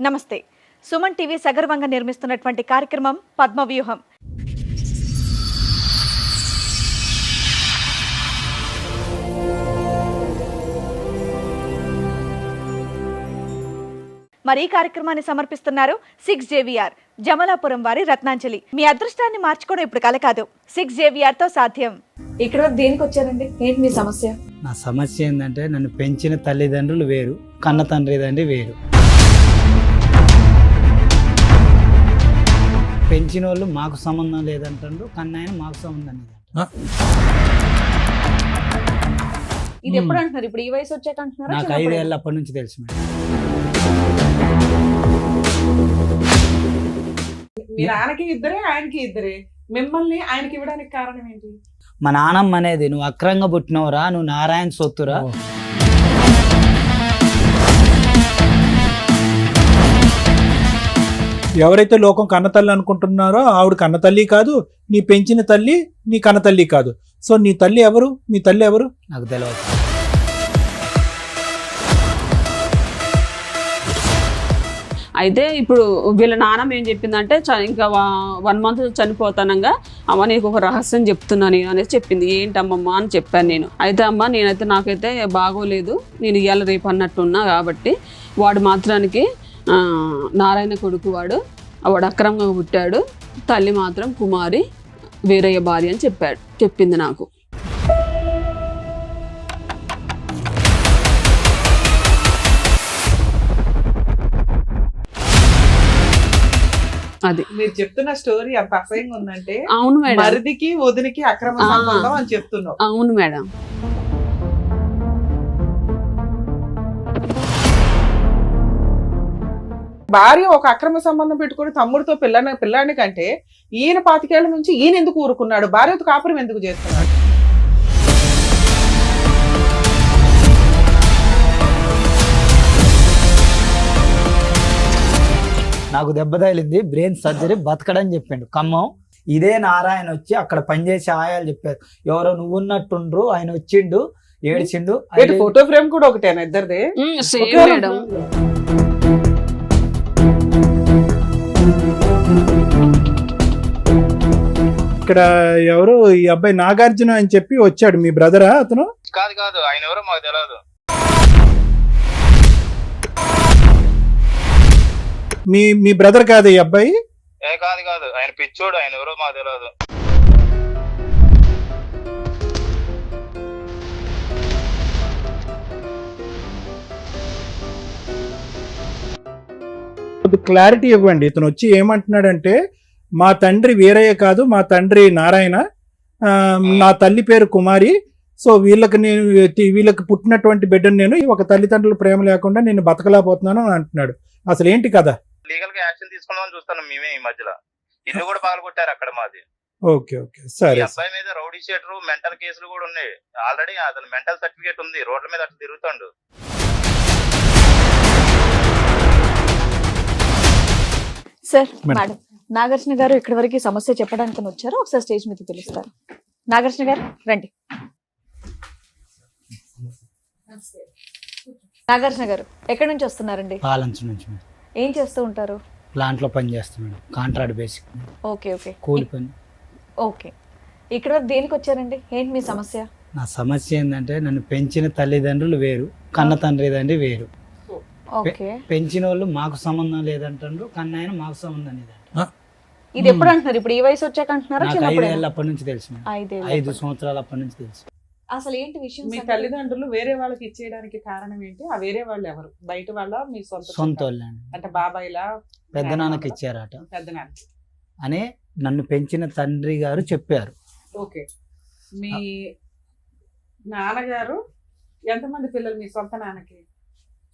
నమస్తే. సుమన్ టీవీ సగర్వంగా నిర్మిస్తున్నటువంటి కార్యక్రమం పద్మవ్యూహం. మరి ఈ కార్యక్రమాన్ని సమర్పిస్తున్నారు 6JVR జమలాపురం వారి రత్నాంజలి. మీ అదృష్టాన్ని మార్చుకోవడం ఇప్పుడు కల కాదు, 6JVR తో సాధ్యం. ఇక్కడ దేనికి వచ్చారండి? ఏంటి మీ సమస్య? నా సమస్య ఏంటంటే నన్ను పెంచిన తల్లిదండ్రులు వేరు, కన్న తండ్రిదండ్రి వేరు. పెంచిన వాళ్ళు మాకు సంబంధం లేదంటారు, కన్నాయన మాకు సంబంధం లేదంటారు. ఇది ఎప్పుడు అంటున్నారు? ఇప్పుడు ఈ వయసు వచ్చాక అంటున్నారు? నాకు 5 ఏళ్ళ అప్పటి నుంచి తెలుసు మేడం. మీ నాన్నకి ఇద్దరే, ఆయనకి ఇద్దరే. మిమ్మల్ని ఆయనకి ఇవ్వడానికి కారణం ఏంటి? మా నాన్నమ్మ అనేది నువ్వు అక్రంగా పుట్టినవురా, నువ్వు నారాయణ సొత్తురా. ఎవరైతే లోకం కన్నతల్లి అనుకుంటున్నారో ఆవిడ కన్నతల్లి కాదు, నీ పెంచిన తల్లి నీ కన్నతల్లి కాదు. సో నీ తల్లి ఎవరు? మీ తల్లి ఎవరు? నాకు తెలియదు. అయితే ఇప్పుడు వీళ్ళ నాన్నమ్మ ఏం చెప్పిందంటే ఇంకా 1 month చనిపోతానంగా అమ్మ నీకు ఒక రహస్యం చెప్తున్నాను అనేసి చెప్పింది. ఏంటమ్మమ్మ అని చెప్పాను నేను. అయితే అమ్మ నేనైతే నాకైతే బాగోలేదు, నేను ఇవాళ రేపు అన్నట్టున్నా కాబట్టి వాడు మాత్రానికి నారాయణ కొడుకు వాడు అక్రమంగా పుట్టాడు, తల్లి మాత్రం కుమారి వీరయ్య భార్య అని చెప్పింది నాకు. అది మీరు చెప్తున్న స్టోరీ అంత అసహ్యంగా ఉందంటే. అవును మేడం, మరిదికి వదినికి అక్రమ సంబంధం అని చెప్తున్నావు. అవును మేడం. భార్య ఒక అక్రమ సంబంధం పెట్టుకుని తమ్ముడితో పిల్లాడిని కంటే ఈయన 25 ఏళ్ల నుంచి ఈయన ఎందుకు ఊరుకున్నాడు? భార్యతో కాపురం ఎందుకు చేస్తున్నాడు? నాకు దెబ్బ తగిలింది, బ్రెయిన్ సర్జరీ, బతకడని చెప్పిండు ఖమ్మం. ఇదే నారాయణ వచ్చి అక్కడ పనిచేసే ఆయాలు చెప్పారు, ఎవరో నువ్వున్నట్టుండ్రు, ఆయన వచ్చిండు ఏడిచిండు. ఫోటో ఫ్రేమ్ కూడా ఒకటేనా ఇద్దరిదే? మేడం ఇక్కడ ఎవరు ఈ అబ్బాయి నాగార్జున అని చెప్పి వచ్చాడు, మీ బ్రదరా అతను? కాదు ఆయన ఎవరో మాకు తెలియదు. మీ బ్రదర్ కాదు ఈ అబ్బాయి? కాదు ఆయన పిచ్చోడు, ఆయన ఎవరో మాకు తెలియదు. క్లారిటీ ఇవ్వండి. ఇతను వచ్చి ఏమంటున్నాడంటే మా తండ్రి వీరయ్య కాదు, మా తండ్రి నారాయణ, నా తల్లి పేరు కుమారి. సో వీళ్ళకి పుట్టినటువంటి బిడ్డను నేను ఒక తల్లిదండ్రుల ప్రేమ లేకుండా నేను బతకలేకపోతున్నాను అని అంటున్నాడు. అసలు ఏంటి కదా? లీగల్ గా యాక్షన్ తీసుకుందామని చూస్తాను మేమే. ఈ మధ్యలో ఇల్లు కూడా పగలగొట్టారు అక్కడ మాది. ఓకే సరే. అబ్బాయి మీద రౌడీ షీటర్, మెంటల్ కేసులు కూడా ఉన్నాయి ఆల్రెడీ. అతను మెంటల్ సర్టిఫికేట్ ఉంది, రోడ్ల మీద అట్లా తిరుగుతాడు. సార్, మేడం నాగార్జున గారు ఇక్కడి వరకు సమస్య చెప్పడానికి వచ్చారు. ఒకసారి స్టేజ్ మీద పిలుస్తారు. నాగార్జున గారు రండి. నాగార్జున గారు ఎక్కడి నుంచి వస్తున్నారండి? పాలంచు నుంచి. ఏం చేస్తూ ఉంటారు? ప్లాంట్ లో పని చేస్తున్నాడు, కాంట్రాక్ట్ బేసిక్. ఓకే కూలి పని. ఓకే, ఇక్కడ వరకు దేనికి వచ్చారండి? ఏంటి మీ సమస్య? నా సమస్య ఏంటంటే నన్ను పెంచిన తల్లిదండ్రులు వేరు, కన్న తండ్రిదండ్రి వేరు. ఓకే, పెంచిన వాళ్ళు మాకు సంబంధం లేదంటారు, కన్నాయన మాకు సంబంధం లేదంటారు. ఇది ఎప్పుడు అంటున్నారు? ఇప్పుడు ఈ వయసు వచ్చాక అంటున్నారా? నాకు 5 ఏళ్ళ అప్పటి నుంచి తెలుసు. 5 సంవత్సరాలు అప్పటి నుంచి తెలుసు. అసలు ఏంటి విషయం? మీ తల్లిదండ్రులు వేరే వాళ్ళకి ఇచ్చేయడానికి కారణం ఏంటి? ఆ వేరే వాళ్ళు ఎవరు? బయట వాళ్ళ, మీ సొంత వాళ్ళండి. అంటే బాబాయిలా? పెద్ద నాన్నకి ఇచ్చారట పెద్ద నాన్న అని నన్ను పెంచిన తండ్రి గారు చెప్పారు. ఓకే, మీ నాన్నగారు ఎంతమంది పిల్లలు మీ సొంత నాన్నకి?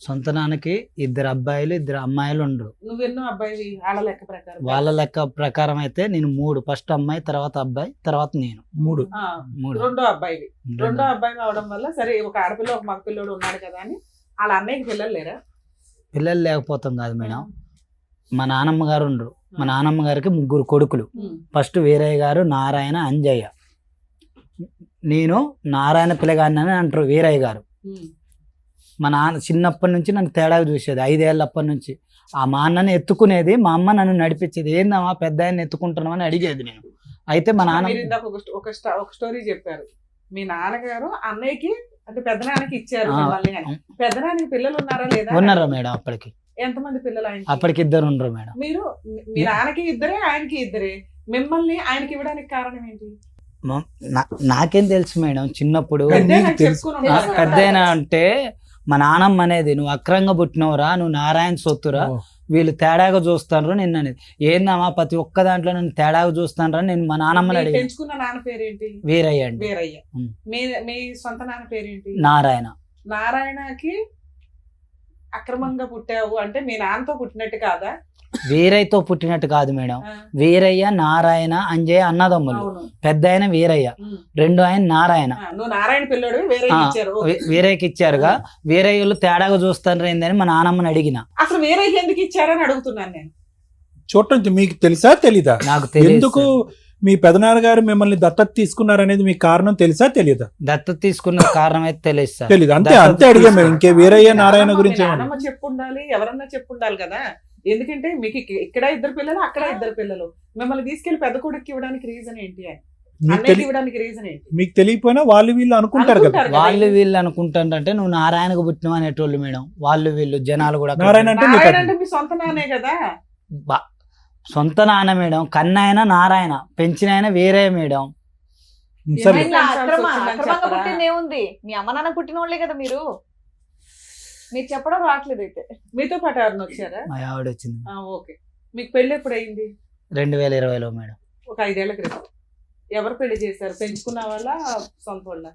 సొంత నాన్నకి 2 అబ్బాయిలు 2 అమ్మాయిలు ఉండరు. నువ్వెన్నో అబ్బాయి వాళ్ళ లెక్క ప్రకారం? వాళ్ళ లెక్క ప్రకారం అయితే నేను 3, ఫస్ట్ అమ్మాయి, తర్వాత అబ్బాయి, తర్వాత నేను 3. రెండో అబ్బాయి అవడం వల్ల సరే ఒక ఆడపిల్ల ఒక మగ పిల్లోడు ఉన్నాడు కదా అని వాళ్ళ అన్నయ్యకి పిల్లలు లేరా? పిల్లలు లేకపోతాం కాదు మేడం, మా నానమ్మ గారు ఉండరు. మా నానమ్మ గారికి 3 కొడుకులు. ఫస్ట్ వీరయ్య గారు, నారాయణ, అంజయ్య. నేను నారాయణ పిల్లగాడిని అంటారు వీరయ్య గారు. మా నాన్న చిన్నప్పటి నుంచి నన్ను తేడాగా చూసేది, 5 ఏళ్ళప్పటి నుంచి. మా అన్నని ఎత్తుకునేది, మా అమ్మ నన్ను నడిపించేది. ఏందమ్మా పెద్ద ఆయన ఎత్తుకుంటున్నావు అని అడిగేది నేను. అయితే మా నాన్న మీరు ఇందాక ఒక స్టోరీ చెప్పారు, మీ నాన్నగారు అన్నయ్యకి అంటే పెద్దనాన్నకి ఇచ్చారు మిమ్మల్ని అని. పెద్దనాన్నకి పిల్లలు ఉన్నారా లేదా? ఉన్నారా మేడం? అప్పటికి ఎంతమంది పిల్లలు ఆయన? అప్పటికి 2 ఉండరు మేడం. మీరు మీ నాన్నకి ఇద్దరే, ఆయనకి ఇద్దరే, మిమ్మల్ని ఆయనకి ఇవ్వడానికి కారణం ఏంటి? నాకేం తెలుసు మేడం చిన్నప్పుడు. చెప్పుకుని పెద్దయినా అంటే మా నాన్నమ్మ అనేది, నువ్వు అక్రంగా పుట్టినవురా, నువ్వు నారాయణ సొత్తురా, వీళ్ళు తేడాగా చూస్తాను నిన్న అనేది. ఏందమ్మా ప్రతి ఒక్క దాంట్లో నన్ను తేడాగా చూస్తాను రా నేను మా నాన్నమ్మని అడిగి. పెంచుకున్న నాన్న పేరేంటి? వీరయ్య అండి. వీరయ్య. మీ సొంత నాన్న పేరేంటి? నారాయణ. నారాయణకి అక్రమంగా పుట్టావు అంటే మీ నాన్నతో పుట్టినట్టు కాదా? వీరయ్యతో పుట్టినట్టు కాదు మేడం. వీరయ్య, నారాయణ, అంజయ్య అన్నదమ్ములు. పెద్ద ఆయన వీరయ్య, రెండో ఆయన నారాయణ. నువ్వు నారాయణ పిల్లడు వీరయ్యకి ఇచ్చారుగా. వీరయ్యలు తేడాగా చూస్తాను ఏందని మా నాన్నమ్మని అడిగిన. అసలు వీరయ్య ఎందుకు ఇచ్చారని అడుగుతున్నాను నేను. చూడండి, మీకు తెలుసా తెలీదా? నాకు తెలియదు. ఎందుకు మీ పెదనాన్నగారు మిమ్మల్ని దత్తత తీసుకున్నారు అనేది మీకు కారణం తెలుసా తెలీదా? దత్తత తీసుకున్న కారణం అయితే తెలియదు సార్. తెలీదు, అంతే అంతే అడిగా మేము. ఇంకే వీరయ్య నారాయణ గురించి చెప్పు ఉండాలి, ఎవరన్నా చెప్పు ఉండాలి కదా. ఎందుకంటే మీకు ఇక్కడ 2 పిల్లలు, అక్కడ 2 పిల్లలు, మిమ్మల్ని తీసుకెళ్లి పెద్ద కొడుకు ఇవ్వడానికి రీజన్ ఏంటి అని, అన్నయ్యకి ఇవ్వడానికి రీజన్ ఏంటి? మీకు తెలియకపోయినా వాళ్ళు వీళ్ళు అనుకుంటారు కదా. వాళ్ళు వీళ్ళు అనుకుంటారంటే నువ్వు నారాయణకు పుట్టినవు అనేటోళ్ళు మేడం. వాళ్ళు వీళ్ళు జనాలు కూడా. నారాయణ అంటే మీ సొంత నాన్నే కదా. సొంత నాన్న మేడం. కన్నాయన నారాయణ, పెంచిన ఆయన వేరే మేడం. సరే, అక్రమంగా పుట్టింది ఏముంది? మీ అమ్మ నాన్న పుట్టిన వాళ్ళే కదా మీరు. మీరు చెప్పడం రావట్లేదు. అయితే మీతో పాటు ఎవరిని వచ్చారా? మా ఆవిడ వచ్చింది. ఓకే. మీకు పెళ్లి ఎప్పుడు అయింది? 2020లో మేడం. ఒక 5 ఏళ్ల క్రితం. ఎవరు పెళ్లి చేశారు? పెంచుకున్న వాళ్ళ, సొంత వాళ్ళ?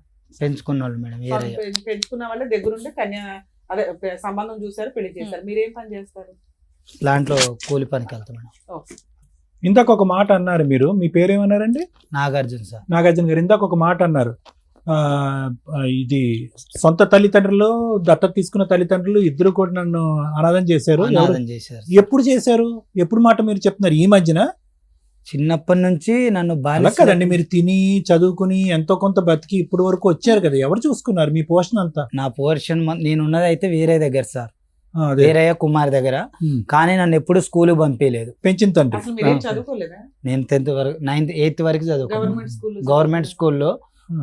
పెంచుకున్న వాళ్ళు మేడం. పెంచుకున్న వాళ్ళ దగ్గరుండి అదే సంబంధం చూసారు, పెళ్లి చేశారు. మీరేం పని చేస్తారు? దాంట్లో కూలి పనికి వెళ్తాం మేడం. ఇందాక ఒక మాట అన్నారు మీరు. మీ పేరేమన్నారండి? నాగార్జున సార్. నాగార్జున గారు ఇందాక ఒక మాట అన్నారు. ఇది సొంత తల్లిదండ్రులు, దత్తత తీసుకున్న తల్లిదండ్రులు ఇద్దరు కూడా నన్ను అనాథం చేశారు. ఎప్పుడు చేశారు? ఎప్పుడు మాట మీరు చెప్తున్నారు? ఈ మధ్యన? చిన్నప్పటి నుంచి నన్ను బాగా కదండి. మీరు తిని చదువుకుని ఎంతో కొంత బతికి ఇప్పుడు వరకు వచ్చారు కదా. ఎవరు చూసుకున్నారు మీ పోషణ అంతా? నా పోర్షన్ నేనున్నది అయితే వేరే దగ్గర సార్, వీరయ్య కుమార్ దగ్గర. కానీ నన్ను ఎప్పుడు స్కూల్ పంపించలేదు. పెంచిన తండ్రి. నేను 10th వరకు, 9th 8th వరకు చదువుకున్నాను గవర్నమెంట్ స్కూల్లో.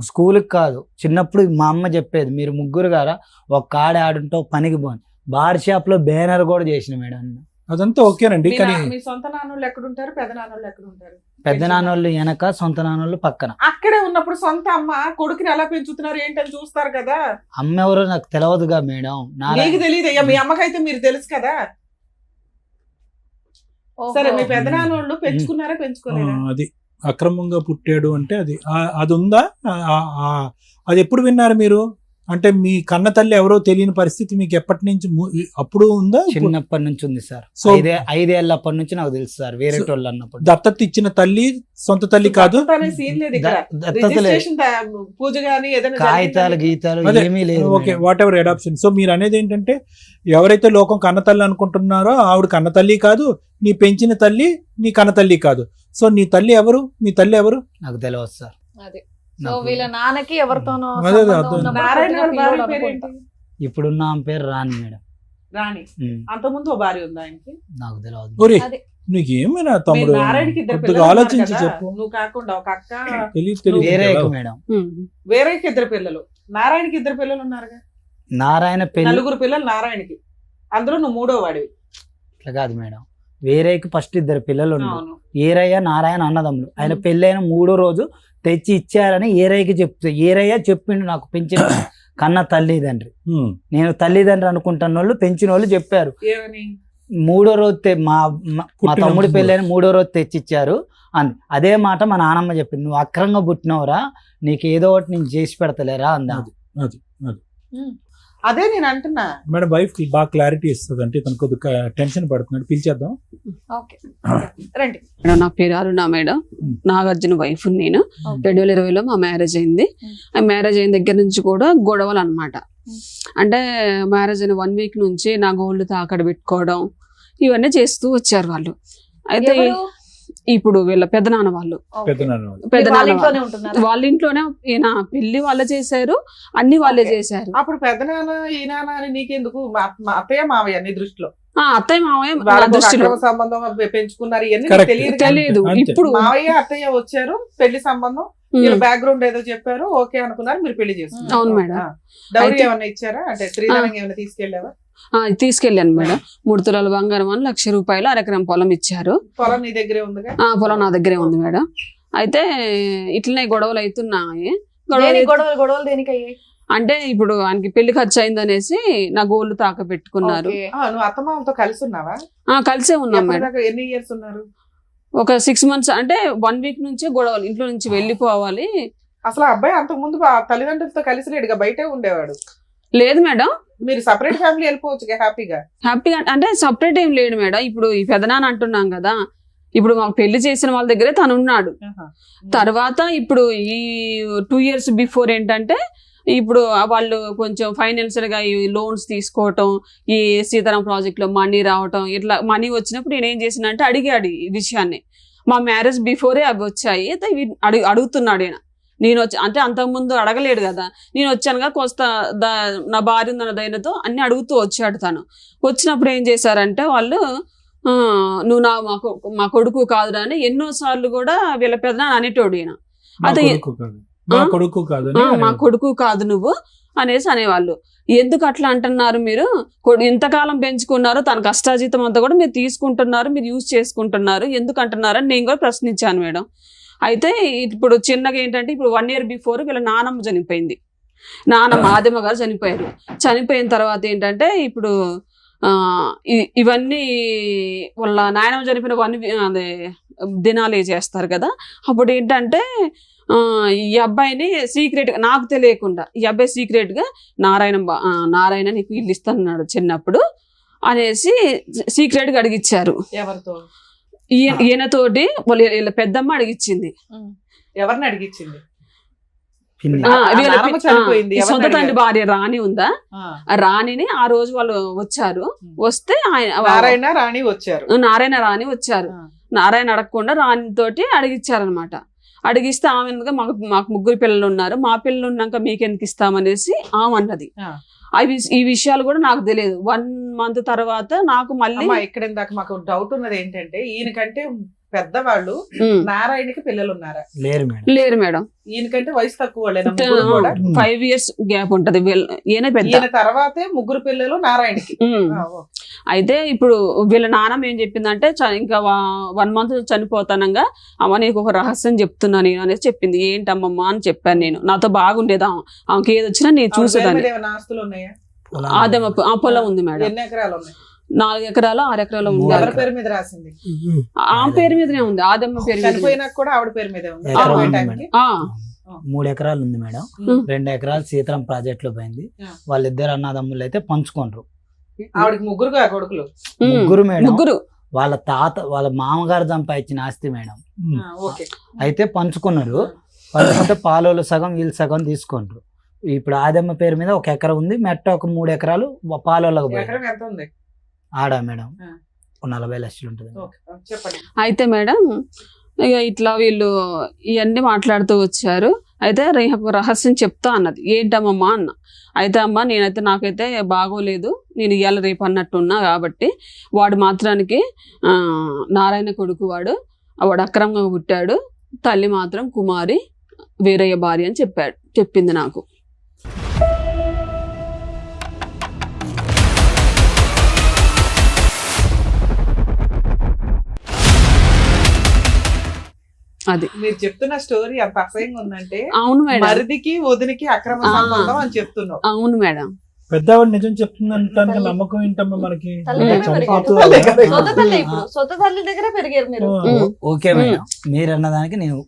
స్కూల్కి కాదు, చిన్నప్పుడు మా అమ్మ చెప్పేది, మీరు ముగ్గురు గారా ఒక కాడ ఆడుంటావు పనికి పోని. బార్ షాప్ లో బ్యానర్ కూడా చేసిన మేడం. అదంతా ఓకేనండి. కానీ మీ సొంత నాన్నోళ్ళు ఎక్కడుంటారు? పెద్ద నాన్నోళ్ళు ఎక్కడుంటారు? పెద్ద నాన్నోళ్ళు వెనక, సొంత నాన్నోళ్ళు పక్కన. అక్కడే ఉన్నప్పుడు సొంత అమ్మ కొడుకుని ఎలా పెంచుతున్నారు ఏంటని చూస్తారు కదా. అమ్మ ఎవరో నాకు తెలియదుగా మేడం. నీకు తెలియదు అయ్యా, మీ అమ్మకైతే మీరు తెలుసు కదా. సరే, మీ పెద్ద నాన్నోళ్ళు పెంచుకున్నారా, పెంచుకోలేదా? అది అక్రమంగా పుట్టాడు అంటే అది ఉందా? అది ఎప్పుడు విన్నారు మీరు? అంటే మీ కన్న తల్లి ఎవరో తెలియని పరిస్థితి మీకు ఎప్పటి నుంచి అప్పుడు ఉందా? చిన్నప్పటి నుంచి ఉంది సార్. 5 ఏళ్ళప్పటి నుంచి నాకు తెలుసు సార్. వేరే వాళ్ళు అన్నప్పుడు దత్తత ఇచ్చిన తల్లి సొంత తల్లి కాదు. పూజ గానీ ఏదైనా కాగితాలు గీతాలు ఏమీ లేదు. Okay, whatever adoption. So మీరు అనేది ఏంటంటే ఎవరైతే లోకం కన్న తల్లి అనుకుంటున్నారో ఆవిడ కన్న తల్లి కాదు, నీ పెంచిన తల్లి నీ కన్న తల్లి కాదు. సో నీ తల్లి ఎవరు? మీ తల్లి ఎవరు? నాకు తెలియదు సార్. సో వీళ్ళ నాన్నకి ఎవరితోనో ఇప్పుడున్న ఆమె పేరు రాణి మేడం. రాణి. అంతకుముందు ఓ భార్య ఉందా ఆయనకి? నాకు తెలియదు. నీకేమైనా తమ్ముడు ఆలోచించి చెప్పు. నువ్వు కాకుండా ఒక అక్క, వేరే మేడం. వేరేకి 2 పిల్లలు, నారాయణకి 2 పిల్లలు ఉన్నారుగా. నారాయణ 4 పిల్లలు నారాయణకి, అందులో నువ్వు 3వ వాడివి. అట్లా కాదు మేడం. వేరేకి ఫస్ట్ 2 పిల్లలు ఉన్నారు. ఏరయ్య నారాయణ అన్నదమ్ములు. ఆయన పెళ్ళైన 3వ రోజు తెచ్చి ఇచ్చారని ఏరయ్యకి చెప్తే, ఏరయ్య చెప్పిండు నాకు పెంచిన కన్న తల్లిదండ్రి. నేను తల్లిదండ్రి అనుకుంటున్న వాళ్ళు పెంచిన వాళ్ళు చెప్పారు. 3వ రోజు మా తమ్ముడి పెళ్ళైన 3వ రోజు తెచ్చిచ్చారు అంది. అదే మాట మా నాన్నమ్మ చెప్పింది, నువ్వు అక్రంగా పుట్టినవరా, నీకు ఏదో ఒకటి నేను చేసి పెడతలేరా అందా. అదే నేను అంటున్నా మేడం. వైఫ్ కి బాగా క్లారిటీ ఇస్తుంది అంటే తనకు కొద్దిగా టెన్షన్ పడుతున్నాడు. పిలిచేద్దాం. రండి. నా పేరు అరుణ మేడం. నాగార్జున వైఫ్ నేను. 2020లో మా మ్యారేజ్ అయింది. ఆ మ్యారేజ్ అయిన దగ్గర నుంచి కూడా గొడవలు అనమాట. అంటే మ్యారేజ్ అయిన 1 వీక్ నుంచి నా గోల్డ్ తాకడ పెట్టుకోవడం ఇవన్నీ చేస్తూ వచ్చారు వాళ్ళు. అయితే ఇప్పుడు వీళ్ళ పెద్దనాన్న వాళ్ళు పెద్దనాన్న వాళ్ళు. వాళ్ళ పెద్దనాన్న ఇంట్లోనే ఉంటున్నారు. వాళ్ళ ఇంట్లోనే ఈయన పెళ్లి వాళ్ళే చేశారు, అన్ని వాళ్ళే Okay. చేశారు. అప్పుడు పెద్దనాన్న ఈ నాన్న అని నీకెందుకు? మా అత్తయ్య మావయ్య నీ దృష్టిలో అత్తయ్య మామయ్య నా వాళ్ళకు ఒక దృష్టిలో అక్రమ సంబంధం పెంచుకున్నారు, ఇవన్నీ Correct. తెలియదు. తెలియదు. అంతే. ఇప్పుడు మావయ్య అత్తయ్య వచ్చారు, పెళ్లి సంబంధం, వీళ్ళ బ్యాక్గ్రౌండ్ ఏదో చెప్పారు, ఓకే అనుకున్నారు, మీరు పెళ్లి చేసుకున్నారు. అవును మేడం. డౌరీ అయితే- ఏమన్నా ఇచ్చారా? అంటే శ్రీధరం ఏమైనా తీసుకెళ్ళావా? తీసుకెళ్ళాను మేడం. 3 తులాల బంగారం అని 1,00,000 రూపాయలు 1 ఎకరం పొలం ఇచ్చారు. పొలం నీ దగ్గరే ఉందిగా? పొలం నా దగ్గరే ఉంది మేడం. అయితే ఇట్లనే గొడవలు అవుతున్నాయి. దేనికి గొడవలు దేనికి అయ్యాయి? అంటే ఇప్పుడు ఆయనకి పెళ్లి ఖర్చు అయిందనేసి నా గోల్డ్ తాక పెట్టుకున్నారు. ఓకే. నువ్వు అత్తమామతో కలిసి ఉన్నావా? కలిసే ఉన్నాం మేడం. ఎప్పటిదాకా ఎన్ని ఇయర్స్ ఉన్నారు? ఒక 6 months, అంటే 1 week నుంచే గొడవలు, ఇంట్లో నుంచి వెళ్ళిపోవాలి. అసలు ఆ అబ్బాయి అంతకు ముందు తల్లిదండ్రులతో కలిసి లేడుగా, బయటే ఉండేవాడు. లేదు మేడం, మీరు సపరేట్ ఫ్యామిలీ వెళ్ళిపోవచ్చు హ్యాపీగా. హ్యాపీగా. అంటే సపరేట్ ఏం లేడు మేడం. ఇప్పుడు ఈ పెదనాన్న అంటున్నాం కదా, ఇప్పుడు మాకు పెళ్లి చేసిన వాళ్ళ దగ్గరే తను ఉన్నాడు. తర్వాత ఇప్పుడు ఈ 2 years బిఫోర్ ఏంటంటే ఇప్పుడు వాళ్ళు కొంచెం ఫైనాన్షియల్ గా ఈ లోన్స్ తీసుకోవటం, ఈ సీతారాం ప్రాజెక్ట్ లో మనీ రావటం, ఇట్లా మనీ వచ్చినప్పుడు నేను ఏం చేసినంటే అడిగాడు ఈ విషయాన్ని. మా మ్యారేజ్ బిఫోరే అవి వచ్చాయి, అయితే ఇవి అడుగుతున్నాడు ఈయన. నేను వచ్చి అంటే అంతకుముందు అడగలేడు కదా, నేను వచ్చానుగా కొస్త నా భార్య ఉందన్న ధైర్యంతో అన్ని అడుగుతూ వచ్చాడు తను. వచ్చినప్పుడు ఏం చేశారంటే వాళ్ళు నువ్వు మా కొడుకు కాదురా అని ఎన్నోసార్లు కూడా వీళ్ళ పెద్దనాన్న అనేటోడు ఈయన. అదే మా కొడుకు కాదు మా కొడుకు కాదు నువ్వు అనేసి అనేవాళ్ళు. ఎందుకు అట్లా అంటున్నారు మీరు? ఇంతకాలం పెంచుకున్నారు, తన కష్టాజీతం అంతా కూడా మీరు తీసుకుంటున్నారు, మీరు యూజ్ చేసుకుంటున్నారు, ఎందుకు అంటున్నారు అని నేను కూడా ప్రశ్నించాను మేడం. అయితే ఇప్పుడు చిన్నగా ఏంటంటే ఇప్పుడు 1 year బిఫోర్ వీళ్ళ నానమ్మ చనిపోయింది. నానమ్మ ఆదిమ గారు చనిపోయారు. చనిపోయిన తర్వాత ఏంటంటే ఇప్పుడు ఇవన్నీ వాళ్ళ నాయనమ్మ చనిపోయిన అదే దినాలు చేస్తారు కదా. అప్పుడు ఏంటంటే ఈ అబ్బాయిని సీక్రెట్ గా, నాకు తెలియకుండా ఈ అబ్బాయి సీక్రెట్ గా నారాయణ నీకు ఇల్లు ఇస్తానన్నాడు చిన్నప్పుడు అనేసి సీక్రెట్ గా అడిగిచ్చారు. ఎవరితో? ఈయనతోటి వీళ్ళ పెద్దమ్మ అడిగిచ్చింది. ఎవరిని అడిగిచ్చింది? సొంత తండ్రి భార్య రాణి ఉందా, ఆ రాణిని ఆ రోజు వాళ్ళు వచ్చారు. వస్తే నారాయణ రాణి వచ్చారు. నారాయణ రాణి వచ్చారు. నారాయణ అడగకుండా రాణి తోటి అడిగిచ్చారనమాట. అడిగిస్తే ఆమె మాకు 3 పిల్లలు ఉన్నారు, మా పిల్లలు ఉన్నాక మీకెందుకు ఇస్తామనేసి ఆమె అన్నది. ఈ విషయాలు కూడా నాకు తెలియదు. 1 month తర్వాత నాకు మళ్ళీ ఇక్కడ ఇందాక మాకు డౌట్ ఉన్నది ఏంటంటే, ఈయనకంటే పెద్దవాళ్ళు నారాయణకి పిల్లలు ఉన్నారా? లేరు మేడం. ఈయనకంటే వయసు తక్కువ 5 years గ్యాప్ ఉంటది. ఈయన పెద్ద. ఈయన తర్వాతే 3 పిల్లలు నారాయణకి. అయితే ఇప్పుడు వీళ్ళ నాన్నమ్మ ఏం చెప్పిందంటే ఇంకా 1 month చనిపోతానంగా అమ్మ నీకు ఒక రహస్యం చెప్తున్నా నేను అనేసి చెప్పింది. ఏంటమ్మమ్మ అని చెప్పాను నేను. నాతో బాగుండేదా, ఆమెకి ఏది వచ్చినా నేను చూసేదాన్ని. ఆస్తులు ఉన్నాయా? ఆదమ పొలం ఉంది మేడం. ఎన్ని ఎకరాలు ఉన్నాయి? 4 ఎకరాలు 6 ఎకరాలు ఉంది. ఎవరి పేరు మీద రాసింది? ఆమె పేరు మీదనే ఉంది. ఆదమ్మ పేరు మీద. చనిపోయినాక కూడా ఆవిడ పేరు మీదే ఉంది. 3 ఎకరాలు ఉంది మేడం. 2 ఎకరాలు సీతారాం ప్రాజెక్ట్ లో పోయింది. వాళ్ళిద్దరు అన్నదమ్ములు అయితే పంచుకోండ్రు. ఆవిడకి 3 కొడుకులు. 3 మేడం. 3 వాళ్ళ మామగారు సంపాదించిన ఆస్తి మేడం. అయితే పంచుకున్నారు. పంచుకుంటే పాలోలు సగం వీళ్ళు సగం తీసుకుంటారు. ఇప్పుడు ఆదమ్మ పేరు మీద 1 ఎకరం ఉంది. మెట్ట ఒక 3 ఎకరాలు పాలోళ్ళకు పోయి ఆడా మేడం 40 లక్షలు ఉంటుంది. అయితే మేడం ఇక ఇట్లా వీళ్ళు ఇవన్నీ మాట్లాడుతూ వచ్చారు. అయితే రహస్యం చెప్తా అన్నది. ఏంటమ్మమ్మా అన్న. అయితే అమ్మ నేనైతే నాకైతే బాగోలేదు, నేను ఇవాళ రేపు అన్నట్టున్నా కాబట్టి వాడు మాత్రానికి నారాయణ కొడుకు వాడు అక్రమంగా పుట్టాడు, తల్లి మాత్రం కుమారి వీరయ్య భార్య అని చెప్పింది నాకు. అది మీరు చెప్తున్న స్టోరీ అంత అసహ్యంగా ఉందంటే. అవును మేడం. మరిదికి వదినికి అక్రమ సంబంధం అని చెప్తున్నావు. అవును మేడం. పెద్దవాడు నిజం చెప్తుందంటే నమ్మకం ఏంటమ్మా మనకి? సొంత తల్లి దగ్గర పెరిగారు మీరు. ఓకే మేడం, మీరు అన్నదానికి నేను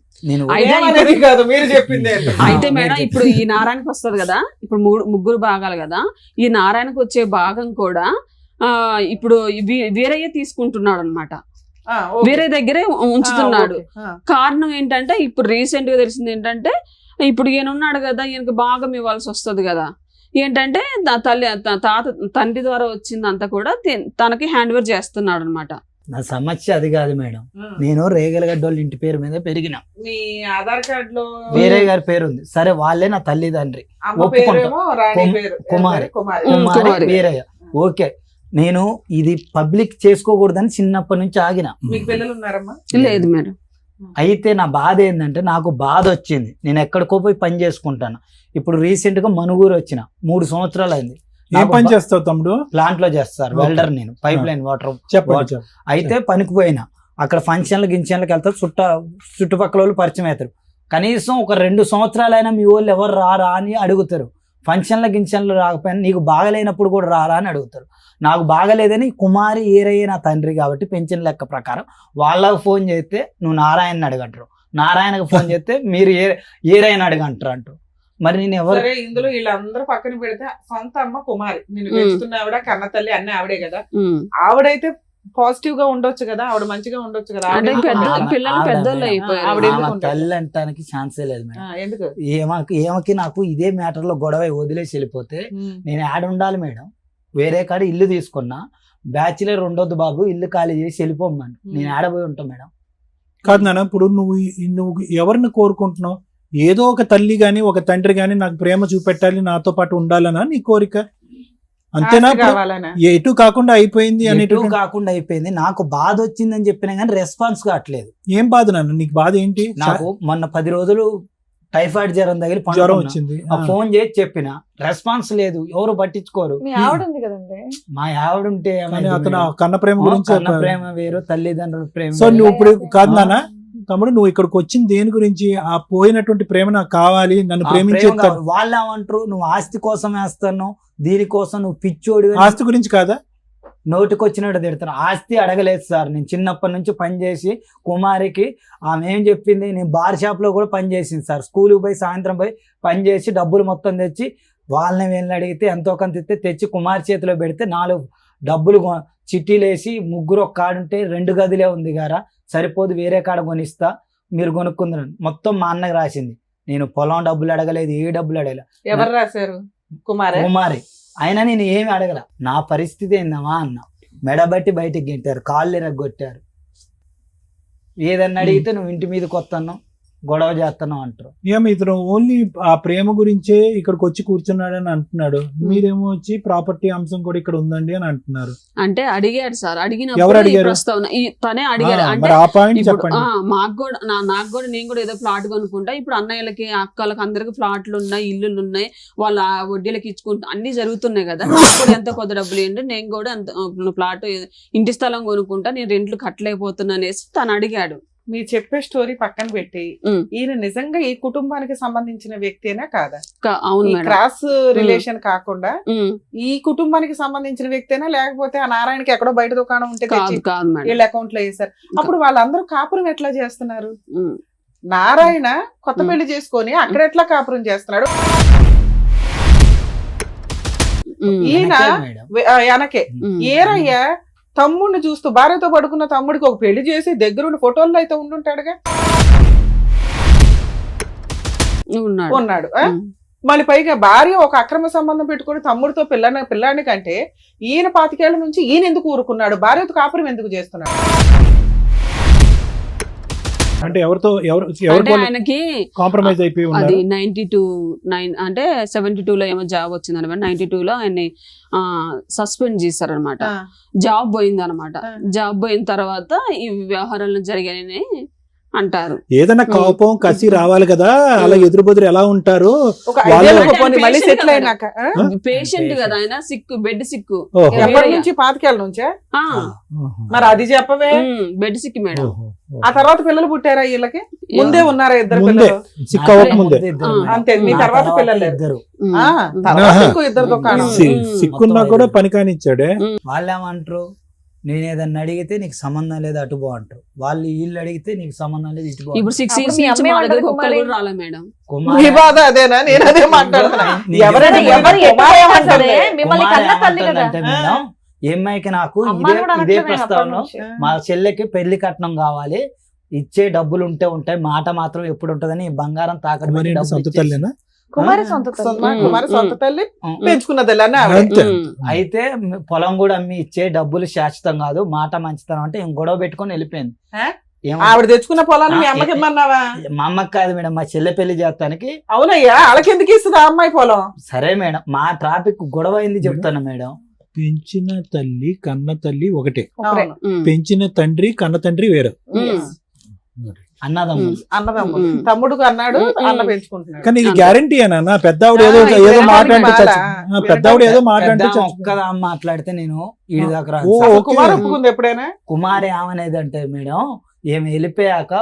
కాదు మీరు చెప్పింది. అయితే మేడం ఇప్పుడు ఈ నారాయణకి వస్తుంది కదా, ఇప్పుడు 3 భాగాలు కదా, ఈ నారాయణకు వచ్చే భాగం కూడా ఇప్పుడు వీరయ్య తీసుకుంటున్నాడు అనమాట. వేరే దగ్గరే ఉంచుతున్నాడు. కారణం ఏంటంటే ఇప్పుడు రీసెంట్ గా తెలిసింది ఏంటంటే, ఇప్పుడు ఈయన ఉన్నాడు కదా, ఈయనకి భాగం ఇవ్వాల్సి వస్తుంది కదా. ఏంటంటే తండ్రి ద్వారా వచ్చిందంతా కూడా తనకి హ్యాండ్ ఓవర్ చేస్తున్నాడు అనమాట. నా సమస్య అది కాదు మేడం. నేను రేగలగడ్డ వాళ్ళ ఇంటి పేరు మీద పెరిగిన, మీ ఆధార్ కార్డ్ లో వేరే గారి పేరు ఉంది. సరే వాళ్ళే నా తల్లిదండ్రి, అమ్మ ఒప్పుకుంటా. పేరేమో రాణి పేరు కుమారి. కుమారి. కుమారి కుమారి. వీరయ్య. ఓకే, నేను ఇది పబ్లిక్ చేసుకోకూడదని చిన్నప్పటి నుంచి ఆగిన. మీకు పిల్లలు ఉన్నారమ్మా? లేదు మేడం. అయితే నా బాధ ఏంటంటే నాకు బాధ వచ్చింది, నేను ఎక్కడికో పోయి పని చేసుకుంటాను. ఇప్పుడు రీసెంట్ గా మనుగూరు వచ్చిన 3 సంవత్సరాలు అయింది. ఏం పని చేస్తావు తమ్ముడు? ప్లాంట్ లో చేస్తారు, Okay. వెల్డర్. నేను పైప్ లైన్ వాటర్. చెప్పండి. అయితే పనికి పోయినా, అక్కడ ఫంక్షన్లు గింక్షన్లకు వెళ్తారు, చుట్టుపక్కల వాళ్ళు పరిచయం అవుతారు. కనీసం ఒక 2 సంవత్సరాలైనా మీ వాళ్ళు ఎవరు రారా అని అడుగుతారు. ఫంక్షన్ల గింక్షన్లు రాకపోయినా నీకు బాగలేనప్పుడు కూడా రారా అని అడుగుతారు. నాకు బాగలేదని కుమారి ఏరయ్య నా తండ్రి కాబట్టి పెన్షన్ లెక్క ప్రకారం వాళ్ళకు ఫోన్ చేస్తే నువ్వు నారాయణని అడగంటారు, నారాయణకు ఫోన్ చేస్తే మీరు ఏరయ్యని అడగంటారు అంటారు. మరి నేను ఎవరు? సరే, ఇందులో వీళ్ళందరూ పక్కన పెడితే సొంత అమ్మ కుమారి, నేను పెంచుతున్న ఆవిడ, కన్న తల్లి అన్నీ ఆవిడే కదా. ఆవిడైతే పాజిటివ్ గా ఉండొచ్చు కదా, ఆవిడ మంచిగా ఉండొచ్చు కదా. అంటే ఆవిడ పెద్ద ఆవిడ- పిల్లలు ఆవిడ పెద్దోళ్ళు మేడం. అయిపోయారు. ఆవిడ ఎందుకు ఆమె ఉంటాడు? తల్లి అంటానికి ఛాన్సే లేదు మేడం. ఎందుకు? ఏమకి నాకు ఇదే మ్యాటర్ లో గొడవ వదిలేసి వెళ్ళిపోతే నేను యాడ్ ఉండాలి మేడం. వేరే కాడ ఇల్లు తీసుకున్నా, బ్యాచులర్ ఉండొద్దు బాబు, ఇల్లు ఖాళీ చేసి వెళ్ళిపోమ్మను. నేను ఆడపోయి ఉంటాను మేడం. కాదు నాన్న, ఇప్పుడు నువ్వు ఎవరిని కోరుకుంటున్నావు? ఏదో ఒక తల్లి గాని ఒక తండ్రి గాని నాకు ప్రేమ చూపెట్టాలి, నాతో పాటు ఉండాలనా నీ కోరిక? అంతేనా? ఆస్తి కావాలనా? ఎటు కాకుండా అయిపోయింది ఎటు అనేటువంటి కాకుండా అయిపోయింది. నాకు బాధ వచ్చిందని చెప్పినా కానీ రెస్పాన్స్ కావట్లేదు. ఏం బాధ నాన్న? నీకు బాధ ఏంటి? నాకు మొన్న 10 రోజులు టైఫాయిడ్ జ్వరం తగిలి జ్వరం పండుకున్నా. వచ్చింది. ఆ ఫోన్ చేసి చెప్పిన, రెస్పాన్స్ లేదు, ఎవరు పట్టించుకోరు. మీ ఆవిడ ఉంది కదండి. మా ఆవిడ ఉంటే కానీ ఏమైంది అతను మేడం? కన్న ప్రేమ గురించి కన్న చెప్పాడు. ప్రేమ వేరు, తల్లిదండ్రుల ప్రేమ సో వేరు. నువ్వు ఇప్పుడు కాదు నాన్న తమ్ముడు, నువ్వు ఇక్కడికి వచ్చింది దేని గురించి? ఆ పోయినటువంటి ప్రేమ నాకు కావాలి, నన్ను ఆ ప్రేమించే ప్రేమ కావాలి. వాళ్ళు ఏమంటారు, నువ్వు ఆస్తి కోసం వేస్తున్నావు, దీనికోసం నువ్వు పిచ్చోడి ఆస్తి గురించి కాదా? నోటికొచ్చినట్టు తిడతాను. ఆస్తి అడగలేదు సార్, నేను చిన్నప్పటి నుంచి పనిచేసి కుమారికి ఆమె ఏం చెప్పింది, నేను బార్ షాప్ లో కూడా పని చేసింది సార్. స్కూల్కి పోయి సాయంత్రం పోయి పని చేసి డబ్బులు మొత్తం తెచ్చి వాళ్ళని వీళ్ళని అడిగితే ఎంతో కొంత తెచ్చి కుమారి చేతిలో పెడితే 4 డబ్బులు చిట్టీలు వేసి, 3 ఒక కాడుంటే 2 గదిలే ఉంది గారా, సరిపోదు వేరే కాడ కొనిస్తా, మీరు కొనుక్కుందని మొత్తం మా అన్నకి రాసింది. నేను పొలం డబ్బులు అడగలేదు, ఏ డబ్బులు అడగలేదు. ఎవరు రాశారు? కుమారే. కుమారి. అయినా నేను ఏమి అడగల. నా పరిస్థితి ఏందమ్మా అన్న, మెడబట్టి బయటికి గెంటారు, కాళ్ళు ఎరగొట్టారు. ఏదన్నా అడిగితే నువ్వు ఇంటి మీదకి వస్తున్నావు, గొడవ చేస్తున్నావు అంటారు. ఏమి ఇతను ఓన్లీ ఆ ప్రేమ గురించే ఇక్కడికి వచ్చి కూర్చున్నాడని అంటున్నాడు, మీరేమో వచ్చి ప్రాపర్టీ అంశం కూడా ఇక్కడ ఉందండి అని అంటున్నారు. అంటే అడిగాడు సార్, ఎవరు అడిగినప్పుడు ఈ అడిగారు? ప్రస్తావన తనే అడిగాడు. అంటే మరి ఆ పాయింట్ ఇప్పుడు చెప్పండి. నాకు కూడా నేను కూడా ఏదో ఫ్లాట్ కొనుక్కుంటా, ఇప్పుడు అన్నయ్యలకి అక్కలకి అందరికి ఫ్లాట్లు ఉన్నాయి, ఇల్లులు ఉన్నాయి, వాళ్ళ వడ్డీలకి ఇచ్చుకుంటా అన్ని జరుగుతున్నాయి కదా. నాకు కూడా ఎంత కొద్ది డబ్బులు ఏంటి, నేను కూడా అంత ఫ్లాట్ ఇంటి స్థలం కొనుక్కుంటా, నేను రెంట్లు కట్టలేకపోతున్నా అనేసి తను అడిగాడు. మీరు చెప్పే స్టోరీ పక్కన పెట్టి ఈయన నిజంగా ఈ కుటుంబానికి సంబంధించిన వ్యక్తేనా కాదా? అవును ఈ మేడం. క్రాస్ రిలేషన్ కాకుండా ఈ కుటుంబానికి సంబంధించిన వ్యక్తేనా, లేకపోతే ఆ నారాయణకి ఎక్కడో బయట దుకాణం ఉంటే కాదు తెచ్చి కాదు మేడం. వీళ్ళ అకౌంట్ లో వేసారు? అప్పుడు వాళ్ళందరూ కాపురం ఎట్లా చేస్తున్నారు? నారాయణ కొత్త పెళ్లి చేసుకొని అక్కడ ఎట్లా కాపురం చేస్తున్నాడు? ఈయన మేడం వెనకే ఏరయ్య తమ్ముడిని చూస్తూ భార్యతో పడుకున్న తమ్ముడికి ఒక పెళ్లి చేసి దగ్గరుండి ఫోటోల్లో అయితే ఉండుంటాడుగా, ఉన్నాడు. మళ్ళీ పైగా భార్య ఒక అక్రమ సంబంధం పెట్టుకుని తమ్ముడితో పిల్లాడిని కంటే ఈయన 25 ఏళ్ల నుంచి ఈయన ఎందుకు ఊరుకున్నాడు? భార్యతో కాపురం ఎందుకు చేస్తున్నాడు? అంటే ఎవరితో అంటే ఆయనకి కాంప్రమైజ్ అయిపోయి అది ఉన్నారు? 92 అంటే 72లో ఏమో జాబ్ వచ్చింది అనమాట. 92లో ఆయన్ని సస్పెండ్ చేశారనమాట. జాబ్ పోయింది అనమాట. జాబ్ పోయిన తర్వాత ఈ వ్యవహారాలు జరిగాయని అంటారు. ఏదైనా కోపం కసి రావాలి కదా, అలా ఎదురు బెదురు ఎలా ఉంటారు? ఒక 5 ఏళ్ళకు పోనీ మళ్ళీ సెటిల్ అయినాక పేషెంట్ కదా ఆయన, సిక్కు, బెడ్ సిక్కు. ఓహో. ఎప్పటి నుంచి 25 ఏళ్ళ నుంచే? మరి అది చెప్పవే. Bed Sikh madam. ఆ తర్వాత పిల్లలు పుట్టారా వీళ్ళకి? ముందే ఉన్నారా ఇద్దరు ముందే పిల్లలు? సిక్ అవ్వక ముందే. అంతే, మీ నా తర్వాత పిల్లలు లేరు. ఇద్దరు. తర్వాత ఇంకో ఇద్దరు దుకాణం. సిక్కున్నా కూడా పని కానిచ్చాడే. వాళ్ళేమంటారు, నేను ఏదన్నా అడిగితే నీకు సంబంధం లేదు అటు పో అంటారు. వాళ్ళు వీళ్ళు అడిగితే నీకు సంబంధం లేదు ఇటు పో ఇప్పుడు 6 అప్పుడు years మీ నుంచి అమ్మే మా దగ్గరికి ఉండదు ఒక్కరు కుమారి. కూడా రాలే మేడం. మీ బాధ అదేనా? నేను అదే మాట్లాడుతున్నా. ఎవరైనా ఎవరు ఎక్కడ అయినా సరే మిమ్మల్ని కన్న తల్లి కదా. అంటే మేడం ఏమ్మాయికి నాకు అమ్మాయిని కూడా ఇదే అనట్లేదు నేను ప్రస్తావన, అప్పటి నుంచి. మా చెల్లెకి పెళ్లి కట్నం కావాలి, ఇచ్చే డబ్బులు ఉంటే ఉంటాయి, మాట మాత్రం ఎప్పుడు ఉంటదని బంగారం తాకట్టు మరి పెట్టి ఏంటి, డబ్బులు సొంత ఇచ్చేసి- తల్లినా? కుమారి సొంత తల్లి. కుమారి సొంత తల్లి పెంచుకున్న తల్లి అని అంతే. అయితే పొలం కూడా అమ్మి ఇచ్చే డబ్బులు శాశ్వతం కాదు, మాట మంచితనం అంటే ఏం గొడవ పెట్టుకొని వెళ్ళిపోయింది. ఆ? ఏమో ఆవిడ తెచ్చుకున్న పొలాన్ని మీ అమ్మకి ఇమ్మన్నావా? మా అమ్మకి కాదు మేడం, మా చెల్లె పెళ్లి చేస్తానికి. అవునయ్యా, వాళ్ళకి ఎందుకు ఇస్తుంది ఆ అమ్మాయి పొలం? సరే మేడం, మా ట్రాఫిక్ గొడవ అయింది చెప్తాను మేడం. పెంచిన తల్లి కన్న తల్లి ఒకటే, అవును. పెంచిన తండ్రి కన్న తండ్రి వేరే. అన్నదమ్ములు. అన్నదమ్ముడు తమ్ముడు అన్నాడు, అన్న పెంచుకుంటున్నాడు. కానీ ఇది గ్యారంటీ అనా? పెద్దవాడు ఏదో ఆ, ఏదో ఇది మాట్లాడితే బాగా చచ్చి- పెద్దవాడు ఏదో మాట్లాడితే పెద్ద చచ్చి- ఒక్కదా మాట్లాడితే నేను ఈడి దాకా రాను. ఓ, అసలు ఓకే. కుమార్ ఒప్పుకుంది ఎప్పుడైనా? కుమారి ఏమనేది అంటే మేడం, ఏమి వెళ్ళిపోయాక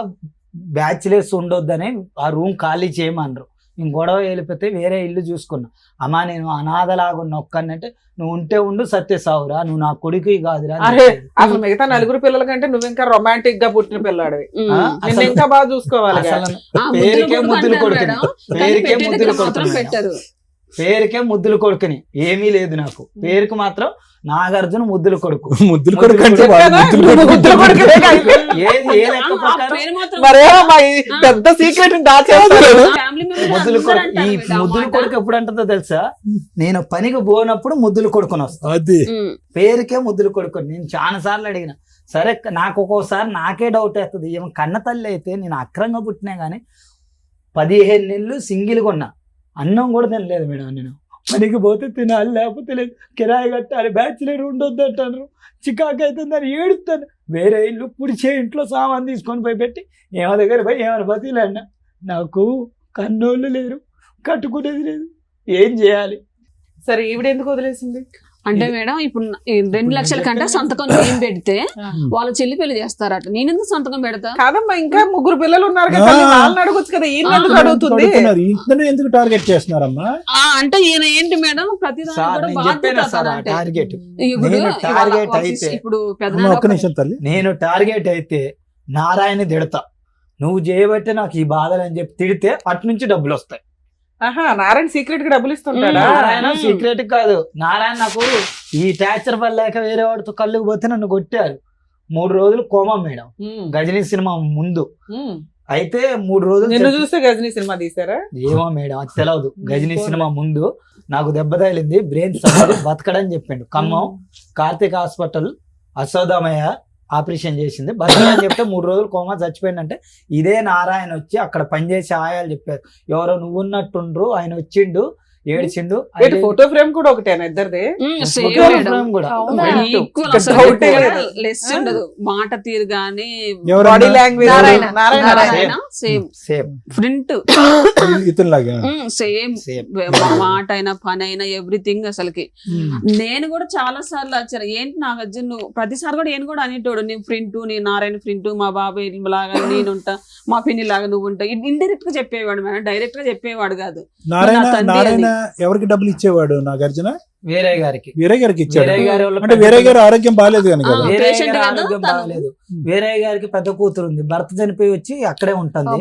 బ్యాచిలర్స్ ఉండొద్దని ఆ రూమ్ ఖాళీ చేయమన్నారు. నేను గొడవ వెళ్ళిపోతే వేరే ఇల్లు చూసుకున్నా. అమ్మా నేను అనాథలాగా ఉన్న ఒక్కనంటే, నువ్వు ఉంటే ఉండు సత్య సావురా, నువ్వు నా కొడుకు కాదురా అని అరే చెప్పేది. అసలు మిగతా నలుగురు పిల్లల కంటే నువ్వు ఇంకా రొమాంటిక్ గా పుట్టిన పిల్లాడివి. ఆ, నిన్ను అసలు- ఇంకా బాగా చూసుకోవాలి. అసలు పేరుకే ముద్దులు కొడుకుని, పేరుకే ముద్దులు కొడుకుని మేడం. పెట్టారు. పేరుకే ముద్దులు కొడుకుని, ఏమీ లేదు నాకు. పేరుకి మాత్రం నాగార్జున ముద్దుల కొడుకు. ముద్దులు కొడుకు అంటే చెప్పానా? వాడు ముద్దులు కొడుకు. ముద్దుల కొడుకునే కాదు. ఏది ఏ లెక్క ప్రకారం మరేమో మా ఈ పెద్ద సీక్రెట్ దాచేస్తారు. ముద్దుల కొడుకు. ఈ ముద్దుల కొడుకు ఎప్పుడు అంటుందో తెలుసా? నేను పనికి పోనప్పుడు ముద్దులు కొడుకుని వస్తా. అది పేరుకే ముద్దులు కొడుకుని. నేను చాలా సార్లు అడిగిన. సరే నాకు ఒక్కోసారి నాకే డౌట్ వేస్తుంది, ఏమో కన్న తల్లి అయితే నేను అక్రంగా పుట్టినా గానీ 15 నెలలు సింగిల్గా ఉన్నా, అన్నం కూడా తినలేదు మేడం. నేను పనికి పోతే తినాలి, లేకపోతే లేదు, కిరాయి కట్టాలి, బ్యాచులర్ ఉండొద్దు అంటారు, చికాకు అవుతుందని ఏడుస్తాను. వేరే ఇల్లు పుడిచే ఇంట్లో సామాన్ తీసుకొని పోయి పెట్టి ఏమో దగ్గర పోయి ఏమైనా బతిలాడినా. నాకు కన్నోళ్ళు లేరు, కట్టుకునేది లేదు, ఏం చేయాలి? సరే ఈవిడ ఎందుకు వదిలేసింది? అంటే మేడం ఇప్పుడు 2 లక్షల కంటే సంతకం నేను పెడితే వాళ్ళ చెల్లి పెళ్లి చేస్తారట, నేను ఎందుకు సంతకం పెడతా? కాదమ్మా, ఇంకా 3 పిల్లలు ఉన్నారు కదా, వాళ్ళని అడగొచ్చు కదా, ఈయన ఎందుకు అడుగుతుంది? అడుగుతున్నారు. ఇతను ఎందుకు టార్గెట్ చేస్తున్నారమ్మా? అంటే ఈయన ఏంటి మేడం ప్రతి సార్ నేను చెప్పాను సార్, ఆ టార్గెట్ నేను టార్గెట్ అయితే, ఇప్పుడు అమ్మా, ఒక్క నిమిషం తల్లి. నేను టార్గెట్ అయితే నారాయణ తిడతా, నువ్వు చేయబట్టే నాకు ఈ బాధలు అని చెప్పి తిడితే అటు నుంచి డబ్బులు వస్తాయి. ఆహా, నారాయణ సీక్రెట్ గా డబ్బులు ఇస్తుంటాడా? నారాయణ సీక్రెట్ కాదు, నారాయణ నాకు ఈ టార్చర్ వల్ల లేక వేరే వాడితో కళ్ళుకు పోతే నన్ను కొట్టారు. 3 రోజులు కోమా మేడం, గజనీ సినిమా ముందు. అయితే 3 రోజులు నిన్ను చూస్తే గజనీ సినిమా తీసారా? ఏమో మేడం అది తెలియదు. గజనీ సినిమా ముందు నాకు దెబ్బ తగిలింది, బ్రెయిన్ సర్జరీ, బతకడని చెప్పిండు. ఖమ్మం కార్తీక్ హాస్పిటల్ అశోదమయ్య ఆపరేషన్ చేసింది, బతకడని చెప్తే 3 రోజులు కోమా, చచ్చిపోయిందంటే ఇదే నారాయణ వచ్చి అక్కడ పనిచేసే ఆయాలు చెప్పారు, ఎవరో నువ్వు ఉన్నట్టుండ్రు, ఆయన వచ్చిండు, ఏడ్చిండు. ఫోటో ఫ్రేమ్ కూడా ఒకటేనా ఇద్దరిది? ఫ్రేమ్ కూడా లెస్ ఉండదు, మాట తీరు గానీ body language Narayana. Narayana same same print ఇతను లాగా సేమ్ సేమ్ మాట అయినా పని అయినా ఎవ్రీథింగ్. అసలుకి నేను కూడా చాలా సార్లు వచ్చాను, ఏంటి నాగార్జున నువ్వు ప్రతిసారి కూడా నేను కూడా అనేటోడు, నేను ప్రింట్, నీ నారాయణ ప్రింట్, మా బాబాయ్ లాగా నేనుంటా, మా పిన్ని లాగా నువ్వు ఉంటా, ఇండైరెక్ట్ గా చెప్పేవాడు మేడం, డైరెక్ట్ గా చెప్పేవాడు కాదు. నారాయణ ఎవరికి డబ్బులు ఇచ్చేవాడు? నాగార్జున వేరే గారికి, వీరయ్య గారికి ఇచ్చాడు. వేరే గారి వాళ్ళ అంటే వీరయ్య గారి ఆరోగ్యం బాగాలేదు కనుక కదా. వేరే patient గారి కదా ఆరోగ్యం తను. బాగాలేదు. వేరే గారికి పెద్ద కూతురు ఉంది, భర్త చనిపోయి వచ్చి అక్కడే ఉంటుంది.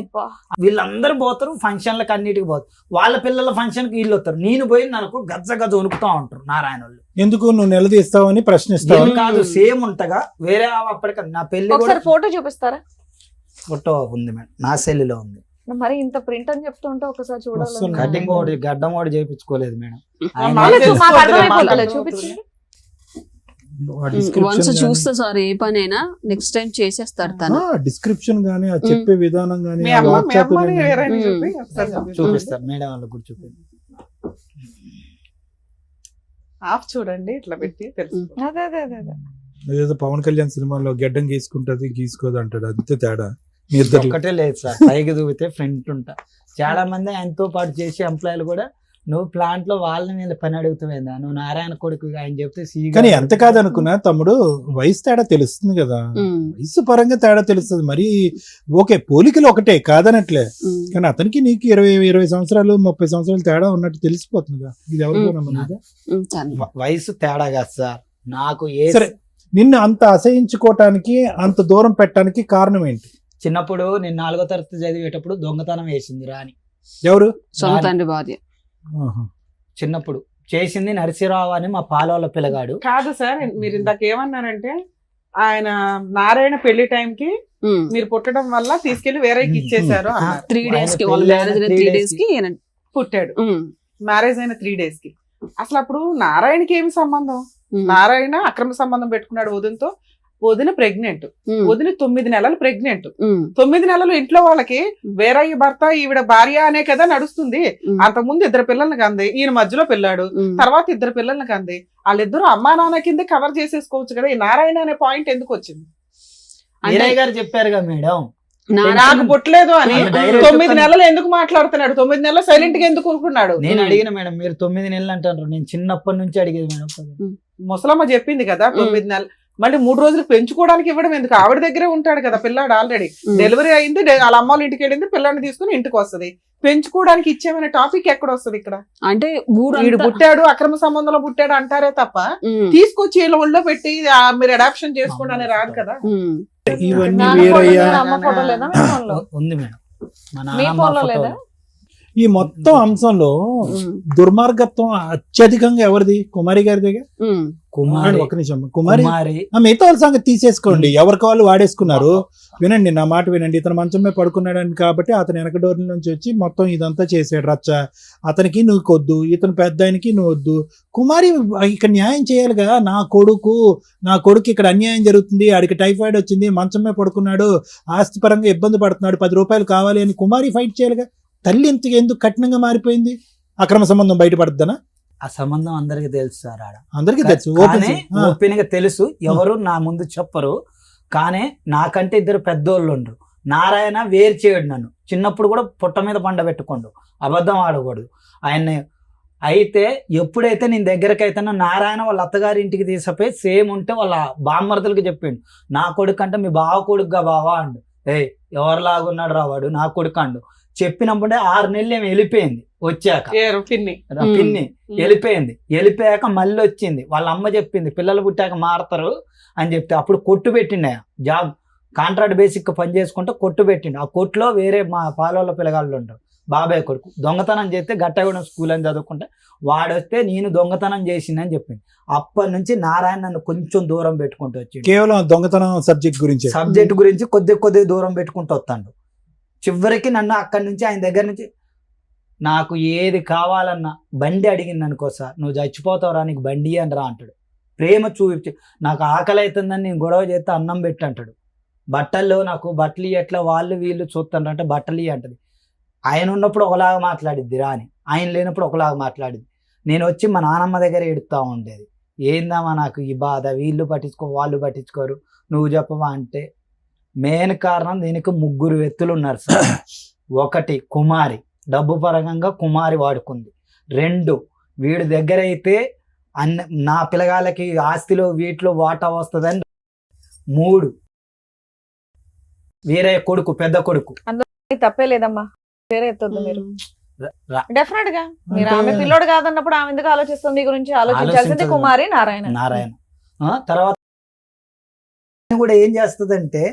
వీళ్ళందరూ పోతారు ఫంక్షన్లకు, అన్నిటికి పోతారు. వాళ్ళ పిల్లల ఫంక్షన్ కి వీళ్ళు వస్తారు, నేను పోయి నాకు గజ్జ గజ్జ వణుకుతా ఉంటారు నారాయణ వాళ్ళు. ఎందుకు నువ్వు నిలదీస్తావని ప్రశ్నిస్తావు? ఏం కాదు, సేమ్ ఉంటగా. వేరే అప్పటికి నా పెళ్లి కూడా ఒకసారి ఫోటో చూపిస్తారా? ఫోటో ఉంది మేడం, నా సెల్లులో ఉంది. మరి ఇంత ప్రింట్ అని చెప్తుంటే ఒకసారి చూడాలి. వస్తుంది. కటింగ్ ఒకటి గడ్డం ఒకటి చేయించుకోలేదు మేడం. ఆయన మాకు తెలుసు. మాకు అర్థమైపోతలే, చూపించండి. వన్స్ చూస్తే సార్ ఏ పని అయినా నెక్స్ట్ టైం చేసేస్తాడు తను. డిస్క్రిప్షన్ గానీ, ఆ చెప్పే విధానం గానీ, మీ ఆ అమ్మ మీ వాక్చాతుర్యం అమ్మని గానీ. ఎవరైనా చెప్పి ఒకసారి చూపించు. చూపిస్తారు మేడం వాళ్ళకి కూడా చూపించారు. ఆఫ్ చూడండి ఇట్లా పెట్టి తెలుసు. అదే అదే అదే అదే. ఏదో పవన్ కళ్యాణ్ సినిమాలో గడ్డం గీసుకుంటది గీసుకోదు అంటాడు, అంతే తేడా మీ ఇద్దరు. ఒక్కటే లేదు సార్, పైకి దూకితే ఫ్రంట్ ఉంటా. చాలా మంది ఆయనతో పాటు చేసే ఎంప్లాయీలు కూడా, నువ్వు ప్లాంట్ లో వాళ్ళని నేను పని అడుగుతావేందా, నువ్వు నారాయణ కొడుకు ఆయన చెప్తే కానీ ఎంత కాదనుకున్నా తమ్ముడు, వయసు తేడా తెలుస్తుంది కదా, వయసు పరంగా తేడా తెలుస్తుంది. మరి ఓకే పోలికలు ఒకటే కాదనట్లే, కానీ అతనికి నీకు 20 సంవత్సరాలు 30 సంవత్సరాలు తేడా ఉన్నట్టు తెలిసిపోతుంది కదా. ఇది ఎవరికో నమ్మదు. వయసు తేడా కాదు సార్, నాకు ఏ సరే, నిన్ను అంత అసహించుకోవటానికి, అంత దూరం పెట్టడానికి కారణం ఏంటి? చిన్నప్పుడు నేను 4వ తరగతి చదివేటప్పుడు దొంగతనం వేసింది రాని. ఎవరు? సొంత తండ్రి భార్య. చిన్నప్పుడు చేసింది నరసింహరావు అని మా పాలవాళ్ళ పిల్లగాడు. కాదు సార్, మీరు ఇందాక ఏమన్నారంటే ఆయన నారాయణ పెళ్లి టైంకి మీరు పుట్టడం వల్ల తీసుకెళ్లి వేరేకి ఇచ్చేసారు అన్నారు. 3 days కి వాళ్ళ మ్యారేజ్ 3 days కి పుట్టాడు ఉమ్, మ్యారేజ్ అయిన 3 days కి. అసలు అప్పుడు నారాయణకి ఏమి సంబంధం? ఉమ్, నారాయణ అక్రమ సంబంధం పెట్టుకున్నాడు వదినతో. వదిన ప్రెగ్నెంట్, ఉమ్, వదిన 9 నెలలు ప్రెగ్నెంట్. ఉమ్, 9 నెలలు ఇంట్లో వాళ్ళకి వేరయ్య భర్త ఈవిడ భార్య అనే కదా నడుస్తుంది. ఉమ్, అంతకుముందు 2 పిల్లల్ని కంది, ఈయన మధ్యలో పిల్లాడు, ఉమ్. తర్వాత 2 పిల్లల్ని కంది. వాళ్ళిద్దరూ అమ్మా నాన్న కింద కవర్ చేసేసుకోవచ్చు కదా. ఈ నారాయణ అనే పాయింట్ ఎందుకు వచ్చింది? అంటే వీరయ్య గారు చెప్పారుగా మేడం, నాకు పుట్టలేదు అని ఆమె direct 9 నెలలు ఎందుకు మాట్లాడుతున్నాడు? 9 నెలలు సైలెంట్ గా ఎందుకు ఊరుకున్నాడు? నేను అడిగిన మేడం, మీరు 9 నెలలు అంటారు, నేను చిన్నప్పటి నుంచి అడిగేది మేడం. ముసలమ్మ చెప్పింది కదా 9 నెలలు. మళ్ళీ 3 రోజులు పెంచుకోవడానికి ఇవ్వడం ఎందుకు? ఆవిడ దగ్గరే ఉంటాడు కదా పిల్లాడు. ఆల్రెడీ డెలివరీ అయింది, వాళ్ళ అమ్మ వాళ్ళ ఇంటికి వెళ్ళింది, పిల్లాడిని తీసుకుని ఇంటికి వస్తది. పెంచుకోవడానికి ఇచ్చేమనే టాపిక్ ఎక్కడ వస్తుంది ఇక్కడ? అంటే వీడు పుట్టాడు అక్రమ సంబంధంలో పుట్టాడు అంటారే తప్ప తీసుకొచ్చి వీళ్ళ ఒళ్ళో పెట్టి మీరు అడాప్షన్ చేసుకోండి అని రాదు కదా. ఇవన్నీ నాన్న వీరయ్య ఫోటో లేదా, అమ్మ ఫోటో లేదా మీ phone లో? ఉంది మేడం, మా మీ నాన్నమ్మ phone లో ఫోటో. లేదా? ఈ మొత్తం అంశంలో దుర్మార్గత్వం అత్యధికంగా ఎవరిది? కుమారి గారి దగ్గర. కుమారి, ఒక నిమిషం, కుమారి కుమారి మిగతా వాళ్ళ సంగతి తీసేసుకోండి, ఎవరికి వాళ్ళు వాడేసుకున్నారు. వినండి, నా మాట వినండి. ఇతను మంచం మీద పడుకున్నాడని కాబట్టి అతను వెనక డోర్ నుంచి వచ్చి మొత్తం ఇదంతా చేసాడు రచ్చ. అతనికి నువ్వు కొద్దు, ఇతను పెద్ద ఆయనకి నువ్వు వద్దు. కుమారి ఇక్కడ న్యాయం చేయాలిగా. నా కొడుకు ఇక్కడ అన్యాయం జరుగుతుంది, ఆడికి టైఫాయిడ్ వచ్చింది, మంచం మీద పడుకున్నాడు, ఆస్తి పరంగా ఇబ్బంది పడుతున్నాడు, 10 రూపాయలు కావాలి అని కుమారి ఫైట్ చేయాలిగా. తల్లి ఎందుకు కఠినంగా మారిపోయింది? అక్రమ సంబంధం బయటపడుతుందనా? ఆ సంబంధం అందరికి తెలుసు సార్, ఆడ అందరికీ తెలుసు. కానీ ఓపెన్ గా తెలుసు, ఎవరు నా ముందు చెప్పరు. కానీ నాకంటే 2 పెద్దోళ్ళు ఉండరు. నారాయణ వేరు చేయడు నన్ను. చిన్నప్పుడు కూడా పుట్ట మీద పండ పెట్టుకోండు, అబద్ధం ఆడకూడదు ఆయన్ని. అయితే ఎప్పుడైతే నేను దగ్గరకు అయితే నారాయణ వాళ్ళ అత్తగారి ఇంటికి తీసుకుపోయి సేమ్ ఉంటే వాళ్ళ బామ్మర్దులకి చెప్పిండు, నా కొడుకు అంటే మీ బావ కొడుకుగా బావా అండు. ఎవరిలాగున్నాడు రావాడు, నా కొడుకు అండు. చెప్పినప్పుడే 6 నెలలు ఏమి వెళ్ళిపోయింది. వచ్చాక పిన్ని వెళ్ళిపోయాక మళ్ళీ వచ్చింది. వాళ్ళ అమ్మ చెప్పింది పిల్లలు పుట్టాక మారతారు అని చెప్తే అప్పుడు కొట్టు పెట్టిండు. జాబ్ కాంట్రాక్ట్ బేసిక్ పని చేసుకుంటే కొట్టు పెట్టిండు. ఆ కొట్టులో వేరే మా పాలవాళ్ళ పిల్లగాళ్ళు ఉంటారు, బాబాయ్ కొడుకు దొంగతనం చేస్తే గట్టగూడెం స్కూల్ అని చదువుకుంటే వాడొస్తే నేను దొంగతనం చేసిందని చెప్పింది. అప్పటి నుంచి నారాయణ నన్ను కొంచెం దూరం పెట్టుకుంటూ వచ్చింది. కేవలం దొంగతనం సబ్జెక్ట్ గురించి కొద్ది దూరం పెట్టుకుంటూ వస్తాడు. చివరికి నన్ను అక్కడి నుంచి ఆయన దగ్గర నుంచి నాకు ఏది కావాలన్నా బండి అడిగింది అనుకో, సార్ నువ్వు చచ్చిపోతావురా నీకు బండి అని రా అంటాడు. ప్రేమ చూపించి నాకు ఆకలి అవుతుందని నేను గొడవ చేస్తే అన్నం పెట్టి అంటాడు. బట్టల్లో నాకు బట్టలు ఎట్లా వాళ్ళు వీళ్ళు చూస్తాను అంటే బట్టలు అంటది. ఆయన ఉన్నప్పుడు ఒకలాగా మాట్లాడిద్ది రాని, ఆయన లేనప్పుడు ఒకలాగా మాట్లాడిద్ది. నేను వచ్చి మా నాన్నమ్మ దగ్గర ఎడుతూ ఉండేది, ఏందమ్మా నాకు ఈ బాధ, వీళ్ళు పట్టించుకో వాళ్ళు పట్టించుకోరు, నువ్వు చెప్పవా అంటే. మెయిన్ కారణం దీనికి 3 వ్యక్తులు ఉన్నారు సార్. 1 కుమారి, డబ్బు పరంగా కుమారి వాడుకుంది. 2 వీడి దగ్గర అయితే నా పిల్లగాళ్ళకి ఆస్తిలో వీటిలో వాటా వస్తుందని. 3 వేరే కొడుకు, పెద్ద కొడుకు. తప్పే లేదమ్మా, వేరే ఎత్తొద్దు మీరు. రా- డెఫినెట్ గా మీరు ఆమె పిల్లోడు కాదన్నప్పుడు ఆమె ఎందుకు ఆలోచిస్తుంది? మీ గురించి ఆలోచించాల్సింది కుమారి నారాయణ. తర్వాత కూడా ఏం చేస్తుందంటే,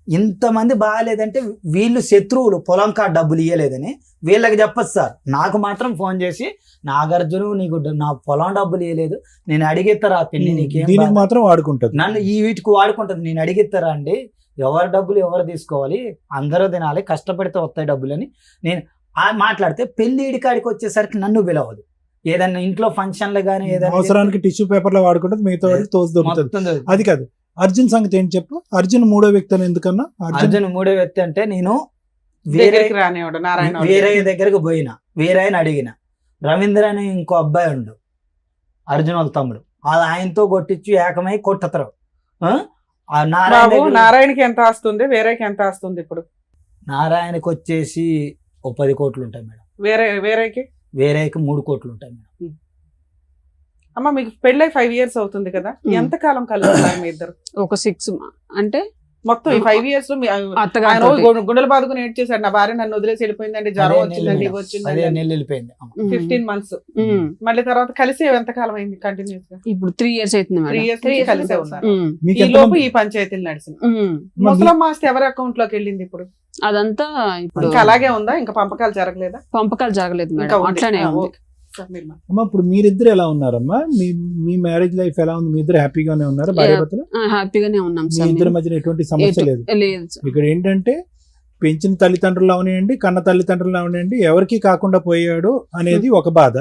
ఇంతమంది బాగాలేదంటే వీళ్ళు శత్రువులు, పొలం కాడ డబ్బులు ఇవ్వలేదని వీళ్ళకి చెప్పచ్చు సార్. నాకు మాత్రం ఫోన్ చేసి, నాగార్జున నీకు నా పొలం డబ్బులు ఇవ్వలేదు, నేను అడిగిస్తారా పిన్ని నీకేం మాత్రం వాడుకుంటుంది, నన్ను ఈ వీటికి వాడుకుంటుంది, నేను అడిగిస్తారా అండి, ఎవరి డబ్బులు ఎవరు తీసుకోవాలి, అందరూ తినాలి, కష్టపడితే వస్తాయి డబ్బులు అని నేను మాట్లాడితే, పెళ్లి ఇడికాడికి వచ్చేసరికి నన్ను పిలవదు. ఏదన్నా ఇంట్లో ఫంక్షన్లు కానీ ఏదైనా అవసరానికి టిష్యూ పేపర్ లో వాడుకుంటుంది, మిగతా తోసి దొరుకుతుంది. అది కాదు, అర్జున్ సంగతి ఏంటి చెప్పు. అర్జున్ 3వ వ్యక్తి అని ఎందుకన్నా? అర్జున్ 3వ వ్యక్తి అంటే, నేను వేరే దగ్గరకు పోయినా, వేరే ఆయన అడిగిన, రవీంద్ర అని ఇంకో అబ్బాయి ఉండు, అర్జున్ వాళ్ళ తమ్ముడు, ఆయనతో కొట్టించి ఏకమై కొట్టతరు. నారాయణకి ఎంత ఆస్తుంది, వేరేకి ఎంత ఆస్తుంది? ఇప్పుడు నారాయణకి వచ్చేసి 10 కోట్లు ఉంటాయి మేడం. వేరేకి 3 కోట్లు ఉంటాయి మేడం. అమ్మ మీకు పెళ్ళై 5 years అవుతుంది కదా, ఎంత కాలం కలిసి మీ ఇద్దరు? ఒక 6 అంటే మొత్తం ఈ 5 years లో గుండెలు బాదుకుని ఏడ్ చేశాడు, నా భార్య నన్ను వదిలేసి వెళ్ళిపోయిందండి, జ్వరం వచ్చిందండి, ఇవి వచ్చిందండి, 15 months. మళ్ళీ తర్వాత కలిసి ఎంత కాలం అయింది కంటిన్యూస్ గా? ఇప్పుడు 3 years అవుతుంది. 3 years కలిసే ఉన్నారు. ఈ లోపు ఈ పంచాయతీలు నడిచింది. ముసలమ్మ ఆస్తి ఎవరి అకౌంట్ లోకి వెళ్ళింది ఇప్పుడు? అదంతా ఇప్పుడు అలాగే ఉందా? ఇంకా పంపకాలు జరగలేదా? పంపకాలు జరగలేదు మేడం, అట్లానే ఉంది. అమ్మా ఇప్పుడు మీరిద్దరు ఎలా ఉన్నారమ్మా? మీ మ్యారేజ్ లైఫ్ ఎలా ఉంది? మీ ఇద్దరు హ్యాపీగానే ఉన్నారా? భార్య భర్తలు హ్యాపీగానే ఉన్నాం మీ సార్. ఇద్దరి మధ్యన ఎటువంటి సమస్య లేదు. లేదు ఇక్కడ ఏంటంటే పెంచిన తల్లిదండ్రులు అవనివ్వండి, కన్న తల్లిదండ్రులు అవనివ్వండి, ఎవరికి కాకుండా పోయాడు అనేది ఒక బాధ,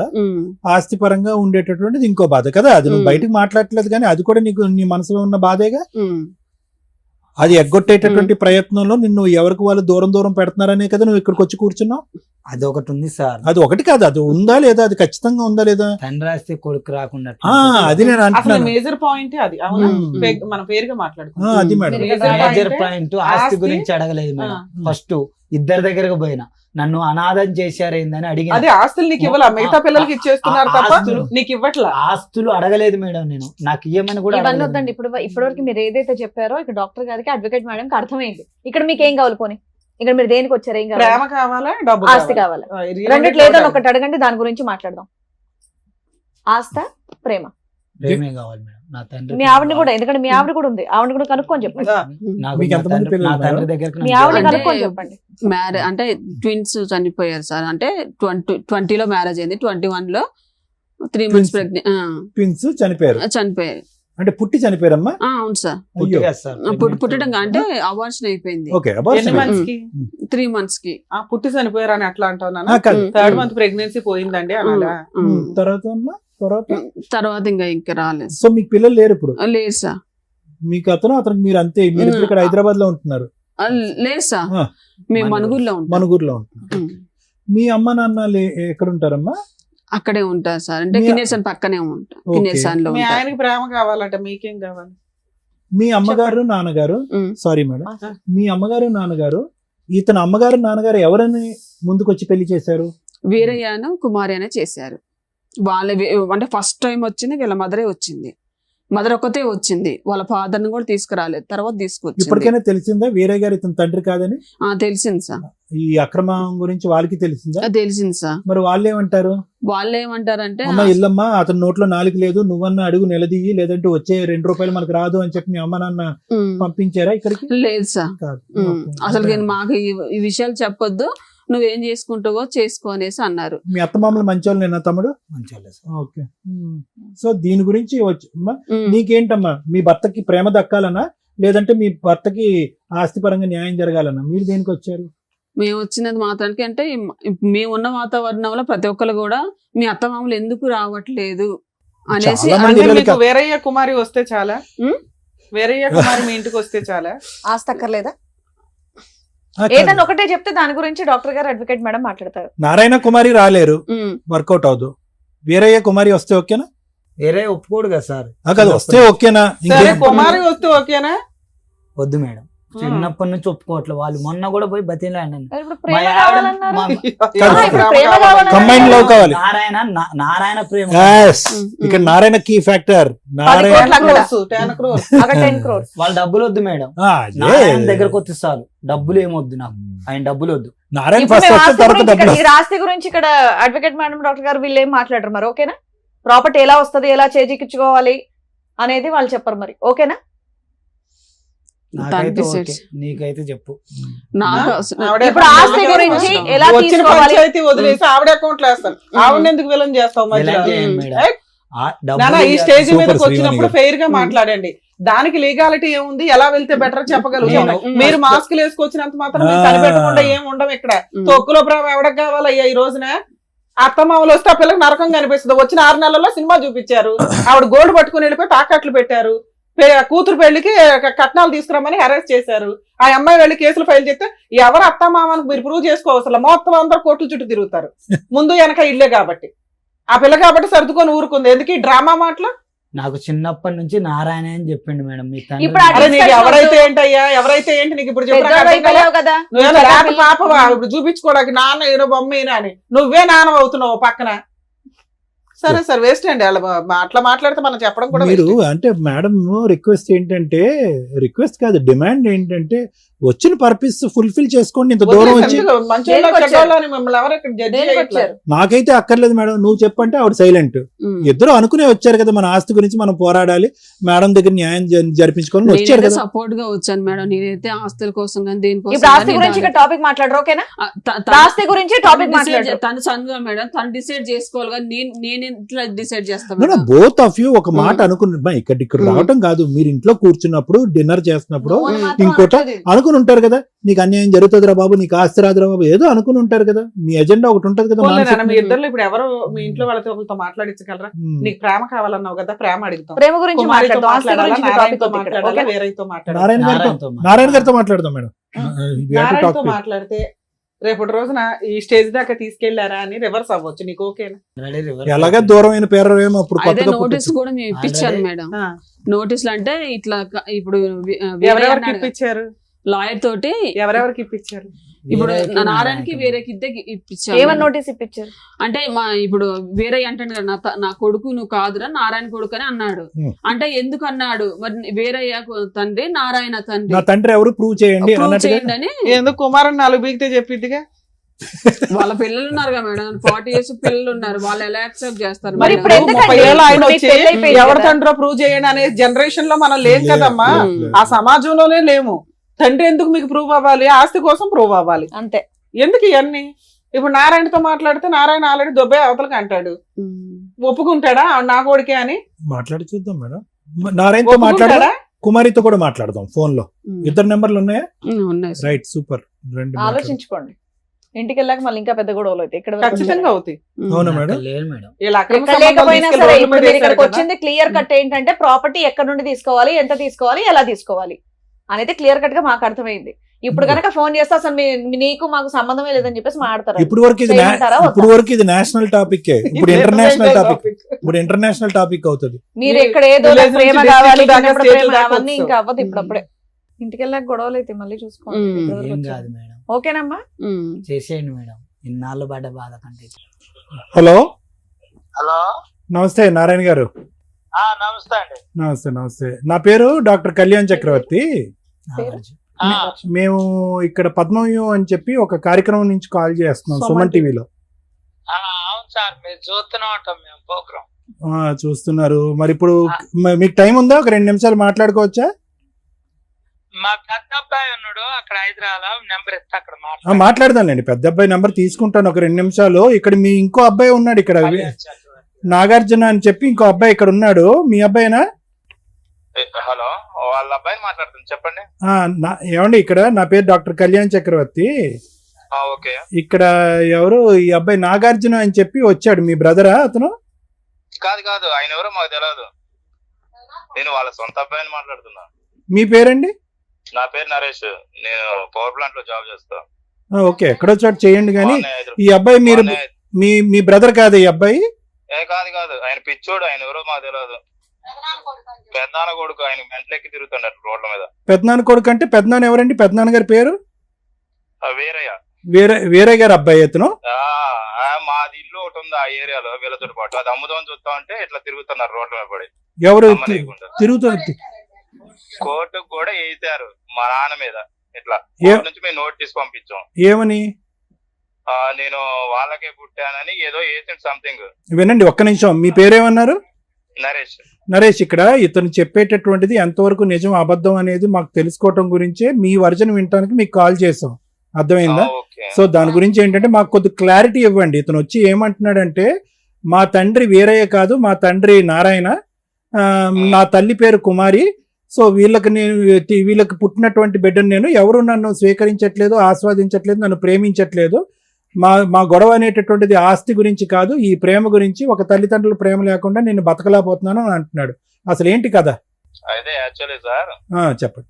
ఆస్తి పరంగా ఉండేటటువంటిది ఇంకో బాధ కదా. అది నువ్వు బయటకు మాట్లాడట్లేదు కానీ అది కూడా నీకు నీ మనసులో ఉన్న బాధేగా. అది ఎగ్గొట్టేటటువంటి ప్రయత్నంలో నిన్ను ఎవరికి వాళ్ళు దూరం దూరం పెడుతున్నారనే కదా నువ్వు ఇక్కడికి వచ్చి కూర్చున్నావు. అది ఒకటి ఉంది సార్, అది ఒకటి కాదు, అది ఉందా లేదా, అది ఖచ్చితంగా ఉందా లేదా. తండ్రి ఆస్తి కొడుకు రాకుండా అది నేను అసలు అంటున్నాను. మేజర్ పాయింట్ అది. అవునా, మనం పేరుగా మాట్లాడుకుంటాం. అది మేడం, మేజర్ పాయింట్ ఆస్తి గురించి అడగలేదు మేడం. ఫస్ట్ ఇద్దరి దగ్గరకు పోయినా నన్ను అనాథం చేశారేందని అడిగి, అదే ఆస్తులు నీకు ఇవ్వాల, మిగతా పిల్లలకి ఇచ్చేస్తున్నారు తప్ప నీకు ఇవ్వట్లా. ఆస్తులు అడగలేదు మేడం నేను, నాకు ఇవ్వమని కూడా ఇవన్నీ అడగలేదు. వద్దండి. ఇప్పటివరకు మీరు ఏదైతే చెప్పారో ఇక్కడ డాక్టర్ గారికి, అడ్వకేట్ మేడం కి అర్థమైంది. ఇక్కడ మీకు ఏం కావాలి పోనీ? ఇక్కడ మీరు దేనికి వచ్చారు? ఏం ప్రేమ కావాలి? కావాలా, డబ్బు ఆస్తి కావాలా? రెండిట్లో ఏదో ఒకటి అడగండి, దాని గురించి మాట్లాడదాం. ఆస్త, ప్రేమ? ప్రేమే కావాలి మేడం. నా తండ్రి మీ ఆవిడని కూడా, ఎందుకంటే మీ ఆవిడ కూడా ఉంది, ఆవిడ కూడా కనుక్కొని చెప్పండి. నాకు మీకు నా ఎంతమంది తండ్రి- పిల్లలు నా తండ్రి ఉన్నారు? దగ్గరకు మీ నన్ను ఆవిడని అంటే- కనుక్కొని చెప్పండి. మ్యారేజ్ అంటే ట్విన్స్ చనిపోయారు సార్. అంటే 2020లో మ్యారేజ్ అయింది, 21లో 3 months ప్రెగ్నెంట్ ట్విన్స్ చనిపోయారు చనిపోయారు. అంటే పుట్టి చనిపోయారమ్మా. అవును సార్. పుట్టి కాదు సార్, పుట్టడం అంటే అవార్షన్ అయిపోయింది ఓకే, ఎన్ని months కి? 3 months కి. పుట్టి చనిపోయారు అని అట్లా అంటావు నాన్న. కాదు. 3rd month ప్రెగ్నెన్సీ పోయిందండి అనాలా? తర్వాత అమ్మా, తర్వాత ఇంకా రాలేదు. సో మీకు పిల్లలు లేరు ఇప్పుడు? లేదు సార్. మీకు అతనికి మీరు అంతే, మీరు ఇప్పుడు ఇక్కడ హైదరాబాద్ లో ఉంటున్నారు? లేదు సార్, ఆ. మేము మనుగురులో ఉంటాం. మనుగురులో ఉంటున్నారు. మీ అమ్మ నాన్న ఎక్కడ ఉంటారమ్మా? అక్కడే ఉంటారు సార్. అంటే మీ- కిన్నెర్సన్ పక్కనే ఉంటాం. ఓకే. కిన్నెర్సన్ లో మీ ఉంటారు. ఆయనకి ప్రేమ కావాలంట, మీకేం కావాలి? మీ అమ్మగారు నాన్నగారు, సారీ మేడం, మీ అమ్మగారు నాన్నగారు, ఇతను అమ్మగారు నాన్నగారు ఎవరని ముందుకొచ్చి పెళ్లి చేశారు? వీరయ్యను కుమారి అనే చేశారు. అంటే ఫస్ట్ టైం వచ్చింది వీళ్ళ మదరే వచ్చింది. మదర్ ఒక్కతే వచ్చింది, వాళ్ళ ఫాదర్ ని కూడా తీసుకురాలేదు. తర్వాత తీసుకొచ్చింది. ఇప్పటికైనా తెలిసిందా వీరయ్య గారు ఇతని తండ్రి కాదని? తెలిసింది సార్. ఈ అక్రమం గురించి వాళ్ళకి తెలిసిందా? తెలిసింది సార్. మరి వాళ్ళు ఏమంటారు? వాళ్ళు ఏమంటారంటే, అమ్మ ఇల్లమ్మా, అతని నోట్లో నాలుగు లేదు, నువ్వన్నా అడుగు నిలదీయి, లేదంటే వచ్చే 2 రూపాయలు మనకు రాదు అని చెప్పి మీ అమ్మ నాన్న పంపించారా ఇక్కడికి? లేదు సార్. కాదు. అసలు మాకు ఈ విషయాలు చెప్పొద్దు, నువ్వేం చేసుకుంటావో చేసుకో అనేసి అన్నారు. మీ అత్తమామలు మంచోళ్ళు నేనా తమ్ముడు? మంచిగా ఓకే. సో దీని గురించి నీకేంటమ్మా, మీ భర్తకి ప్రేమ దక్కాలనా, లేదంటే మీ భర్తకి ఆస్తిపరంగా న్యాయం జరగాలన్నా? మీరు దేనికి వచ్చారు? మేము వచ్చినది మాత్రానికి అంటే మేము ఉన్న వాతావరణంలో ప్రతి ఒక్కరు కూడా మీ అత్తమామలు ఎందుకు రావట్లేదు అనేసి చాలా మంది అంటే పిల్లలకి- మీకు వేరయ్య కుమారి వస్తే చాలా? వేరయ్య కుమారి మీ ఇంటికి వస్తే చాలా? ఆస్తి అక్కర్లేదా? కాదు. ఏదన్నా ఒకటే చెప్తే దాని గురించి డాక్టర్ గారు, అడ్వకేట్ మేడం మాట్లాడతారు. నారాయణ కుమారి రాలేరు, వర్కౌట్ అవదు. వీరయ్య కుమారి వస్తే ఓకేనా? వేరే ఒప్పుకోడు కదా సార్. కాదు, వస్తే ఓకేనా? సరే, కుమారి వస్తే ఓకేనా? వద్దు మేడం, చిన్నప్పటి నుంచి ఒప్పుకోవట్లేదు. వాళ్ళు మొన్న కూడా పోయి బతిలాడినాను. ఇప్పుడు ప్రేమ మా కావాలన్నారు. మా- ఇప్పుడు ప్రేమ కావాలన్నారు. కంబైన్ లవ్ కావాలి. నారాయణ ప్రేమ. Yes. ఇక్కడ నారాయణ కీ ఫ్యాక్టర్. 10 నారాయణ కోట్ల అక్కడ. 10 crores. అక్కడ 10 crores. వాళ్ళ డబ్బులు వద్దు మేడం, అదే. నారాయణ దగ్గరకు వచ్చేస్తారు. డబ్బులు ఏమొద్దు నాకు, ఆయన డబ్బులు వద్దు. నారాయణ ఇప్పుడు ఫస్ట్ మేము వస్తే ఆస్తి తర్వాత గురించి డబ్బులు. ఇక్కడ, ఈ ఆస్తి గురించి ఇక్కడ అడ్వకేట్ మేడం, డాక్టర్ గారు వీళ్ళు ఏం మాట్లాడరు మరి. ఓకేనా? ప్రాపర్టీ ఎలా వస్తది, ఎలా చేజిక్కించుకోవాలి అనేది వాళ్ళు చెప్పరు మరి. ఓకేనా? నాకైతే ఓకే, నీకైతే చెప్పు. నాకు ఆవిడ ఇప్పుడు ఆస్తి గురించి ఎలా వచ్చిన తీసుకోవాలి? పంచాయతీ వదిలేసి ఆవిడ అకౌంట్ లో వేస్తారు. ఆవిడ ఎందుకు విలన్ చేస్తావు మధ్యలో? ఎలా చేయండి మేడం? ఏయ్, ఆ డబ్బులు నానా, ఈ ఇయ్యాలి. స్టేజ్ సూపర్ మీదకి శ్రీవాణి వచ్చినప్పుడు గారు. ఫెయిర్ గా మాట్లాడండి. దానికి లీగాలిటీ ఏముంది, ఎలా వెళ్తే బెటర్ చెప్పగలుగుతాం. మీరు మాస్కులు వేసుకొచ్చినంత మాత్రం మీరు కనిపెట్టకుండా ఏం ఉండవు ఇక్కడ. తొక్కులో ప్రేమ ఎవడకు కావాలయ్యా ఈ రోజున? అత్తమామలు వస్తే ఆ పిల్లకి నరకం కనిపిస్తుంది. వచ్చిన 6 నెలల్లో సినిమా చూపించారు. ఆవిడ గోల్డ్ పట్టుకుని వెళ్ళిపోయి తాకట్లు పెట్టారు. కూతురు పెళ్లికి కట్నాలు తీసుకురమ్మని అరెస్ట్ చేశారు. ఆ అమ్మాయి వెళ్ళి కేసులు ఫైల్ చేస్తే ఎవరు అత్తమామకు మీరు ప్రూవ్ చేసుకోవసరం, మొత్తం అందరూ కోర్టుల చుట్టూ తిరుగుతారు. ముందు వెనక ఇల్లే కాబట్టి, ఆ పిల్ల కాబట్టి సర్దుకొని ఊరుకుంది. ఎందుకు ఈ డ్రామా మాటలు? నాకు చిన్నప్పటి నుంచి నారాయణ అని చెప్పిండు మేడం. మీ ఇప్పుడు తండ్రి అరే నీకు ఎవరైతే ఏంటయ్యా, ఎవరైతే ఏంటి నీకు ఇప్పుడు పెద్దోడు అయిపోయావు కదా. నువ్వేనా రాత పాపవా ఇప్పుడు చూపించుకోవడానికి? నాన్న ఏదో బొమ్మ ఈయన అని నువ్వే నాన్న అవుతున్నావు పక్కన. సరే సార్, వేస్ట్ అండి వాళ్ళ అట్లా మాట్లాడితే మనం చెప్పడం కూడా మీరు waste. అంటే మేడం రిక్వెస్ట్ ఏంటంటే, రిక్వెస్ట్ కాదు డిమాండ్ ఏంటంటే, వచ్చిన పర్పస్ ఫుల్ఫిల్ చేసుకోండి. ఇంత దూరం వచ్చి ఎందుకు మంచోళ్ళ దేనికి వచ్చారు? చెడ్డోళ్ళ అని మిమ్మల్ని ఎవరు ఇక్కడ జడ్జి దేనికి వచ్చారు? నాకైతే అక్కర్లేదు మేడం, నువ్వు చెప్పంటే ఆవిడ సైలెంట్. ఇద్దరు అనుకునే వచ్చారు కదా, మన ఆస్తి గురించి మనం పోరాడాలి, మేడం దగ్గర న్యాయం జరిపించుకోవాలని వచ్చారు నేనైతే కదా. సపోర్ట్ గా వచ్చాను మేడం. నేనైతే ఆస్తుల కోసం కానీ దేనికోసం ఇప్పుడు ఆస్తి కానీ గురించి ఇక్కడ టాపిక్ మాట్లాడరు. ఓకేనా? త- త- ఆస్తి గురించి టాపిక్ మాట్లాడరు. తను సన్గా మేడం, తను డిసైడ్ చేసుకోవాలి కానీ నేనే ఇట్లా డిసైడ్ చేస్తాం బోత్ ఆఫ్ యూ ఒక మాట అనుకున్న ఇక్కడ రావటం కాదు, మీరు ఇంట్లో కూర్చున్నప్పుడు డిన్నర్ చేస్తున్నప్పుడు ఇంకోట అనుకుని ఉంటారు కదా, నీకు అన్యాయం జరుగుతుందిరా బాబు, నీకు ఆస్తి రాదురా బాబు, ఏదో అనుకుని ఉంటారు కదా, మీ ఎజెండా ఒకటి ఉంటది కదా. మీ ఇద్దరు ఇప్పుడు ఎవరు మీ ఇంట్లో వాళ్ళతో ఒకరితో మాట్లాడించగలరా? నీకు ప్రేమ కావాలన్నావు కదా, ప్రేమ అడుగుతాం. ప్రేమ గురించి కుమారితో మాట్లాడదాం, ఆస్తి మాట్లాడాలా, గురించి నారాయణతో topic వద్దు ఇక్కడ. మాట్లాడాలా, ఓకేనా? వేరేతో మాట్లాడాలా? నారాయణ గారితో మాట్లాడదాం మేడం. నారాయణతో మాట్లాడితే రేపటి రోజున ఈ స్టేజ్ దాకా తీసుకెళ్లారా అని రివర్స్ అవ్వచ్చు. నీకు ఓకేనా? ఎలాగా దూరమైన పేరేమో అప్పుడు అదే కొత్తగా నోటీస్ కూడా మేము ఇప్పించాను మేడం. నోటీసులు అంటే ఇట్లా ఇప్పుడు ఎవరెవరికి ఇప్పించారు? లాయర్ తోటి ఎవరెవరికి ఇప్పించారు? ఇప్పుడు నారాయణకి వేరేకి ఇద్దరికి ఇప్పించాను. ఏమని నోటీస్ ఇప్పించారు అంటే మా ఇప్పుడు వేరే అంటాడు కదా, నా కొడుకు నువ్వు కాదురా నారాయణ కొడుకు అని అన్నాడు. అంటే ఎందుకు అన్నాడు మరి, వేరయ్య తండ్రి నారాయణ తండ్రి, నా తండ్రి ఎవరు ప్రూవ్ చేయండి చేయండి అని. ఎందుకు కుమారుని 4 బీగితే చెప్పిద్దిగా. వాళ్ళ పిల్లలు ఉన్నారు కదా మేడం, 40 years పిల్లలు ఉన్నారు, వాళ్ళు ఎలా యాక్సెప్ట్ చేస్తారు మరి మేడం? ఇప్పుడు ఎందుకండి? 30 ఏళ్ళు ఆయన ఇప్పుడు వచ్చి మీకు పెళ్లి అయిపోయింది ఎవరి కదా? తండ్రో ప్రూవ్ చేయండి అనే జనరేషన్ లో మనం లేం కదమ్మా, ఆ సమాజంలోనే లేము. తండ్రి ఎందుకు మీకు ప్రూవ్ అవ్వాలి? ఆస్తి కోసం ప్రూవ్ అవ్వాలి అంతే. ఎందుకు ఇవన్నీ? ఇప్పుడు నారాయణతో మాట్లాడితే నారాయణ ఆల్రెడీ దొబ్బే అవతలకి అంటాడు, ఒప్పుకుంటాడా నా కొడుకే అని? మాట్లాడి చూద్దాం మేడం. నారాయణతో మాట్లాడదా, కుమారితో కూడా మాట్లాడదాం ఫోన్ లో. ఇద్దరు నెంబర్లు ఉన్నాయా? ఉన్నాయి సార్. Right, super. రెండు ఆలోచించుకోండి, ఇంటికి వెళ్ళాక మళ్ళీ ఇంకా పెద్ద గొడవలు అవుతాయి. ఇక్కడ ఖచ్చితంగా అవుతాయి. అవునా మేడం? లేదు మేడం. ఇలా అక్రమ ఎక్కడ సంబంధాలు లేకపోయినా తీసుకెళ్లి సరే రోడ్డు ఇప్పుడు మీద మీరు ఇక్కడికి వేశారు కదా. వచ్చింది క్లియర్ కట్ ఏంటంటే ప్రాపర్టీ ఎక్కడ నుండి తీసుకోవాలి, ఎంత తీసుకోవాలి, ఎలా తీసుకోవాలి అనేది క్లియర్ కట్ గా మాకు అర్థమైంది. ఇప్పుడు కనుక ఫోన్ చేస్తే అసలు నీకు మాకు సంబంధమే లేదని చెప్పేసి మాట్లాడతారు. ఇప్పుడు వరకు ఇది నేషనల్ టాపిక్, ఇప్పుడు ఇంటర్నేషనల్ టాపిక్, ఇప్పుడు ఇంటర్నేషనల్ టాపిక్ అవుతుంది. మీరు ఇక్కడ ఏదో Village ప్రేమ నుంచి కావాలి, district దాకా, చిన్నప్పుడు state ప్రేమ దాకా అవన్నీ ఇంకా వస్తావు. అవ్వదు ఇప్పుడప్పుడే. ఇంటికి వెళ్ళాక గొడవలు అయితే మళ్ళీ చూసుకోండి. ఇప్పటివరకు ఏం వచ్చారు. కాదు మేడం, ఓకేనమ్మా? చేసేయండి మేడం, ఇన్నాళ్ళు పడ్డ బాధ కంటే. హలో హలో, నమస్తే నారాయణ గారు. నమస్తే అండి. నమస్తే. నా పేరు డాక్టర్ కళ్యాణ్ చక్రవర్తి. నాగార్జున. మేము ఇక్కడ పద్మవ్యూహం అని చెప్పి ఒక కార్యక్రమం నుంచి కాల్ చేస్తున్నాం, సుమన్ టీవీలో. అవును సార్, మీరు చూస్తూనే ఉంటాం మేము ప్రోగ్రామ్. చూస్తున్నారు. మరి ఇప్పుడు మీకు టైం ఉందా? ఒక 2 నిమిషాలు మాట్లాడుకోవచ్చా? మా పెద్ద అబ్బాయి ఉన్నాడు అక్కడ హైదరాబాద్, నెంబర్ ఇస్తే అక్కడ మాట్లాడదాంలేండి. పెద్ద అబ్బాయి నెంబర్ తీసుకుంటాను ఒక 2 నిమిషాలు. ఇక్కడ మీ ఇంకో అబ్బాయి ఉన్నాడు ఇక్కడ, నాగార్జున అని చెప్పి ఇంకో అబ్బాయి ఇక్కడ ఉన్నాడు. మీ అబ్బాయినా? హలో, వాళ్ళ అబ్బాయిని మాట్లాడుతుంది, చెప్పండి. ఏమండి, ఇక్కడ నా పేరు డాక్టర్ కళ్యాణ్ చక్రవర్తి. ఓకే. ఇక్కడ ఎవరు ఈ అబ్బాయి నాగార్జున అని చెప్పి వచ్చాడు, మీ బ్రదరా అతను? కాదు, ఆయన ఎవరో మాకు తెలియదు. నేను వాళ్ళ సొంత అబ్బాయిని మాట్లాడుతున్నా. మీ పేరండి? నా పేరు నరేష్, నేను పవర్ ప్లాంట్ లో జాబ్ చేస్తా. ఓకే, ఎక్కడో చోట చేయండి. కానీ ఈ అబ్బాయి మీరు మీ బ్రదర్ కాదు ఈ అబ్బాయి? కాదు, ఆయన పిచ్చోడు, ఆయన ఎవరో మాకు తెలియదు. పెద్దనాన్న కొడుకు, ఆయన మెంటలెక్కి తిరుగుతున్నాడు రోడ్ల మీద. పెద్దనాన్న కొడుకు అంటే పెద్దనాన్న ఎవరండి? పెద్దనాన్న గారి పేరు వీరయ్య. వేరే గారు అబ్బాయి అతను? మాది ఇల్లు ఒకటి ఉంది ఆ ఏరియాలో, వీళ్ళతో పాటు. అది అమ్ముదామని చూస్తా ఉంటే ఇట్లా తిరుగుతున్నారు రోడ్ల మీద పడి. ఎవరు తిరుగుతారు? కోర్టుకు కూడా వేసారు మా నాన్న మీద. ఇట్లా కోర్టు నుంచి మేము నోటీస్ పంపించాం. ఏమని? నేను వాళ్ళకే పుట్టానని ఏదో వేసింది సంథింగ్. వినండి ఒక్క నిమిషం, మీ పేరేమన్నారు? నరేష్. ఇక్కడ ఇతను చెప్పేటటువంటిది ఎంతవరకు నిజం అబద్ధం అనేది మాకు తెలుసుకోవటం గురించే మీ వర్జన్ వినటానికి మీకు కాల్ చేసాం, అర్థమైందా? సో దాని గురించి ఏంటంటే మాకు కొద్ది క్లారిటీ ఇవ్వండి. ఇతను వచ్చి ఏమంటున్నాడంటే, మా తండ్రి వీరయ్య కాదు, మా తండ్రి నారాయణ, నా తల్లి పేరు కుమారి. సో వీళ్ళకి పుట్టినటువంటి బిడ్డను నేను, ఎవరు నన్ను స్వీకరించట్లేదు, ఆస్వాదించట్లేదు, నన్ను ప్రేమించట్లేదు. మా గొడవ అనేటటువంటిది ఆస్తి గురించి కాదు, ఈ ప్రేమ గురించి. ఒక తల్లిదండ్రుల ప్రేమ లేకుండా నేను బతకలేకపోతున్నాను అని అంటున్నాడు. అసలు ఏంటి కదా? అయితే యాక్చువల్లీ సార్, చెప్పండి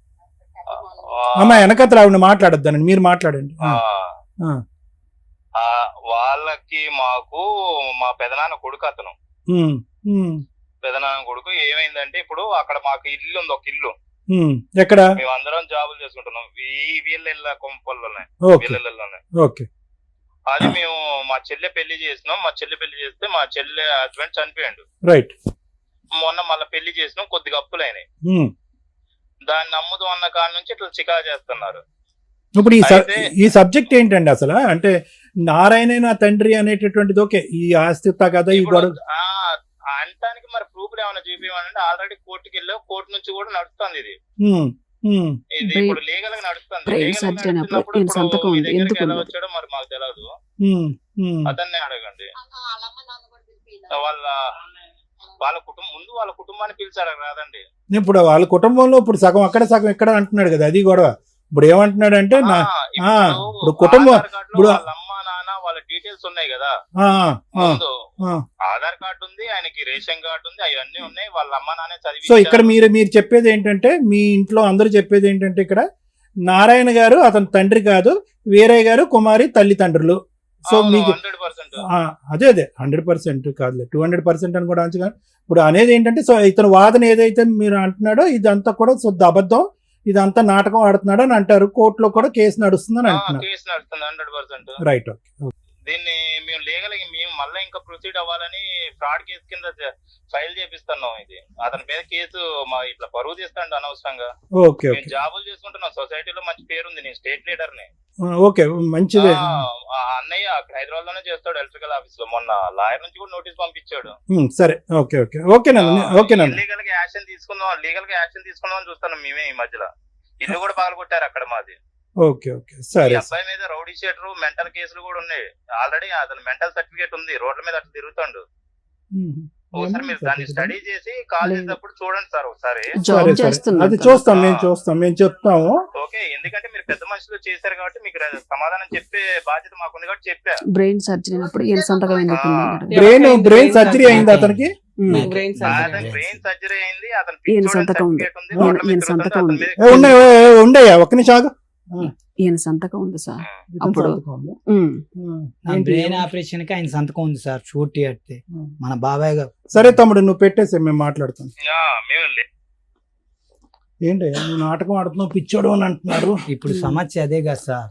అమ్మా. వెనకత్ర ఆవిడ మాట్లాడొద్దానండి, మీరు మాట్లాడండి. వాళ్ళకి మాకు మా పెదనాన్న కొడుకు అతను. పెదనాన్న కొడుకు ఏమైందంటే, ఇప్పుడు అక్కడ మాకు ఇల్లు ఉంది, ఒక ఇల్లు. ఎక్కడ? మేము అందరం జాబులు చేసుకుంటున్నాం వీళ్ళ కొంపల్లోనే. ఓకే. అది మేము మా చెల్లె పెళ్లి చేసినాం. మా చెల్లె పెళ్లి చేస్తే మా చెల్లె హస్బెండ్ చనిపోయాడు. రైట్. మొన్న మళ్ళీ పెళ్లి చేసినాం, కొద్దిగా అప్పులైనాయి. దాన్ని నమ్ముదు అన్న కాడ నుంచి ఇట్లా చికా చేస్తున్నారు. ఇప్పుడు ఈ సబ్జెక్ట్ ఏంటండి అసలు? అంటే నారాయణ నా తండ్రి అనేటటువంటిది ఓకే, ఈ ఆస్తి కదా ఈ గొడవ అంటానికి మరి ప్రూఫ్లు ఏమైనా చూపించమంటే, ఆల్రెడీ కోర్టుకి వెళ్ళావు, కోర్టు నుంచి కూడా నడుస్తుంది ఇది. ఇది ఇప్పుడు లీగల్ గా నడుస్తుంది. ఎలా వచ్చాడో మరి మాకు తెలియదు, అతన్ని అడగండి. వాళ్ళ కుటుంబం ముందు వాళ్ళ కుటుంబాన్ని పిలిచాడు కాదండి. ఇప్పుడు వాళ్ళ కుటుంబంలో ఇప్పుడు సగం అక్కడ సగం ఇక్కడ అంటున్నాడు కదా, అది గొడవ. ఇప్పుడు ఏమంటున్నాడు అంటే ఇప్పుడు కుటుంబం ఇప్పుడు వాళ్ళ అమ్మ నాన్న వాళ్ళ డీటెయిల్స్ ఉన్నాయి కదా, ముందు ఆధార్ కార్డు ఉంది, ఆయనకి రేషన్ కార్డు ఉంది, అవన్నీ ఉన్నాయి. వాళ్ళ అమ్మ నాన్న చదివి. సో ఇక్కడ మీరు చెప్పేది ఏంటంటే, మీ ఇంట్లో అందరూ చెప్పేది ఏంటంటే, ఇక్కడ నారాయణ గారు అతని తండ్రి కాదు, వీరయ్య గారు కుమారి తల్లిదండ్రులు. సో మీకు 100%. అదే 100% కాదులే, 200% అని కూడా అంచగా. ఇప్పుడు అనేది ఏంటంటే, సో ఇతను వాదన ఏదైతే మీరు అంటున్నాడో ఇదంతా కూడా శుద్ధ అబద్ధం, ఇదంతా నాటకం ఆడుతున్నాడు అని అంటారు. కోర్టులో కూడా కేసు నడుస్తుందని అంటున్నారు. కేసు నడుస్తుంది 100%. రైట్. దీన్ని మేము లీగల్ మేము మళ్ళీ ఇంకా ప్రొసీడ్ అవ్వాలని ఫ్రాడ్ కేసు కింద ఫైల్ చేపిస్తున్నాం. ఇది అతని మీద కేసు ఇట్లా పరువు తీస్తాడు అనవసరంగా. ఓకే, మేము జాబులు చేసుకుంటున్నాం, సొసైటీలో మంచి పేరుంది, నేను స్టేట్ లీడర్ ని. ఓకే, మంచిదే. అన్నయ్య హైదరాబాద్ లోనే చేస్తాడు ఎలక్ట్రికల్ ఆఫీస్ లో. మొన్న లాయర్ నుంచి కూడా నోటీస్ పంపించాడు. సరే, ఓకేనండి. లీగల్ గా యాక్షన్ తీసుకుందాం అని చూస్తున్నాం మేమే. ఈ మధ్యలో ఇల్లు కూడా పగలగొట్టారు అక్కడ మాది. ఓకే, సరే. ఈ అబ్బాయి మీద రౌడీ షీటర్, మెంటల్ కేసులు కూడా ఉన్నాయి ఆల్రెడీ. అతను మెంటల్ సర్టిఫికేట్ ఉంది, రోడ్ల మీద అట్లా తిరుగుతాడు. ఒకసారి మీరు దాన్ని స్టడీ చేసి కాల్ చేసినప్పుడు చూడండి సార్ ఒకసారి. అది చూస్తాం, మేము చెప్తాము. ఓకే, ఎందుకంటే మీరు పెద్ద మనుషులు చేశారు కాబట్టి మీకు సమాధానం చెప్పే బాధ్యత మాకుంది కాబట్టి చెప్పా. బ్రెయిన్ సర్జరీ అయినప్పుడు ఈయన సంతకం ఎందుకు? బ్రెయిన్ సర్జరీ అయింది అతనికి. బ్రెయిన్ సర్జరీ అయింది, అతను ఈయన సంతకం ఉంది. ఈయన సంతకం ఉంది. ఉండయా ఒక్క నిమిషం. ఈయన సంతకం ఉంది సార్. అప్పుడు బ్రెయిన్ ఆపరేషన్ కి ఆయన సంతకం ఉంది సార్. షూట్ అయితే మన బాబాయ్ గారు. సరే తమ్ముడు, నువ్వు పెట్టేసే, మేము మాట్లాడుతాం. మేము ఏంటి నువ్వు నాటకం ఆడుతున్నావు, పిచ్చోడు అని అంటున్నారు. ఇప్పుడు సమస్య అదే కదా సార్.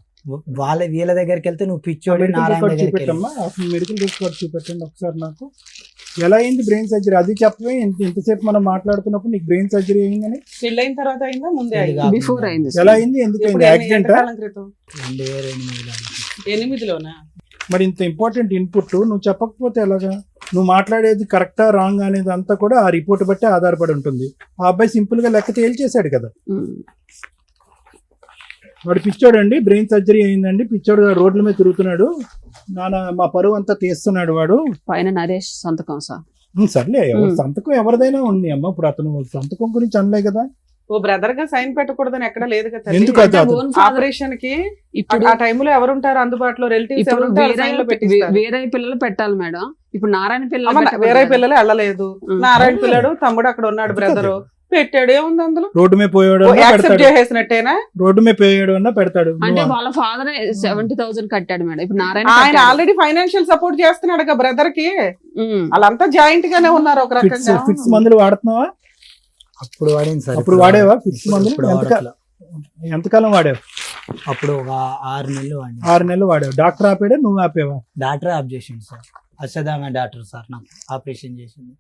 వీళ్ళ దగ్గరికి వెళ్తే నువ్వు పిచ్చోడు, నారాయణ దగ్గరికి చూపెట్టమ్మా. మెడికల్ రికార్డ్ చూపెట్టండి ఒకసారి నాకు. ఎలా అయింది బ్రెయిన్ సర్జరీ? అది చెప్పవే. ఇంతసేపు మనం మాట్లాడుతున్నప్పుడు నీకు బ్రెయిన్ సర్జరీ అయిందని. పెళ్ళైన తర్వాత అయిందా, ముందే అయిందా? బిఫోర్ అయింది. ఎలా అయింది? ఎందుకు అయింది? యాక్సిడెంట్? 2008లోనా? మరి ఇంత ఇంపార్టెంట్ ఇన్పుట్ నువ్వు చెప్పకపోతే ఎలాగా? నువ్వు మాట్లాడేది కరెక్టా రాంగ్ అనేది అంతా కూడా ఆ రిపోర్ట్ బట్టి ఆధారపడి ఉంటుంది. ఆ అబ్బాయి సింపుల్ గా లెక్క తేల్చేశాడు కదా. వాడు పిచ్చోడు అండి, బ్రెయిన్ సర్జరీ అయిందండి, పిచ్చోడు రోడ్ల మీద తిరుగుతున్నాడు, మా పరువు అంతా తీస్తున్నాడు వాడు. పైన నరేష్ సంతకం సార్. సర్లే, సంతకం ఎవరిదైనా ఉంది అమ్మ. ఇప్పుడు అతను సంతకం గురించి అనలే కదా. ఓ బ్రదర్ గా సైన్ పెట్టకూడదని ఎక్కడ లేదు కదా. ఎందుకు? ఆపరేషన్ కి ఇప్పుడు ఆ టైంలో ఎవరు ఉంటారు అందుబాటులో? రిలేటివ్స్ వేరే పిల్లలు పెట్టాలి మేడం. ఇప్పుడు నారాయణ పిల్లలు వేరే పిల్లలు వెళ్ళలేదు. నారాయణ పిల్లడు తమ్ముడు అక్కడ ఉన్నాడు, బ్రదరు పెట్టాడు. ఏముంది అందులో? రోడ్డు మీద పోయాడు యాక్సెప్ట్ చేసేసినట్టేనా? రోడ్డు మీద పోయాడు అన్న పెడతాడు. అంటే వాళ్ళ ఫాదర్ 70,000 కట్టాడు మేడం. ఇప్పుడు నారాయణ ఆయన ఆల్రెడీ ఫైనాన్షియల్ సపోర్ట్ చేస్తున్నాడు కదా బ్రదర్ కి. వాళ్ళంతా జాయింట్ గానే ఉన్నారు ఒక రకంగా. ఫిక్స్ మందులు వాడుతున్నావా? అప్పుడు వాడింది సార్. అప్పుడు వాడేవా ఫిక్స్ మందులు? ఎంతకాలం వాడావు? అప్పుడు ఒక 6 నెలలు వాడి. 6 నెలలు వాడావు. డాక్టర్ ఆపాడా, నువ్వు ఆపేవా? డాక్టర్ ఆప్ చేసింది సార్. అశ్వదామ డాక్టర్ సార్ నాకు ఆపరేషన్ చేసింది.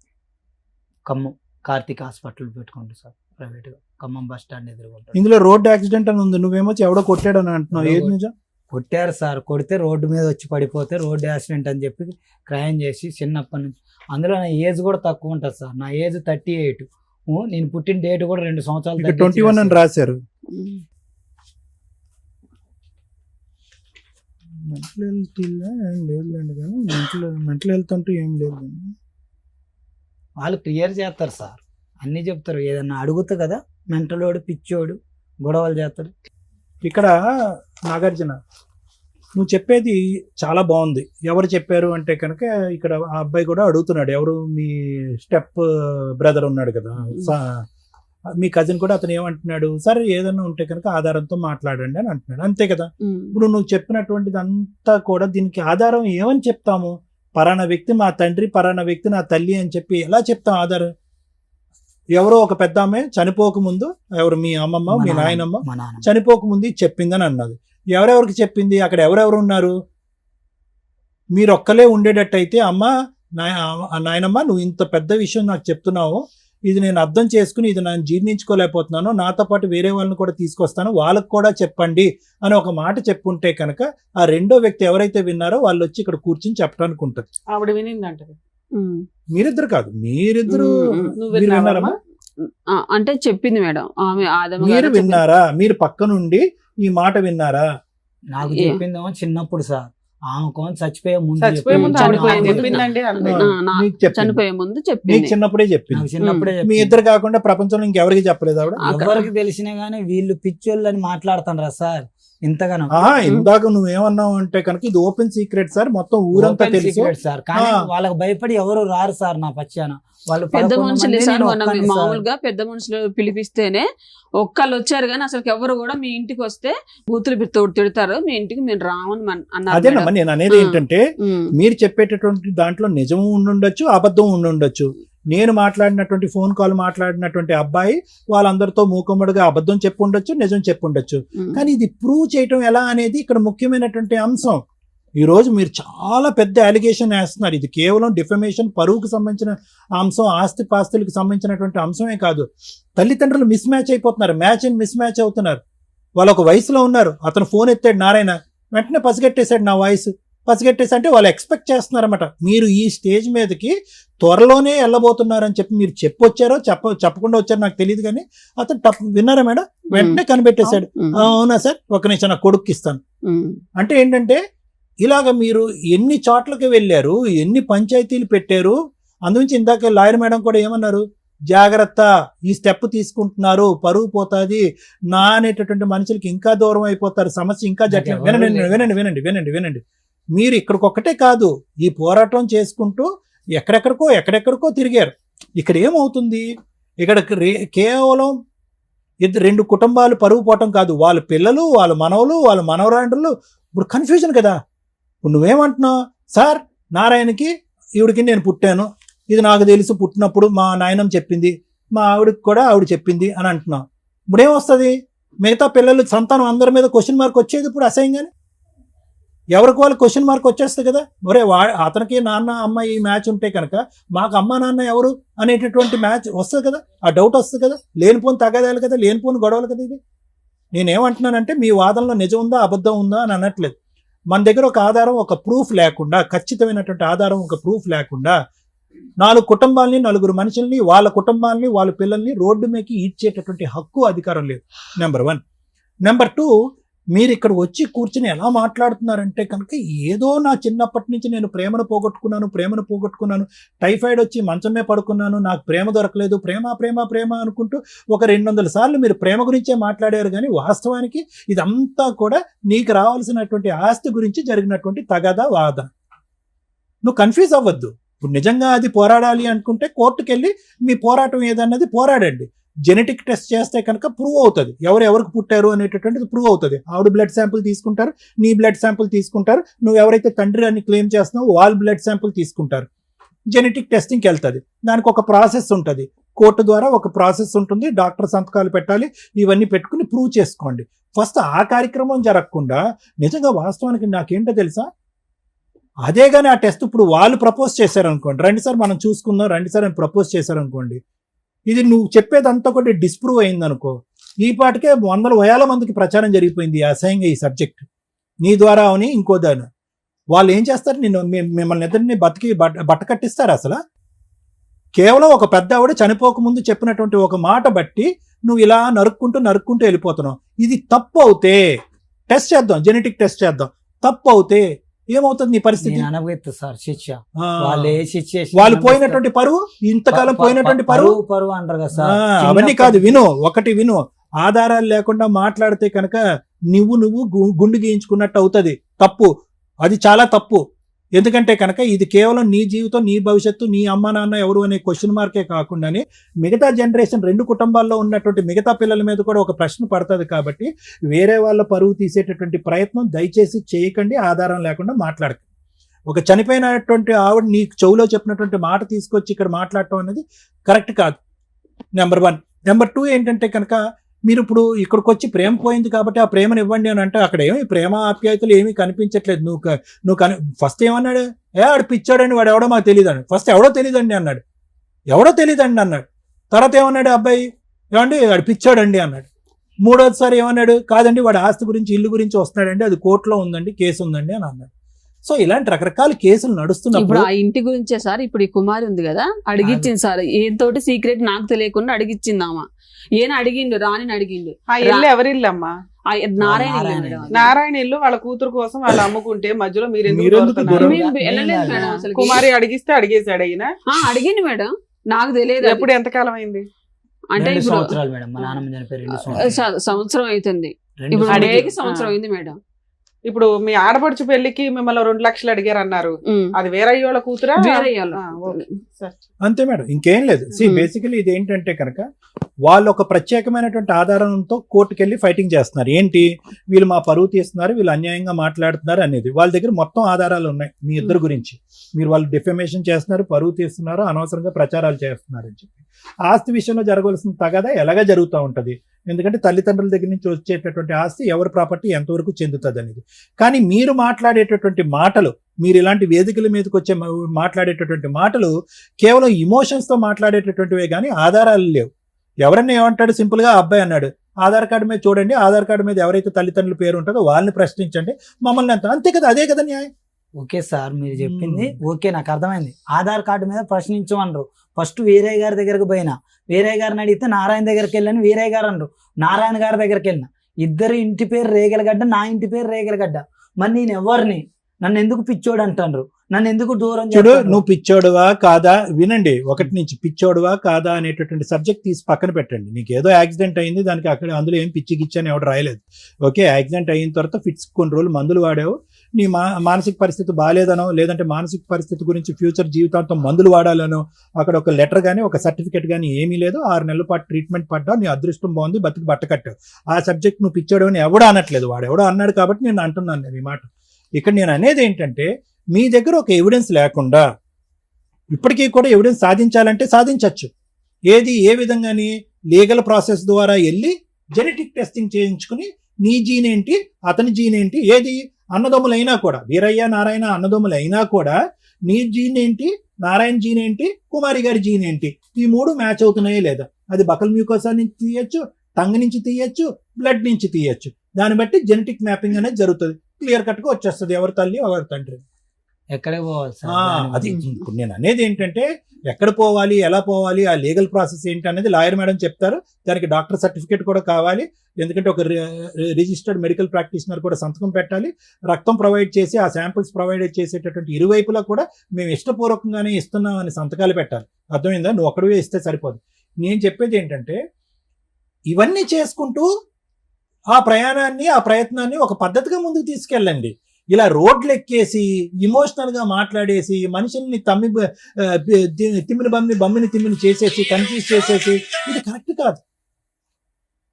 ఖమ్మం కార్తిక్ హాస్పిటల్ పెట్టుకోండి సార్, ప్రైవేట్ గా, ఖమ్మం బస్ స్టాండ్ ఎదురుకుంటాడు. ఇందులో రోడ్డు యాక్సిడెంట్ అని ఉంది, నువ్వేమో ఎవడో కొట్టాడని అంటున్నావు. ఏది నిజం? కొట్టారు సార్. కొడితే రోడ్డు మీద వచ్చి పడిపోతే రోడ్డు యాక్సిడెంట్ అని చెప్పి క్రైమ్ చేసి చిన్నప్పటి నుంచి. అందులో నా ఏజ్ కూడా తక్కువ ఉంటుంది సార్. నా ఏజ్ 38. నేను పుట్టిన డేట్ కూడా 2 సంవత్సరాలు 21 అని రాశారు. మెంటల్ హెల్త్ లేదులేండి, కానీ మెంటల్ హెల్త్ అంటూ ఏం లేదు. వాళ్ళు క్లియర్ చేస్తారు సార్, అన్నీ చెప్తారు. ఏదన్నా అడుగుతా కదా, మెంటలోడు పిచ్చోడు గొడవలు చేస్తాడు. ఇక్కడ నాగార్జున, నువ్వు చెప్పేది చాలా బాగుంది. ఎవరు చెప్పారు అంటే కనుక ఇక్కడ ఆ అబ్బాయి కూడా అడుగుతున్నాడు, ఎవరు మీ స్టెప్ బ్రదర్ ఉన్నాడు కదా, మీ కజిన్ కూడా. అతను ఏమంటున్నాడు, సరే ఏదన్నా ఉంటే కనుక ఆధారంతో మాట్లాడండి అని అంటున్నాడు. అంతే కదా. ఇప్పుడు నువ్వు చెప్పినటువంటిది అంతా కూడా దీనికి ఆధారం ఏమని చెప్తాము? పరానా వ్యక్తి మా తండ్రి, పరానా వ్యక్తి నా తల్లి అని చెప్పి ఎలా చెప్తాం ఆధారం? ఎవరో ఒక పెద్ద ఆమె చనిపోకముందు, ఎవరు మీ అమ్మమ్మ మీ నాయనమ్మ చనిపోకముందు చెప్పిందని అన్నది. ఎవరెవరికి చెప్పింది? అక్కడ ఎవరెవరు ఉన్నారు? మీరు ఒక్కలే ఉండేటట్టయితే, అమ్మ నాయనమ్మ నువ్వు ఇంత పెద్ద విషయం నాకు చెప్తున్నావు, ఇది నేను అర్థం చేసుకుని ఇది నేను జీర్ణించుకోలేకపోతున్నాను, నాతో పాటు వేరే వాళ్ళని కూడా తీసుకొస్తాను, వాళ్ళకు కూడా చెప్పండి అని ఒక మాట చెప్పుంటే కనుక ఆ రెండో వ్యక్తి ఎవరైతే విన్నారో వాళ్ళు వచ్చి ఇక్కడ కూర్చుని చెప్పడానికి ఉంటుంది. ఆవిడ వినిందంట. మీరిద్దరు కాదు, మీరిద్దరు విన్నారమ్మా? అంటే చెప్పింది మేడం ఆమె. మీరు విన్నారా? మీరు పక్క నుండి ఈ మాట విన్నారా? నాకు చెప్పిందేమో చిన్నప్పుడు సార్. ఆమె కోన్ చచ్చిపోయే ముందు చచ్చిపోయే ముందు ఆవిడ చనిపోయే ముందు చెప్పిందండి అంతే. నీకు చెప్పింది. చనిపోయే ముందు నీకు చెప్పింది. చిన్నప్పుడే చెప్పింది. నాకు చిన్నప్పుడే మీ చెప్పింది. ఇద్దరు కాకుండా ప్రపంచంలో ఇంకెవరికి చెప్పలేదు ఆవిడ? ఎవరికి తెలిసినా గానీ వీళ్ళు పిచ్చోళ్ళు అని మాట్లాడుతారా సార్ ఇంతగానో? ఇందాక నువ్వేమన్నావు అంటే కనుక ఇది ఓపెన్ సీక్రెట్ సార్, మొత్తం ఊరంతా Open తెలుసు secret సార్. కానీ ఆ. వాళ్ళకి భయపడి ఎవరు రారు సార్ నా పచ్చాన. వాళ్ళు పెద్ద 11 మనుషులే మంది, సార్, నేను మొన్న ఒక్కడిని సార్. మామూలుగా పెద్ద మనుషులు పిలిపిస్తేనే ఒక్కళ్ళు వచ్చారు కానీ అసలు ఎవరు కూడా మీ ఇంటికి వస్తే బూతులు తిడతారు, మీ ఇంటికి మేము రామని అన్నారు అదేనమ్మా మేడం. నేను అనేది ఆ. ఏంటంటే మీరు చెప్పేటటువంటి దాంట్లో నిజం ఉండుండొచ్చు, అబద్ధం ఉండుండొచ్చు. నేను మాట్లాడినటువంటి ఫోన్ కాల్ మాట్లాడినటువంటి అబ్బాయి వాళ్ళందరితో మూకుమ్మడిగా అబద్ధం చెప్పుండొచ్చు, నిజం చెప్పుండొచ్చు. కానీ ఇది ప్రూవ్ చేయటం ఎలా అనేది ఇక్కడ ముఖ్యమైనటువంటి అంశం. ఈ రోజు మీరు చాలా పెద్ద అలిగేషన్ వేస్తున్నారు. ఇది కేవలం డిఫమేషన్, పరువుకు సంబంధించిన అంశం, ఆస్తి పాస్తులకు సంబంధించినటువంటి అంశమే కాదు. తల్లిదండ్రులు మిస్ మ్యాచ్ అయిపోతున్నారు, మ్యాచ్ అండ్ మిస్ మ్యాచ్ అవుతున్నారు. వాళ్ళు ఒక వయసులో ఉన్నారు, అతను ఫోన్ ఎత్తాడు నారాయణ, వెంటనే పసిగట్టేశాడు నా వాయిస్. పసిగట్టేసి అంటే వాళ్ళు ఎక్స్పెక్ట్ చేస్తున్నారన్నమాట మీరు ఈ స్టేజ్ మీదకి త్వరలోనే వెళ్ళబోతున్నారని చెప్పి మీరు చెప్పొచ్చారో చెప్పకుండా వచ్చారో నాకు తెలియదు, కానీ అతను విన్నారా మేడం? వెంటనే కనిపెట్టేశాడు. అవునా సార్, ఒక నిమిషం నా కొడుక్కి ఇస్తాను. అంటే ఏంటంటే ఇలాగ మీరు ఎన్ని చోట్లకి వెళ్ళారు, ఎన్ని పంచాయతీలు పెట్టారు. అందుగురించి ఇందాక లాయర్ మేడం కూడా ఏమన్నారు, జాగ్రత్త, ఈ స్టెప్ తీసుకుంటున్నారు, పరువు పోతుంది, నా అనేటటువంటి మనుషులకి ఇంకా దూరం అయిపోతారు, సమస్య ఇంకా జటిలం. వినండి వినండి వినండి వినండి వినండి మీరు ఇక్కడికొక్కటే కాదు, ఈ పోరాటం చేసుకుంటూ ఎక్కడెక్కడికో తిరిగారు. ఇక్కడ ఏమవుతుంది, ఇక్కడ కేవలం రెండు కుటుంబాలు పరువు పోవటం కాదు, వాళ్ళ పిల్లలు, వాళ్ళ మనవలు, వాళ్ళ మనవరాండ్రులు. ఇప్పుడు కన్ఫ్యూజన్ కదా. ఇప్పుడు నువ్వేమంటున్నావు, సార్ నారాయణకి ఈవిడికి నేను పుట్టాను, ఇది నాకు తెలుసు, పుట్టినప్పుడు మా నాయనమ్మ చెప్పింది, మా ఆవిడకి కూడా ఆవిడ చెప్పింది అని అంటున్నావు. ఇప్పుడు ఏమొస్తుంది, మిగతా పిల్లలు సంతానం అందరి మీద క్వశ్చన్ మార్క్ వచ్చేది ఇప్పుడు అసహ్యంగానే. ఎవరికి వాళ్ళు క్వశ్చన్ మార్క్ వచ్చేస్తుంది కదా. ఒరే అతనికి నాన్న అమ్మ ఈ మ్యాచ్ ఉంటే కనుక మాకు అమ్మ నాన్న ఎవరు అనేటటువంటి మ్యాచ్ వస్తుంది కదా, ఆ డౌట్ వస్తుంది కదా. లేనిపోని తగాదాలు కదా, లేనిపోని గొడవలు కదా. ఇది నేనేమంటున్నానంటే మీ వాదనలో నిజం ఉందా అబద్ధం ఉందా అని అనట్లేదు. మన దగ్గర ఒక ఆధారం, ఒక ప్రూఫ్ లేకుండా, ఖచ్చితమైనటువంటి ఆధారం, ఒక ప్రూఫ్ లేకుండా 4 కుటుంబాలని, 4 మనుషుల్ని, వాళ్ళ కుటుంబాలని, వాళ్ళ పిల్లల్ని రోడ్డు మీదకి ఈడ్చేటటువంటి హక్కు, అధికారం లేదు. నెంబర్ 1. నెంబర్ 2, మీరు ఇక్కడ వచ్చి కూర్చుని ఎలా మాట్లాడుతున్నారంటే కనుక ఏదో నా చిన్నప్పటి నుంచి నేను ప్రేమను పోగొట్టుకున్నాను, టైఫాయిడ్ వచ్చి మంచమే పడుకున్నాను, నాకు ప్రేమ దొరకలేదు, ప్రేమ అనుకుంటూ ఒక 200 సార్లు మీరు ప్రేమ గురించే మాట్లాడారు. కానీ వాస్తవానికి ఇదంతా కూడా నీకు రావాల్సినటువంటి ఆస్తి గురించి జరిగినటువంటి తగాదా, వాద. నువ్వు కన్ఫ్యూజ్ అవ్వద్దు. ఇప్పుడు నిజంగా అది పోరాడాలి అనుకుంటే కోర్టుకు వెళ్ళి మీ పోరాటం ఏదన్నది పోరాడండి. జెనెటిక్ టెస్ట్ చేస్తే కనుక ప్రూవ్ అవుతుంది, ఎవరికి పుట్టారు అనేటటువంటిది ప్రూవ్ అవుతుంది. ఆవిడ బ్లడ్ శాంపుల్ తీసుకుంటారు, నీ బ్లడ్ శాంపుల్ తీసుకుంటారు, నువ్వు ఎవరైతే తండ్రి అని క్లెయిమ్ చేస్తున్నావో వాళ్ళ బ్లడ్ శాంపుల్ తీసుకుంటారు. జెనెటిక్ టెస్టింగ్కి వెళ్తుంది. దానికి ఒక ప్రాసెస్ ఉంటుంది, కోర్టు ద్వారా ఒక ప్రాసెస్ ఉంటుంది, డాక్టర్ సంతకాలు పెట్టాలి, ఇవన్నీ పెట్టుకుని ప్రూవ్ చేసుకోండి. ఫస్ట్ ఆ కార్యక్రమం జరగకుండా నిజంగా వాస్తవానికి నాకేంటో తెలుసా, అదే కానీ ఆ టెస్ట్ ఇప్పుడు వాళ్ళు ప్రపోజ్ చేశారనుకోండి, రండి సార్ మనం చూసుకుందాం, రండి సార్ అని ప్రపోజ్ చేశారనుకోండి, ఇది నువ్వు చెప్పేదంతా కూడా డిస్ప్రూవ్ అయిందనుకో, ఈ పాటికే 100,000 మందికి ప్రచారం జరిగిపోయింది అసహ్యంగా ఈ సబ్జెక్ట్ నీ ద్వారా అని. ఇంకో దాని వాళ్ళు ఏం చేస్తారు, మిమ్మల్ని ఇద్దరిని బట్ట కట్టిస్తారు. అసలు కేవలం ఒక పెద్ద ఆవిడ చనిపోకముందు చెప్పినటువంటి ఒక మాట బట్టి నువ్వు ఇలా నరుక్కుంటూ వెళ్ళిపోతున్నావు. ఇది తప్పు అవుతే టెస్ట్ చేద్దాం, జెనెటిక్ టెస్ట్ చేద్దాం. తప్పు అవుతే ఏమవుతుంది నీ పరిస్థితి? సార్ శిక్ష, వాళ్ళు పోయినటువంటి పరువు, ఇంతకాలం పోయినటువంటి పరువు అంటారు కదా సార్. అవన్నీ కాదు, విను. ఆధారాలు లేకుండా మాట్లాడితే కనుక నువ్వు గుండు గీయించుకున్నట్టు అవుతుంది. తప్పు, అది చాలా తప్పు. ఎందుకంటే కనుక ఇది కేవలం నీ జీవితం, నీ భవిష్యత్తు, నీ అమ్మ నాన్న ఎవరు అనే క్వశ్చన్ మార్కే కాకుండానే మిగతా జనరేషన్ 2 కుటుంబాల్లో ఉన్నటువంటి మిగతా పిల్లల మీద కూడా ఒక ప్రశ్న పడుతుంది. కాబట్టి వేరే వాళ్ళ పరువు తీసేటటువంటి ప్రయత్నం దయచేసి చేయకండి, ఆధారం లేకుండా మాట్లాడకండి. ఒక చనిపోయినటువంటి ఆవిడ నీ చెవులో చెప్పినటువంటి మాట తీసుకొచ్చి ఇక్కడ మాట్లాడటం అనేది కరెక్ట్ కాదు. నెంబర్ 1. నెంబర్ 2 ఏంటంటే కనుక మీరు ఇప్పుడు ఇక్కడికి వచ్చి ప్రేమ పోయింది కాబట్టి ఆ ప్రేమను ఇవ్వండి అని అంటే అక్కడ ఏమి ప్రేమ ఆప్యాయతలు ఏమీ కనిపించట్లేదు. నువ్వు ఫస్ట్ ఏమన్నాడు, ఆడు పిచ్చాడని, వాడు ఎవడో మాకు తెలియదండి. ఫస్ట్ ఎవడో తెలియదండి అన్నాడు, తర్వాత ఏమన్నాడు అబ్బాయి, ఏమండి వాడు పిచ్చాడండి అన్నాడు. 3వసారి ఏమన్నాడు, కాదండి వాడు ఆస్తి గురించి, ఇల్లు గురించి వస్తున్నాడండి, అది కోర్టులో ఉందండి, కేసు ఉందండి అని అన్నాడు. సో ఇలాంటి రకరకాల కేసులు ఇప్పుడు నడుస్తున్నప్పుడు ఆ ఇంటి గురించే సార్, ఇప్పుడు ఈ కుమారి ఉంది కదా, అడిగిచ్చింది సార్, ఏంతోటి సీక్రెట్ నాకు తెలియకుండా అడిగిచ్చింది ఆమె. ఏం అడిగిండు, రాణిని అడిగిండు. ఆ ఇల్లు ఎవరి ఇల్లు అమ్మా? నారాయణ ఇల్లు నారాయణ మేడం అది. నారాయణ ఇల్లు వాళ్ళ కూతురు కోసం వాళ్ళు అమ్ముకుంటే మధ్యలో మీరు ఎందుకు మీరెందుకు దూరుతున్నారు? దూరం? మేము వెళ్ళలేదు మేడం అసలు. కుమారి అడిగిస్తే అడిగేశాడు అయిన. అడిగింది మేడం, నాకు తెలియదు. ఎప్పుడు ఎంతకాలం అయింది? అంటే 2 ఇప్పుడు సంవత్సరాలు మేడం, మా నాన్నమ్మ చనిపోయి 2 సంవత్సరాలు. సంవత్సరం అవుతుంది. 2 ఇప్పుడు అడిగి- మేకి సంవత్సరం అయింది మేడం. ఇప్పుడు మీ ఆడపడుచు పెళ్లికి మిమ్మల్ని 2 లక్షలు అడిగారు అన్నారు. అది వేరయ్యోళ్ళ కూతురా? వేరే వాళ్ళు. ఆ, ఓకే. సరే. అంతే మేడం, ఇంకేం లేదు. బేసికలీ ఇది ఏంటంటే కనుక వాళ్ళు ఒక ప్రత్యేకమైనటువంటి ఆధారంతో కోర్టుకెళ్ళి ఫైటింగ్ చేస్తున్నారు. ఏంటి, వీళ్ళు మా పరువు తీస్తున్నారు, వీళ్ళు అన్యాయంగా మాట్లాడుతున్నారు అనేది. వాళ్ళ దగ్గర మొత్తం ఆధారాలు ఉన్నాయి మీ ఇద్దరు గురించి. మీరు వాళ్ళు డిఫమేషన్ చేస్తున్నారు, పరువు తీస్తున్నారు, అనవసరంగా ప్రచారాలు చేస్తున్నారు అని చెప్పి. ఆస్తి విషయంలో జరగవలసిన తగదా ఎలాగా జరుగుతూ ఉంటది. ఎందుకంటే తల్లిదండ్రుల దగ్గర నుంచి వచ్చేటటువంటి ఆస్తి ఎవరి ప్రాపర్టీ ఎంతవరకు చెందుతుంది అనేది. కానీ మీరు మాట్లాడేటటువంటి మాటలు, మీరు ఇలాంటి వేదికల మీదకి వచ్చే మాట్లాడేటటువంటి మాటలు కేవలం ఇమోషన్స్ తో మాట్లాడేటటువంటివే కానీ ఆధారాలు లేవు. ఎవరన్నా ఏమంటాడు, సింపుల్ గా అబ్బాయి అన్నాడు, ఆధార్ కార్డు మీద చూడండి, ఆధార్ కార్డు మీద ఎవరైతే తల్లిదండ్రుల పేరు ఉంటుందో వాళ్ళని ప్రశ్నించండి, మమ్మల్ని అంతే కదా, అదే కదా న్యాయం. ఓకే సార్, మీరు చెప్పింది ఓకే, నాకు అర్థమైంది. ఆధార్ కార్డు మీద ప్రశ్నించమన్నారు. ఫస్ట్ వీరయ్య గారి దగ్గరకు పోయినా, వీరయ్య గారిని అడిగితే నారాయణ దగ్గరికి వెళ్ళని వీరయ్య గారు అన్నారు. నారాయణ గారి దగ్గరికి వెళ్ళిన, ఇద్దరు ఇంటి పేరు రేగలగడ్డ, నా ఇంటి పేరు రేగలగడ్డ. మరి నేను ఎవరిని, నన్ను ఎందుకు పిచ్చోడు అంటారు, నన్ను ఎందుకు దూరం చూడు, చేస్తారు? నువ్వు పిచ్చోడువా కాదా వినండి. 1 నుంచి పిచ్చోడువా కాదా అనేటటువంటి సబ్జెక్ట్ తీసి పక్కన పెట్టండి. నీకు ఏదో యాక్సిడెంట్ అయింది, దానికి అక్కడ అందులో ఏం పిచ్చి గిచ్చి అని ఎవడు రాయలేదు. ఓకే, యాక్సిడెంట్ అయిన తర్వాత ఫిట్స్ కొన్ని రోజులు మందులు వాడావు, నీ మానసిక పరిస్థితి బాగాలేదనో, లేదంటే మానసిక పరిస్థితి గురించి ఫ్యూచర్ జీవితాంతం మందులు వాడాలనో అక్కడ ఒక లెటర్ కానీ ఒక సర్టిఫికేట్ కానీ ఏమీ లేదు. 6 నెలల పాటు ట్రీట్మెంట్ పడ్డావు, నీ అదృష్టం బాగుంది, బతికి బట్ట కట్టావు. ఆ సబ్జెక్ట్ నువ్వు పిచ్చోడు అని ఎవడో అనట్లేదు, వాడు ఎవడో అన్నాడు కాబట్టి నేను అంటున్నాను నేను ఈ మాట. ఇక్కడ నేను అనేది ఏంటంటే, మీ దగ్గర ఒక ఎవిడెన్స్ లేకుండా ఇప్పటికీ కూడా ఎవిడెన్స్ సాధించాలంటే సాధించవచ్చు. ఏది ఏ విధంగాని లీగల్ ప్రాసెస్ ద్వారా వెళ్ళి జెనెటిక్ టెస్టింగ్ చేయించుకుని నీ జీన్ ఏంటి, అతని జీన్ ఏంటి, ఏది అన్నదమ్ములైనా కూడా, వీరయ్య నారాయణ అన్నదమ్ములైనా కూడా నీ జీన్ ఏంటి, నారాయణ జీన్ ఏంటి, కుమారి గారి జీన్ ఏంటి, ఈ 3 మ్యాచ్ అవుతున్నాయో లేదా. అది బకల్ మ్యూకోసా నుంచి తీయచ్చు, టంగ్ నుంచి తీయచ్చు, బ్లడ్ నుంచి తీయచ్చు. దాన్ని బట్టి జెనెటిక్ మ్యాపింగ్ అనేది జరుగుతుంది. క్లియర్ కట్ గా వచ్చేస్తుంది ఎవరి తల్లి ఎవరి తండ్రి. ఎక్కడే పోవాలి సార్? అది ఇప్పుడు నేను అనేది ఏంటంటే, ఎక్కడ పోవాలి, ఎలా పోవాలి, ఆ లీగల్ ప్రాసెస్ ఏంటి అనేది లాయర్ మేడం చెప్తారు. దానికి డాక్టర్ సర్టిఫికేట్ కూడా కావాలి. ఎందుకంటే ఒక రిజిస్టర్డ్ మెడికల్ ప్రాక్టీషనర్ కూడా సంతకం పెట్టాలి. రక్తం ప్రొవైడ్ చేసి ఆ శాంపిల్స్ ప్రొవైడ్ చేసేటటువంటి ఇరువైపులా కూడా మేము ఇష్టపూర్వకంగానే ఇస్తున్నాం అని సంతకాలు పెట్టాలి. అర్థమైందా? నువ్వు ఒక్కడివే ఇస్తే సరిపోదు. నేను చెప్పేది ఏంటంటే, ఇవన్నీ చేసుకుంటూ ఆ ప్రయాణాన్ని, ఆ ప్రయత్నాన్ని ఒక పద్ధతిగా ముందుకు తీసుకెళ్ళండి. ఇలా రోడ్లు ఎక్కేసి ఇమోషనల్ గా మాట్లాడేసి మనుషుల్ని బమ్మిని తిమ్మిని చేసేసి కన్ఫ్యూజ్ చేసేసి ఇది కరెక్ట్ కాదు.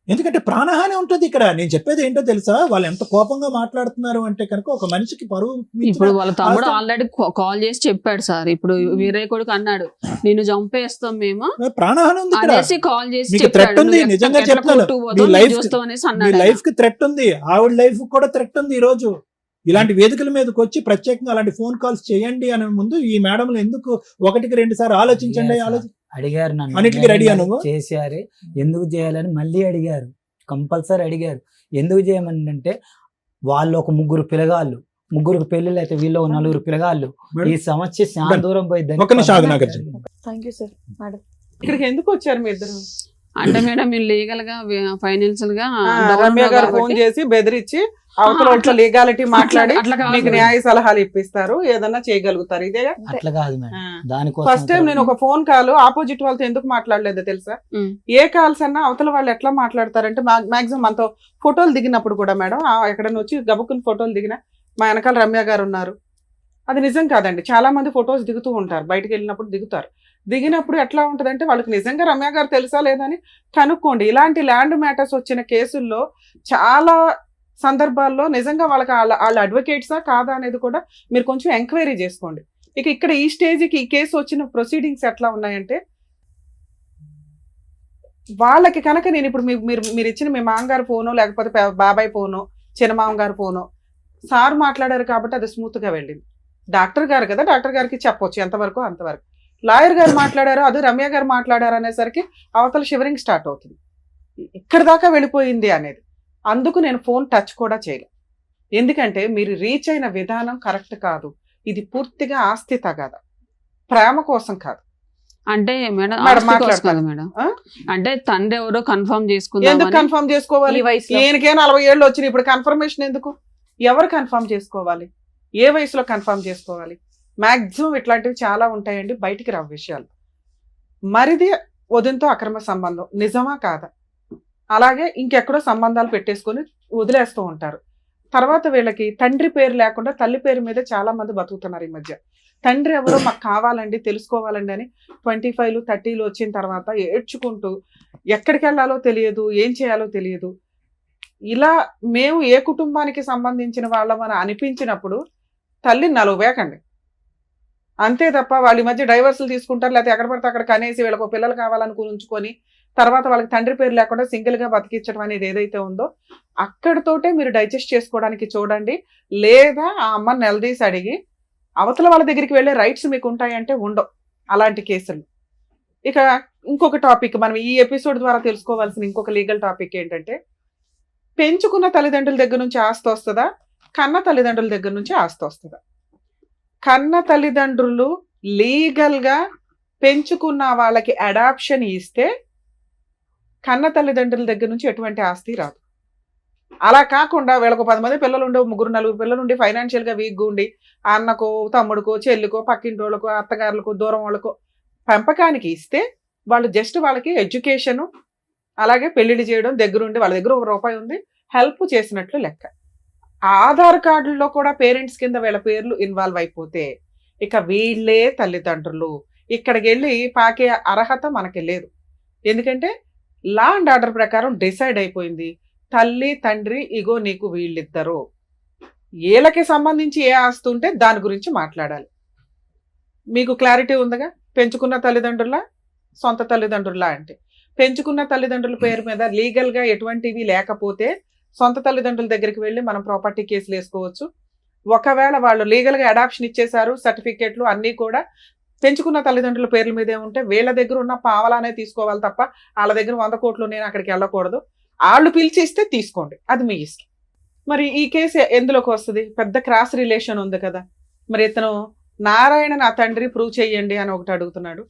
ఎందుకంటే ప్రాణహాని ఉంటుంది ఇక్కడ. నేను చెప్పేది ఏంటో తెలుసా, వాళ్ళు ఎంత కోపంగా మాట్లాడుతున్నారు అంటే కనుక ఒక మనిషికి పరువు. ఇప్పుడు వాళ్ళ తమ్ముడు ఆల్రెడీ కాల్ చేసి చెప్పాడు సార్. ఇప్పుడు వీరయ్య కొడుకు అన్నాడు, నిన్ను చంపేస్తాం మేము, ప్రాణహాని ఉంది ఇక్కడ. అనేసి కాల్ చేసి మీకు థ్రెట్ ఉంది, నిజంగా చెప్తాను. మీ లైఫ్ కి థ్రెట్ ఉంది, ఆవిడ లైఫ్ కూడా థ్రెట్ ఉంది. ఈ రోజు ఇలాంటి వేదికల మీదకి వచ్చి ప్రత్యేకంగా అలాంటి ఫోన్ కాల్స్ చేయండి అనే ముందు ఈ మేడంలు ఎందుకు 1-2 సార్లు ఆలోచించండి. అడిగారు నన్ను, అన్నిటికీ రెడీ నువ్వు చేశారు, ఎందుకు చేయాలని మళ్ళీ అడిగారు, కంపల్సరీ అడిగారు. ఎందుకు చేయమని అంటే, వాళ్ళు ఒక 3 పిల్లగాళ్ళు, 3 పెళ్ళిళ్ళు అయితే వీళ్ళు 4 పిల్లగాళ్ళు. ఈ సమస్య చాలా దూరం పోయింది. Thank you sir. మేడం, ఇక్కడికి ఎందుకు వచ్చారు మీ ఇద్దరు? అంటే మేడం మీరు లీగల్ గా ఫైనాన్షియల్ గా రమ్య గారు ఫోన్ చేసి బెదిరించి అవతల లీగాలిటీ మాట్లాడి మీకు న్యాయ సలహాలు ఇప్పిస్తారు, ఏదన్నా చేయగలుగుతారు. ఇదే అట్లా కాదు మేడం. దానికోసం ఫస్ట్ టైం నేను ఒక ఫోన్ కాల్ ఆపోజిట్ వాళ్ళతో ఎందుకు మాట్లాడలేదో తెలుసా? ఏ కాల్స్ అన్నా అవతల వాళ్ళు ఎట్లా మాట్లాడతారంటే, మాక్సిమం మనతో ఫోటోలు దిగినప్పుడు కూడా మేడం, ఎక్కడైనా వచ్చి గబుక్కుని ఫోటోలు దిగినా మా వెనకాల రమ్య గారు ఉన్నారు, అది నిజం కాదండి. చాలా మంది ఫొటోస్ దిగుతూ ఉంటారు, బయటకు వెళ్ళినప్పుడు దిగుతారు. దిగినప్పుడు ఎట్లా ఉంటదంటే, వాళ్ళకి నిజంగా రమ్య గారు తెలుసా లేదని కనుక్కోండి. ఇలాంటి ల్యాండ్ మ్యాటర్స్ వచ్చిన కేసుల్లో చాలా సందర్భాల్లో నిజంగా వాళ్ళకి వాళ్ళ అడ్వకేట్సా కాదా అనేది కూడా మీరు కొంచెం ఎంక్వైరీ చేసుకోండి. ఇక్కడ ఈ స్టేజ్కి ఈ కేసు వచ్చిన ప్రొసీడింగ్స్ ఎట్లా ఉన్నాయంటే, వాళ్ళకి కనుక నేను ఇప్పుడు మీరు ఇచ్చిన మీ మామగారు ఫోను, లేకపోతే బాబాయ్ ఫోను, చిన్నమామ గారి ఫోను, సార్ మాట్లాడారు కాబట్టి అది స్మూత్ గా వెళ్ళింది. డాక్టర్ గారు కదా, డాక్టర్ గారికి చెప్పొచ్చు ఎంతవరకు అంతవరకు. లాయర్ గారు మాట్లాడారు, అది రమ్య గారు మాట్లాడారు అనేసరికి అవతల షివరింగ్ స్టార్ట్ అవుతుంది. ఇక్కడ దాకా వెళ్ళిపోయింది అనేది. అందుకు నేను ఫోన్ టచ్ కూడా చేయలేదు. ఎందుకంటే మీరు రీచ్ అయిన విధానం కరెక్ట్ కాదు. ఇది పూర్తిగా ఆస్తి తగాద, ప్రేమ కోసం కాదు. అంటే మేడం మేడం ఆస్తి కోసం మాట్లాడతాను. కాదు మేడం, ఆ? అంటే తండ్రి ఎవరో కన్ఫర్మ్ ఎందుకు చేసుకుందాం. కన్ఫర్మ్ చేసుకోవాలి? ఈ వయసులో ఈయనకే 40 ఏళ్ళు వచ్చినాయి, ఇప్పుడు కన్ఫర్మేషన్ ఎందుకు? ఎవరు కన్ఫర్మ్ చేసుకోవాలి? ఏ వయసులో కన్ఫర్మ్ చేసుకోవాలి? మాక్సిమం ఇట్లాంటివి చాలా ఉంటాయండి, బయటికి రావు విషయాలు. మరిది వదినతో అక్రమ సంబంధం నిజమా కాదా? అలాగే ఇంకెక్కడో సంబంధాలు పెట్టేసుకొని వదిలేస్తూ ఉంటారు. తర్వాత వీళ్ళకి తండ్రి పేరు లేకుండా తల్లి పేరు మీద చాలా మంది బతుకుతున్నారు ఈ మధ్య. తండ్రి ఎవరో మాకు కావాలండి, తెలుసుకోవాలండి అని 25, 30 వచ్చిన తర్వాత ఏడ్చుకుంటూ ఎక్కడికి వెళ్ళాలో తెలియదు, ఏం చేయాలో తెలియదు. ఇలా మేము ఏ కుటుంబానికి సంబంధించిన వాళ్ళమని అనిపించినప్పుడు తల్లి నలువేకండి, అంతే తప్ప వాళ్ళ మధ్య డైవర్సులు తీసుకుంటారు, లేకపోతే ఎక్కడ పడితే అక్కడ కనేసి వీళ్ళకు పిల్లలు కావాలనుకుని ఉంచుకొని తర్వాత వాళ్ళకి తండ్రి పేరు లేకుండా సింగిల్గా బతికించడం అనేది ఏదైతే ఉందో అక్కడితోటే మీరు డైజెస్ట్ చేసుకోవడానికి చూడండి. లేదా ఆ అమ్మని నిలదీసి అడిగి అవతల వాళ్ళ దగ్గరికి వెళ్ళే రైట్స్ మీకు ఉంటాయంటే ఉండవు అలాంటి కేసులు. ఇక ఇంకొక టాపిక్ మనం ఈ ఎపిసోడ్ ద్వారా తెలుసుకోవాల్సిన ఇంకొక లీగల్ టాపిక్ ఏంటంటే, పెంచుకున్న తల్లిదండ్రుల దగ్గర నుంచి ఆస్తి వస్తుందా, కన్న తల్లిదండ్రుల దగ్గర నుంచి ఆస్తి వస్తుందా? కన్న తల్లిదండ్రులు లీగల్గా పెంచుకున్న వాళ్ళకి అడాప్షన్ ఇస్తే కన్న తల్లిదండ్రుల దగ్గర నుంచి ఎటువంటి ఆస్తి రాదు. అలా కాకుండా వీళ్ళకు 10 మంది పిల్లలు ఉండే, 3, 4 పిల్లలు ఉండి ఫైనాన్షియల్గా వీక్గా ఉండి అన్నకో తమ్ముడికో చెల్లికో పక్కింటి వాళ్ళకో అత్తగారులకో దూరం వాళ్ళకో పెంపకానికి ఇస్తే వాళ్ళు జస్ట్ వాళ్ళకి ఎడ్యుకేషను అలాగే పెళ్లిళ్ళు చేయడం దగ్గరుండి వాళ్ళ దగ్గర ₹1 ఉంది హెల్ప్ చేసినట్లు లెక్క. ఆధార్ కార్డుల్లో కూడా పేరెంట్స్ కింద వీళ్ళ పేర్లు ఇన్వాల్వ్ అయిపోతే ఇక వీళ్ళే తల్లిదండ్రులు. ఇక్కడికి వెళ్ళి పాకే అర్హత మనకి లేదు. ఎందుకంటే లా అండ్ ఆర్డర్ ప్రకారం డిసైడ్ అయిపోయింది, తల్లి తండ్రి ఇగో నీకు వీళ్ళిద్దరు, వీళ్ళకి సంబంధించి ఏ ఆస్తి ఉంటే దాని గురించి మాట్లాడాలి. మీకు క్లారిటీ ఉందిగా? పెంచుకున్న తల్లిదండ్రుల సొంత తల్లిదండ్రుల అంటే పెంచుకున్న తల్లిదండ్రుల పేరు మీద లీగల్గా ఎటువంటివి లేకపోతే సొంత తల్లిదండ్రుల దగ్గరికి వెళ్ళి మనం ప్రాపర్టీ కేసులు వేసుకోవచ్చు. ఒకవేళ వాళ్ళు లీగల్గా అడాప్షన్ ఇచ్చేశారు, సర్టిఫికేట్లు అన్నీ కూడా పెంచుకున్న తల్లిదండ్రుల పేర్ల మీదే ఉంటే వీళ్ళ దగ్గర ఉన్న పావలానే తీసుకోవాలి తప్ప వాళ్ళ దగ్గర 100 కోట్లు నేను అక్కడికి వెళ్ళకూడదు. వాళ్ళు పిలిచి ఇస్తే తీసుకోండి, అది మీ ఇష్టం. మరి ఈ కేసు ఎందులోకి వస్తుంది? పెద్ద క్రాస్ రిలేషన్ ఉంది కదా. మరి ఇతను నారాయణ నా తండ్రి ప్రూవ్ చెయ్యండి అని ఒకటి అడుగుతున్నాడు,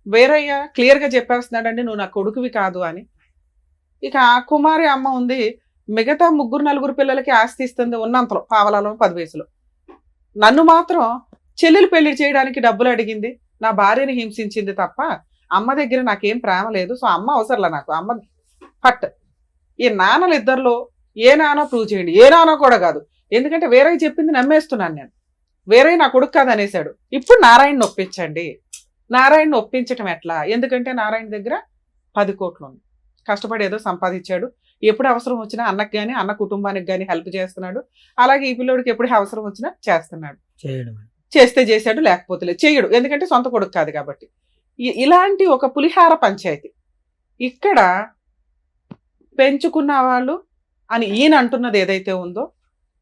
వేరయ్య క్లియర్గా చెప్పేస్తున్నాడండి నువ్వు నా కొడుకువి కాదు అని. ఇక ఆ కుమారి అమ్మ ఉంది, మిగతా 3, 4 పిల్లలకి ఆస్తి ఇస్తుంది ఉన్నంతలో, పావలాలో 10 వయసులో. నన్ను మాత్రం చెల్లెలు పెళ్లి చేయడానికి డబ్బులు అడిగింది, నా భార్యని హింసించింది తప్ప అమ్మ దగ్గర నాకేం ప్రేమ లేదు. సో అమ్మ అవసరంలా నాకు, అమ్మ ఫట్. ఈ నాన్నలు ఇద్దరిలో ఏ నాన్న ప్రూవ్ చేయండి. ఏ నాన్న కూడా కాదు, ఎందుకంటే వేరే చెప్పింది నమ్మేస్తున్నాను నేను. వేరే నా కొడుకు కాదు అనేసాడు. ఇప్పుడు నారాయణని ఒప్పించండి. నారాయణని ఒప్పించటం ఎట్లా? ఎందుకంటే నారాయణ దగ్గర 10 కోట్లు ఉంది, కష్టపడి ఏదో సంపాదించాడు. ఎప్పుడు అవసరం వచ్చినా అన్నకు కానీ అన్న కుటుంబానికి కానీ హెల్ప్ చేస్తున్నాడు. అలాగే ఈ పిల్లోడికి ఎప్పుడు అవసరం వచ్చినా చేస్తున్నాడు. చేస్తే చేశాడు, లేకపోతే లేదు, చేయడు, ఎందుకంటే సొంత కొడుకు కాదు కాబట్టి. ఇలాంటి ఒక పులిహార పంచాయతీ. ఇక్కడ పెంచుకున్న వాళ్ళు అని ఈయన అంటున్నది ఏదైతే ఉందో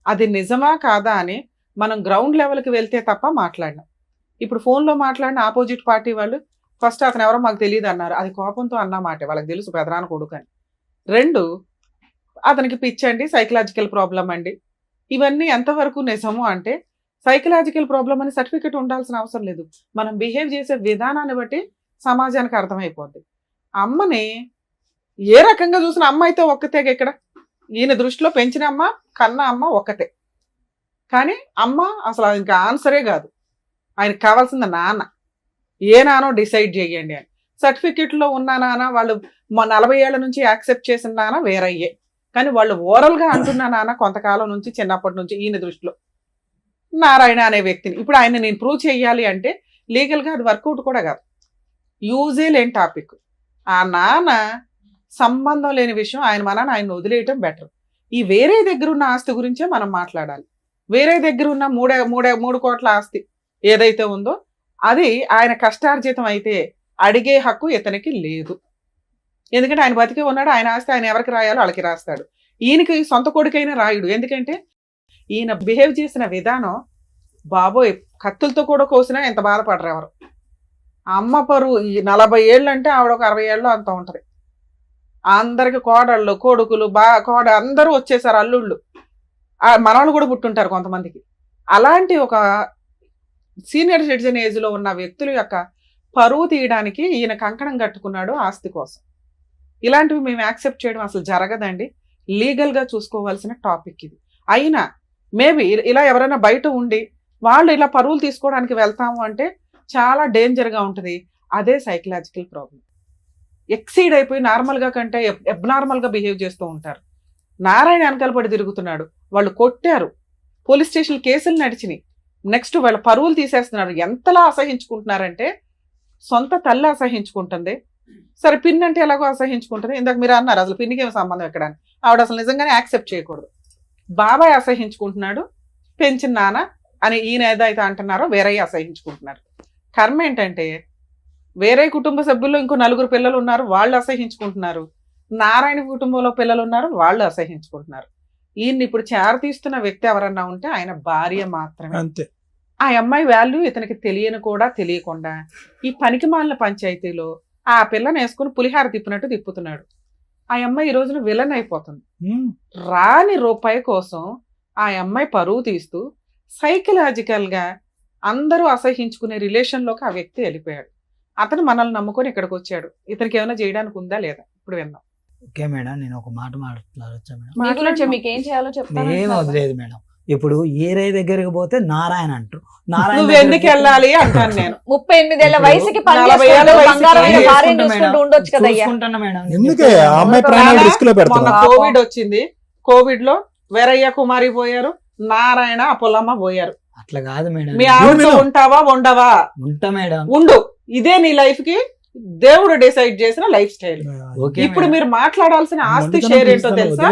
అది నిజమా కాదా అని మనం గ్రౌండ్ లెవెల్కి వెళ్తే తప్ప మాట్లాడినాం. ఇప్పుడు ఫోన్లో మాట్లాడిన ఆపోజిట్ పార్టీ వాళ్ళు ఫస్ట్ అతను ఎవరో మాకు తెలియదు అన్నారు, అది కోపంతో అన్నమాట, వాళ్ళకి తెలుసు పెదనాన్న కొడుకు అని. 2, అతనికి పిచ్చండి, సైకలాజికల్ ప్రాబ్లం అండి. ఇవన్నీ ఎంతవరకు నిజము అంటే సైకలాజికల్ ప్రాబ్లం అని సర్టిఫికెట్ ఉండాల్సిన అవసరం లేదు, మనం బిహేవ్ చేసే విధానాన్ని బట్టి సమాజానికి అర్థమైపోద్ది. అమ్మని ఏ రకంగా చూసిన అమ్మ అయితే ఒక్కతే. ఇక్కడ ఈయన దృష్టిలో పెంచిన అమ్మ కన్న అమ్మ ఒక్కతే, కానీ అమ్మ అసలు ఇంకా ఆన్సరే కాదు. ఆయనకు కావాల్సింది నాన్న. ఏ నానో డిసైడ్ చేయండి అని. సర్టిఫికెట్లో ఉన్న నాన్న వాళ్ళు 40 ఏళ్ల నుంచి యాక్సెప్ట్ చేసిన నాన్న వేరయ్యే, కానీ వాళ్ళు ఓరల్గా అంటున్న నాన్న కొంతకాలం నుంచి చిన్నప్పటి నుంచి ఈయన దృష్టిలో నారాయణ అనే వ్యక్తిని. ఇప్పుడు ఆయన నేను ప్రూవ్ చేయాలి అంటే లీగల్గా అది వర్కౌట్ కూడా కాదు, యూజే లేని టాపిక్. ఆ నాన్న సంబంధం లేని విషయం, ఆయన మన ఆయన వదిలేయటం బెటర్. ఈ వేరే దగ్గర ఉన్న ఆస్తి గురించే మనం మాట్లాడాలి. వేరే దగ్గర ఉన్న 3 కోట్ల ఆస్తి ఏదైతే ఉందో అది ఆయన కష్టార్జితం అయితే అడిగే హక్కు ఇతనికి లేదు. ఎందుకంటే ఆయన బతికే ఉన్నాడు, ఆయన ఆస్తి ఆయన ఎవరికి రాయాలో వాళ్ళకి రాస్తాడు. ఈయనకి సొంత కొడుకైనా రాయుడు, ఎందుకంటే ఈయన బిహేవ్ చేసిన విధానం బాబోయ్ కత్తులతో కూడా కోసినా ఎంత బాధపడరు ఎవరు. అమ్మ పరువు 40 ఏళ్ళు అంటే ఆవిడ ఒక 60 ఏళ్ళు అంత ఉంటుంది. అందరికి కోడళ్ళు కొడుకులు అందరూ వచ్చేసారు, అల్లుళ్ళు. ఆ మనవాళ్ళు కూడా పుట్టుంటారు కొంతమందికి. అలాంటి ఒక సీనియర్ సిటిజన్ ఏజ్ లో ఉన్న వ్యక్తుల యొక్క పరువు తీయడానికి ఈయన కంకణం కట్టుకున్నాడు ఆస్తి కోసం. ఇలాంటివి మేము యాక్సెప్ట్ చేయడం అసలు జరగదండి. లీగల్ గా చూసుకోవాల్సిన టాపిక్ ఇది. అయినా మేబీ ఇలా ఎవరైనా బయట ఉండి వాళ్ళు ఇలా పరువులు తీసుకోవడానికి వెళ్తాము అంటే చాలా డేంజర్ గా ఉంటుంది. అదే సైకలాజికల్ ప్రాబ్లం. ఎక్సీడ్ అయిపోయి నార్మల్ గా కంటే అబ్నార్మల్ గా బిహేవ్ చేస్తూ ఉంటారు. నారాయణ వెనకాల పడి తిరుగుతున్నాడు, వాళ్ళు కొట్టారు, పోలీస్ స్టేషన్ కేసులు నడిచినాయి, నెక్స్ట్ వాళ్ళ పరువులు తీసేస్తున్నారు. ఎంతలా అసహించుకుంటున్నారంటే సొంత తల్లి అసహించుకుంటుంది, సరే పిన్ అంటే ఎలాగో అసహించుకుంటుంది. ఇందాక మీరు అన్నారు అసలు పిన్నికి ఏమి సంబంధం ఎక్కడ అని. ఆవిడ అసలు నిజంగానే యాక్సెప్ట్ చేయకూడదు. బాబాయ్ అసహించుకుంటున్నాడు, పెంచిన నాన్న అని ఈయన ఏదైతే అంటున్నారో వేరయ్య అసహించుకుంటున్నారు. కర్మ ఏంటంటే వేరే కుటుంబ సభ్యుల్లో ఇంకో 4 పిల్లలు ఉన్నారు, వాళ్ళు అసహించుకుంటున్నారు. నారాయణ కుటుంబంలో పిల్లలు ఉన్నారు, వాళ్ళు అసహించుకుంటున్నారు. ఈయన్ని ఇప్పుడు చేరతీస్తున్న వ్యక్తి ఎవరన్నా ఉంటే ఆయన భార్య మాత్రమే. అంతే. ఆ అమ్మాయి వాల్యూ ఇతనికి తెలియని కూడా తెలియకుండా ఈ పనికి మాలిన పంచాయతీలో ఆ పిల్లని వేసుకుని పులిహార తిప్పినట్టు తిప్పుతున్నాడు. ఆ అమ్మాయి ఈ రోజున విలన్ అయిపోతుంది. రాని రూపాయి కోసం ఆ అమ్మాయి పరువు తీస్తూ సైకలాజికల్ గా అందరూ అసహించుకునే రిలేషన్ లోకి ఆ వ్యక్తి వెళ్ళిపోయాడు. అతను మనల్ని నమ్ముకొని ఇక్కడికి వచ్చాడు. ఇతనికి ఏమైనా చేయడానికి ఉందా లేదా ఇప్పుడు విన్నాం. ఓకే మేడం, నేను ఒక మాట మాట్లాడొచ్చా మేడం? మీ గురించి మీకు ఏం చేయాలో చెప్తాను. ఏం వదిలేదు మేడం. ఇప్పుడు ఏరై దగ్గరికి పోతే నారాయణ అంటారు. నువ్వు ఎందుకు వెళ్ళాలి అంటాను నేను. 38 ఏళ్ల వయసుకి పని 40 ఏళ్ల చేసుకుంటూ వయసుకి బంగారమైన ఏం భార్యను చేసుకుంటా చూసుకుంటూ మేడం? ఉండొచ్చు కదయ్యా. చూసుకుంటున్నా మేడం. ఎందుకే ఆ అమ్మాయి ప్రాణాలు రిస్క్ లో మొన్న పెడతారు? కోవిడ్ వచ్చింది, కోవిడ్ లో వీరయ్య కుమారి పోయారు, నారాయణ అపుల్లమ్మ పోయారు. అట్లా కాదు మేడం. మీ ఆవిడతో ఉంటావా ఉండవా? ఉంటా మేడం. ఉండు. ఇదే నీ లైఫ్ కి దేవుడు డిసైడ్ చేసిన లైఫ్ స్టైల్. ఓకే ఇప్పుడు మేడం. మీరు మాట్లాడాల్సిన ఆస్తి షేర్ ఏంటో తెలుసా?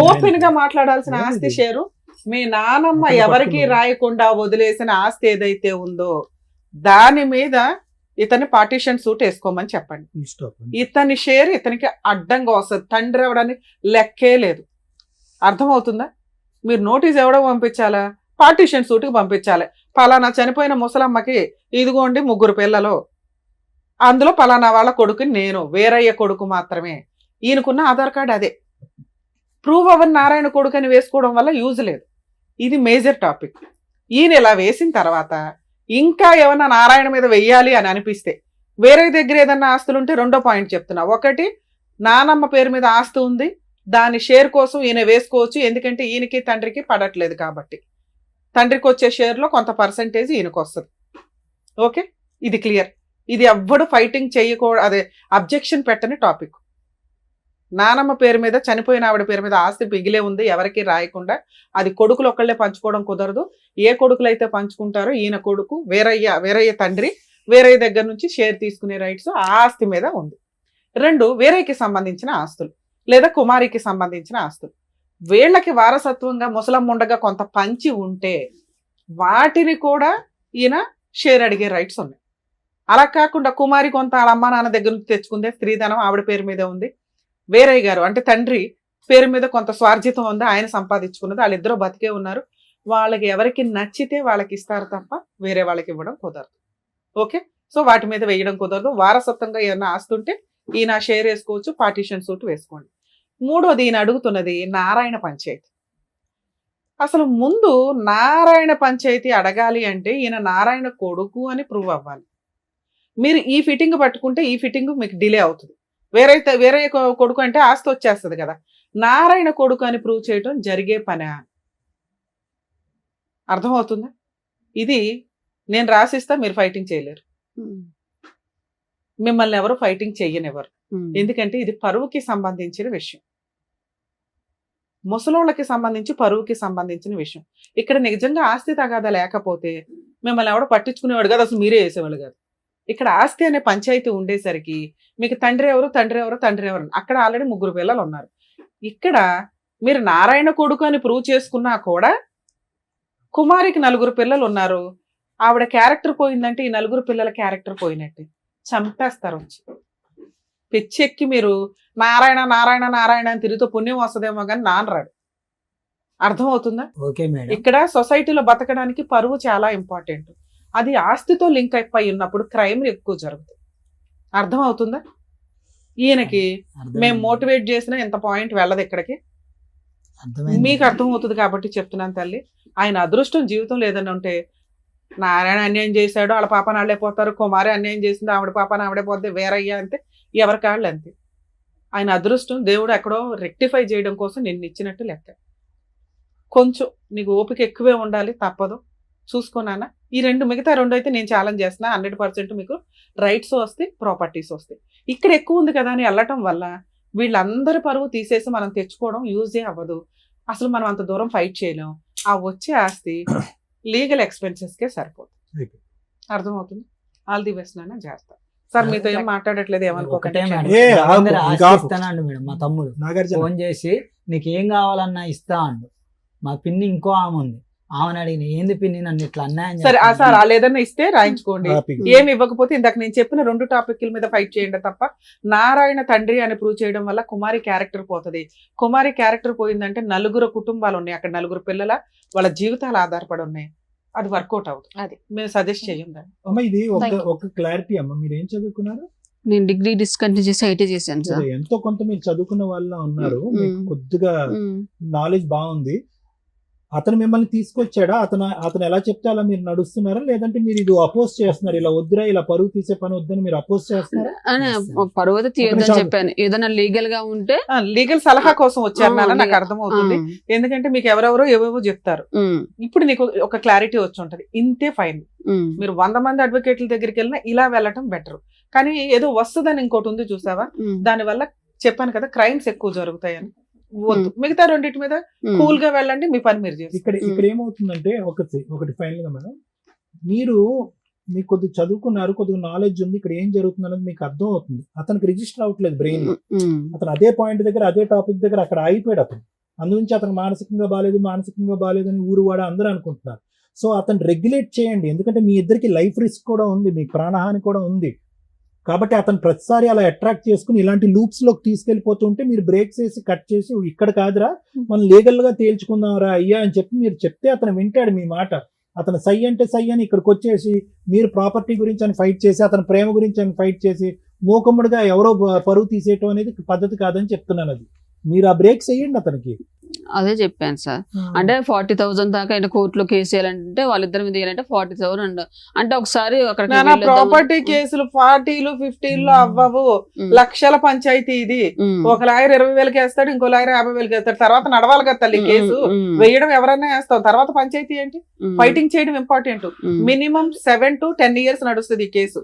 ఓపెన్ గా మాట్లాడాల్సిన ఆస్తి షేరు మీ నానమ్మ ఎవరికి రాయకుండా వదిలేసిన ఆస్తి ఏదైతే ఉందో దాని మీద ఇతని పార్టీషన్ సూట్ వేసుకోమని చెప్పండి. ఇతని షేర్ ఇతనికి అడ్డంగా వస్తుంది. తండ్రి ఎవడానికి లెక్కే లేదు. అర్థమవుతుందా? మీరు నోటీస్ ఎవడో పంపించాలా? పార్టీషన్ సూట్కి పంపించాలి. పలానా చనిపోయిన ముసలమ్మకి ఇదిగోండి 3 పిల్లలు, అందులో పలానా వాళ్ళ కొడుకు నేను, వేరయ్య కొడుకు మాత్రమే. ఈయనకున్న ఆధార్ కార్డు అదే. ప్రూవ్ అవ్వని నారాయణ కొడుకు అని వేసుకోవడం వల్ల యూజ్ లేదు. ఇది మేజర్ టాపిక్. ఈయన ఇలా వేసిన తర్వాత ఇంకా ఏమన్నా నారాయణ మీద వెయ్యాలి అని అనిపిస్తే వేరే దగ్గర ఏదన్నా ఆస్తులుంటే 2వ పాయింట్ చెప్తున్నా. ఒకటి, నానమ్మ పేరు మీద ఆస్తి ఉంది, దాని షేర్ కోసం ఈయన వేసుకోవచ్చు. ఎందుకంటే ఈయనకి తండ్రికి పడట్లేదు కాబట్టి తండ్రికి వచ్చే షేర్లో కొంత పర్సంటేజ్ ఈయనకు వస్తుంది. ఓకే, ఇది క్లియర్. ఇది ఎవ్వడు ఫైటింగ్ చేయకూడదు, అదే అబ్జెక్షన్ పెట్టని టాపిక్. నానమ్మ పేరు మీద చనిపోయిన ఆవిడ పేరు మీద ఆస్తి మిగిలే ఉంది, ఎవరికి రాయకుండా. అది కొడుకులు ఒక్కళ్ళే పంచుకోవడం కుదరదు. ఏ కొడుకులు అయితే పంచుకుంటారో ఈయన కొడుకు వేరయ్య తండ్రి వేరయ్య దగ్గర నుంచి షేర్ తీసుకునే రైట్స్ ఆ ఆస్తి మీద ఉంది. 2, వేరయ్యకి సంబంధించిన ఆస్తులు లేదా కుమారికి సంబంధించిన ఆస్తులు. వీళ్ళకి వారసత్వంగా ముసలమ్మ ఉండగా కొంత పంచి ఉంటే వాటిని కూడా ఈయన షేర్ అడిగే రైట్స్ ఉన్నాయి. అలా కాకుండా కుమారి కొంత వాళ్ళ అమ్మ నాన్న దగ్గర నుంచి తెచ్చుకుందే, స్త్రీధనం ఆవిడ పేరు మీద ఉంది. వేరయ్య గారు అంటే తండ్రి పేరు మీద కొంత స్వార్జితం ఉంది, ఆయన సంపాదించుకున్నది. వాళ్ళిద్దరూ బతికే ఉన్నారు. వాళ్ళకి ఎవరికి నచ్చితే వాళ్ళకి ఇస్తారు తప్ప వేరే వాళ్ళకి ఇవ్వడం కుదరదు. ఓకే, సో వాటి మీద వేయడం కుదరదు. వారసత్వంగా ఏదైనా ఆస్తుంటే ఈయన షేర్ వేసుకోవచ్చు, పార్టీషన్ సూట్ వేసుకోండి. 3వది, ఈయన అడుగుతున్నది నారాయణ పంచాయతీ. అసలు ముందు నారాయణ పంచాయతీ అడగాలి అంటే ఈయన నారాయణ కొడుకు అని ప్రూవ్ అవ్వాలి. మీరు ఈ ఫిట్టింగ్ పట్టుకుంటే ఈ ఫిట్టింగ్ మీకు డిలే అవుతుంది. వేరే కొడుకు అంటే ఆస్తి వచ్చేస్తుంది కదా. నారాయణ కొడుకు అని ప్రూవ్ చేయటం జరిగే పనే. అర్థమవుతుందా? ఇది నేను రాసిస్తా, మీరు ఫైటింగ్ చేయలేరు. మిమ్మల్ని ఎవరు ఫైటింగ్ చెయ్యనివ్వరు. ఎందుకంటే ఇది పరువుకి సంబంధించిన విషయం, ముసలోళ్ళకి సంబంధించి పరువుకి సంబంధించిన విషయం. ఇక్కడ నిజంగా ఆస్తి తగాదా లేకపోతే మిమ్మల్ని ఎవడో పట్టించుకునేవాడు కాదు, అసలు మీరే వేసేవాళ్ళు కాదు. ఇక్కడ ఆస్తి అనే పంచాయతీ ఉండేసరికి మీకు తండ్రి ఎవరు అక్కడ ఆల్రెడీ 3 పిల్లలు ఉన్నారు. ఇక్కడ మీరు నారాయణ కొడుకు అని ప్రూవ్ చేసుకున్నా కూడా కుమారికి 4 పిల్లలు ఉన్నారు. ఆవిడ క్యారెక్టర్ పోయిందంటే ఈ 4 పిల్లల క్యారెక్టర్ పోయినట్టే. చంపేస్తారు వచ్చి. పిచ్చెక్కి మీరు నారాయణ నారాయణ నారాయణ అని తిరుగుతూ పుణ్యం వస్తుందేమో కానీ నానరాడు. అర్థమవుతుందా? Okay madam. ఇక్కడ సొసైటీలో బతకడానికి పరువు చాలా ఇంపార్టెంట్. అది ఆస్తితో లింక్ అయిపోయి ఉన్నప్పుడు క్రైమ్ ఎక్కువ జరుగుతుంది. అర్థమవుతుందా? ఈయనకి మేము మోటివేట్ చేసినా ఎంత పాయింట్ వెళ్ళదు ఇక్కడికి. అర్థమైంది. మీకు అర్థమవుతుంది కాబట్టి చెప్తున్నాను తల్లి. ఆయన అదృష్టం జీవితంలో ఏదైనా ఉంటే నారాయణ అన్యాయం చేశాడు వాళ్ళ పాప నాళ్లే పోతారు, కుమారి అన్యాయం చేసింది ఆవిడ పాప ఆవిడే పోతే వేరయ్యా అంతే, ఎవరి కాళ్ళు అంతే. ఆయన అదృష్టం దేవుడు ఎక్కడో రెక్టిఫై చేయడం కోసం నిన్ను ఇచ్చినట్టు లెక్క. కొంచెం నీకు ఓపిక ఎక్కువే ఉండాలి, తప్పదు. చూసుకున్నానా ఈ మిగతా రెండు అయితే నేను ఛాలెంజ్ చేస్తున్నా. 100% మీకు రైట్స్ వస్తాయి, ప్రాపర్టీస్ వస్తాయి. ఇక్కడ ఎక్కువ ఉంది కదా అని వెళ్ళటం వల్ల వీళ్ళందరి పరువు తీసేసి మనం తెచ్చుకోవడం యూజే అవ్వదు. అసలు మనం అంత దూరం ఫైట్ చేయలేం. ఆ వచ్చే ఆస్తి లీగల్ ఎక్స్పెన్సెస్కే సరిపోతుంది. అర్థమవుతుంది. ఆల్ ది బెస్ట్ నాన్న, జాగ్రత్త. సార్ మీతో ఏం మాట్లాడట్లేదు, ఒకటే ఏమనుకోకండి. మేడం, ఏ, అందరూ ఆగు, ఆస్తి ఆగు. ఇస్తానండి మేడం. మా తమ్ముడు నాగార్జున ఫోన్ చేసి నీకు ఏం కావాలన్నా ఇస్తా అండు. మా పిన్ని ఇంకో ఆమె ఉంది, ఆమెను అడిగిన ఏంది పిన్ని నన్ను ఇట్లా అన్యాయం సరే చేస్తున్నావు? సార్ వాళ్ళు ఏదైనా ఇస్తే రాయించుకోండి. హ్యాపీగా. ఏమి ఇవ్వకపోతే ఇందాక నేను చెప్పిన 2 టాపిక్ల మీద ఫైట్ చేయండి తప్ప నారాయణ తండ్రి అని ప్రూవ్ చేయడం వల్ల కుమారి క్యారెక్టర్ పోతుంది. కుమారి క్యారెక్టర్ పోయిందంటే 4 కుటుంబాలు ఉన్నాయి అక్కడ, 4 పిల్లల వాళ్ళ జీవితాలు ఆధారపడి ఉన్నాయి. అది వర్కౌట్ అవుతుంది. అది మేము సజెస్ట్ చేయండి. అమ్మ ఇది Thank you. ఒక క్లారిటీ అమ్మ, మీరు ఏం చదువుకున్నారు? నేను డిగ్రీ డిస్కంటిన్యూ చేసి ఐటీ చేశాను సార్. సరే, ఎంతో కొంత మీరు చదువుకున్న వాళ్ళ ఉన్నారు, మీకు కొద్దిగా నాలెడ్జ్ బాగుంది. అతను మిమ్మల్ని తీసుకొచ్చాడా? అతను ఎలా చెప్తే అలా మీరు నడుస్తున్నారా, లేదంటే మీరు ఇది అపోజ్ చేస్తున్నారు? ఇలా వద్దురా, ఇలా పరువు తీసే పని వద్దని మీరు అపోజ్ చేస్తున్నారా? పరువు అయితే తీయొద్దని చెప్పాను. ఏదైనా లీగల్ గా ఉంటే లీగల్ సలహా కోసం వచ్చారు నాన్న, నాకు అర్థమవుతుంది. ఎందుకంటే మీకు ఎవరెవరో ఏవేవో చెప్తారు. ఇప్పుడు నీకు ఒక క్లారిటీ వచ్చి ఉంటది, ఇంతే ఫైన్. మీరు 100 మంది అడ్వకేట్ల దగ్గరికి వెళ్ళినా ఇలా వెళ్ళటం బెటర్. కానీ ఏదో వస్తుందని ఇంకోటి ఉంది చూసావా, దానివల్ల చెప్పాను కదా క్రైమ్స్ ఎక్కువ జరుగుతాయని. వద్దు, మిగతా రెండింటి మీద కూల్ గా వెళ్ళండి, మీ పని మీరు చేసి. ఇక్కడ ఏమవుతుందంటే ఒకటి ఫైనల్ గా మేడం, మీకు కొద్దిగా చదువుకున్నారు, కొద్దిగా నాలెడ్జ్ ఉంది, ఇక్కడ ఏం జరుగుతుంది అనేది మీకు అర్థం అవుతుంది. అతనికి రిజిస్టర్ అవ్వట్లేదు బ్రెయిన్ లో. అతను అదే పాయింట్ దగ్గర, అదే టాపిక్ దగ్గర అక్కడ ఆగిపోయాడు అతను. అందుగురించి అతను మానసికంగా బాగాలేదు అని ఊరు వాడ అందరూ అనుకుంటున్నారు. సో అతను రెగ్యులేట్ చేయండి, ఎందుకంటే మీ ఇద్దరికి లైఫ్ రిస్క్ కూడా ఉంది, మీకు ప్రాణహాని కూడా ఉంది. కాబట్టి అతను ప్రతిసారి అలా అట్రాక్ట్ చేసుకుని ఇలాంటి లూప్స్ లోకి తీసుకెళ్లిపోతుంటే మీరు బ్రేక్స్ వేసి కట్ చేసి ఇక్కడ కాదురా మనం లీగల్ గా తేల్చుకుందాం రా అయ్యా అని చెప్పి మీరు చెప్తే అతను వింటాడు మీ మాట. అతను సై అంటే సై అని ఇక్కడికి వచ్చేసి మీరు ప్రాపర్టీ గురించి అని ఫైట్ చేసి, అతని ప్రేమ గురించి అని ఫైట్ చేసి మూకమ్ముడుగా ఎవరో పరువు తీసేయటం అనేది పద్ధతి కాదని చెప్తున్నాను. అది మీరు ఆ బ్రేక్స్ వేయండి అతనికి. అదే చెప్పాను సార్. అంటే 40,000 దాకా ఆయన కోర్టులో కేసు వేయాలంటే వాళ్ళిద్దరి మీద వేయాలంటే 40,000 అంటే ఒకసారి ప్రాపర్టీ కేసులు 40లు 50లు అవ్వవు, లక్షల పంచాయతీ ఇది. ఒక లాయర్ 20,000 వేస్తాడు, ఇంకో లాయర్ 50,000 వేస్తాడు. తర్వాత నడవాలి కదా తల్లి కేసు. వేయడం ఎవరైనా వేస్తాం, తర్వాత పంచాయతీ ఏంటి, ఫైటింగ్ చేయడం ఇంపార్టెంట్. మినిమం 7 to 10 years నడుస్తుంది ఈ కేసు.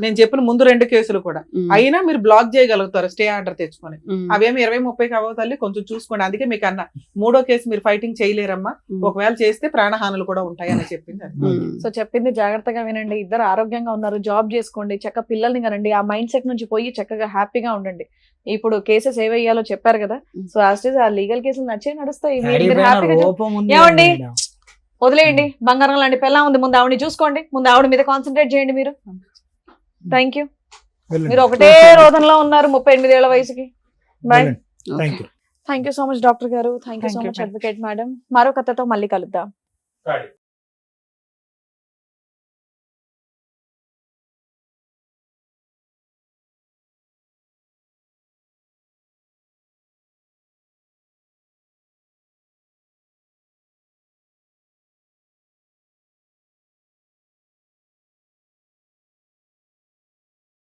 నేను చెప్పిన ముందు 2 కేసులు కూడా అయినా మీరు బ్లాక్ చేయగలుగుతారు స్టే ఆర్డర్ తెచ్చుకొని. అవేమి 20-30 అవ్వవు తల్లి, కొంచెం చూసుకోండి. అందుకే మీకు అన్న 3వ కేసు మీరు ఫైటింగ్ చేయలేరమ్మా, ఒకవేళ చేస్తే ప్రాణహానులు కూడా ఉంటాయని చెప్పింది. సో చెప్పింది జాగ్రత్తగా వినండి. ఇద్దరు ఆరోగ్యంగా ఉన్నారు, జాబ్ చేసుకోండి, చక్కగా పిల్లల్ని కనండి. ఆ మైండ్ సెట్ నుంచి పోయి చక్కగా హ్యాపీగా ఉండండి. ఇప్పుడు కేసెస్ ఏవయ్యాలో చెప్పారు కదా, సో ఆ లీగల్ కేసులు నడుస్తాయి. ఏమండి వదిలేయండి, బంగారం లాంటి పిల్ల ఉంది, ముందు ఆవిడని చూసుకోండి, ముందు ఆవిడ మీద కాన్సన్ట్రేట్ చేయండి మీరు. Thank you. మీరు ఒకటే రోదంలో ఉన్నారు 38 ఏళ్ల వయసుకి. Bye. Thank you so much doctor గారు, thank you so much advocate madam. మరో కథతో మళ్ళీ కలుద్దాం.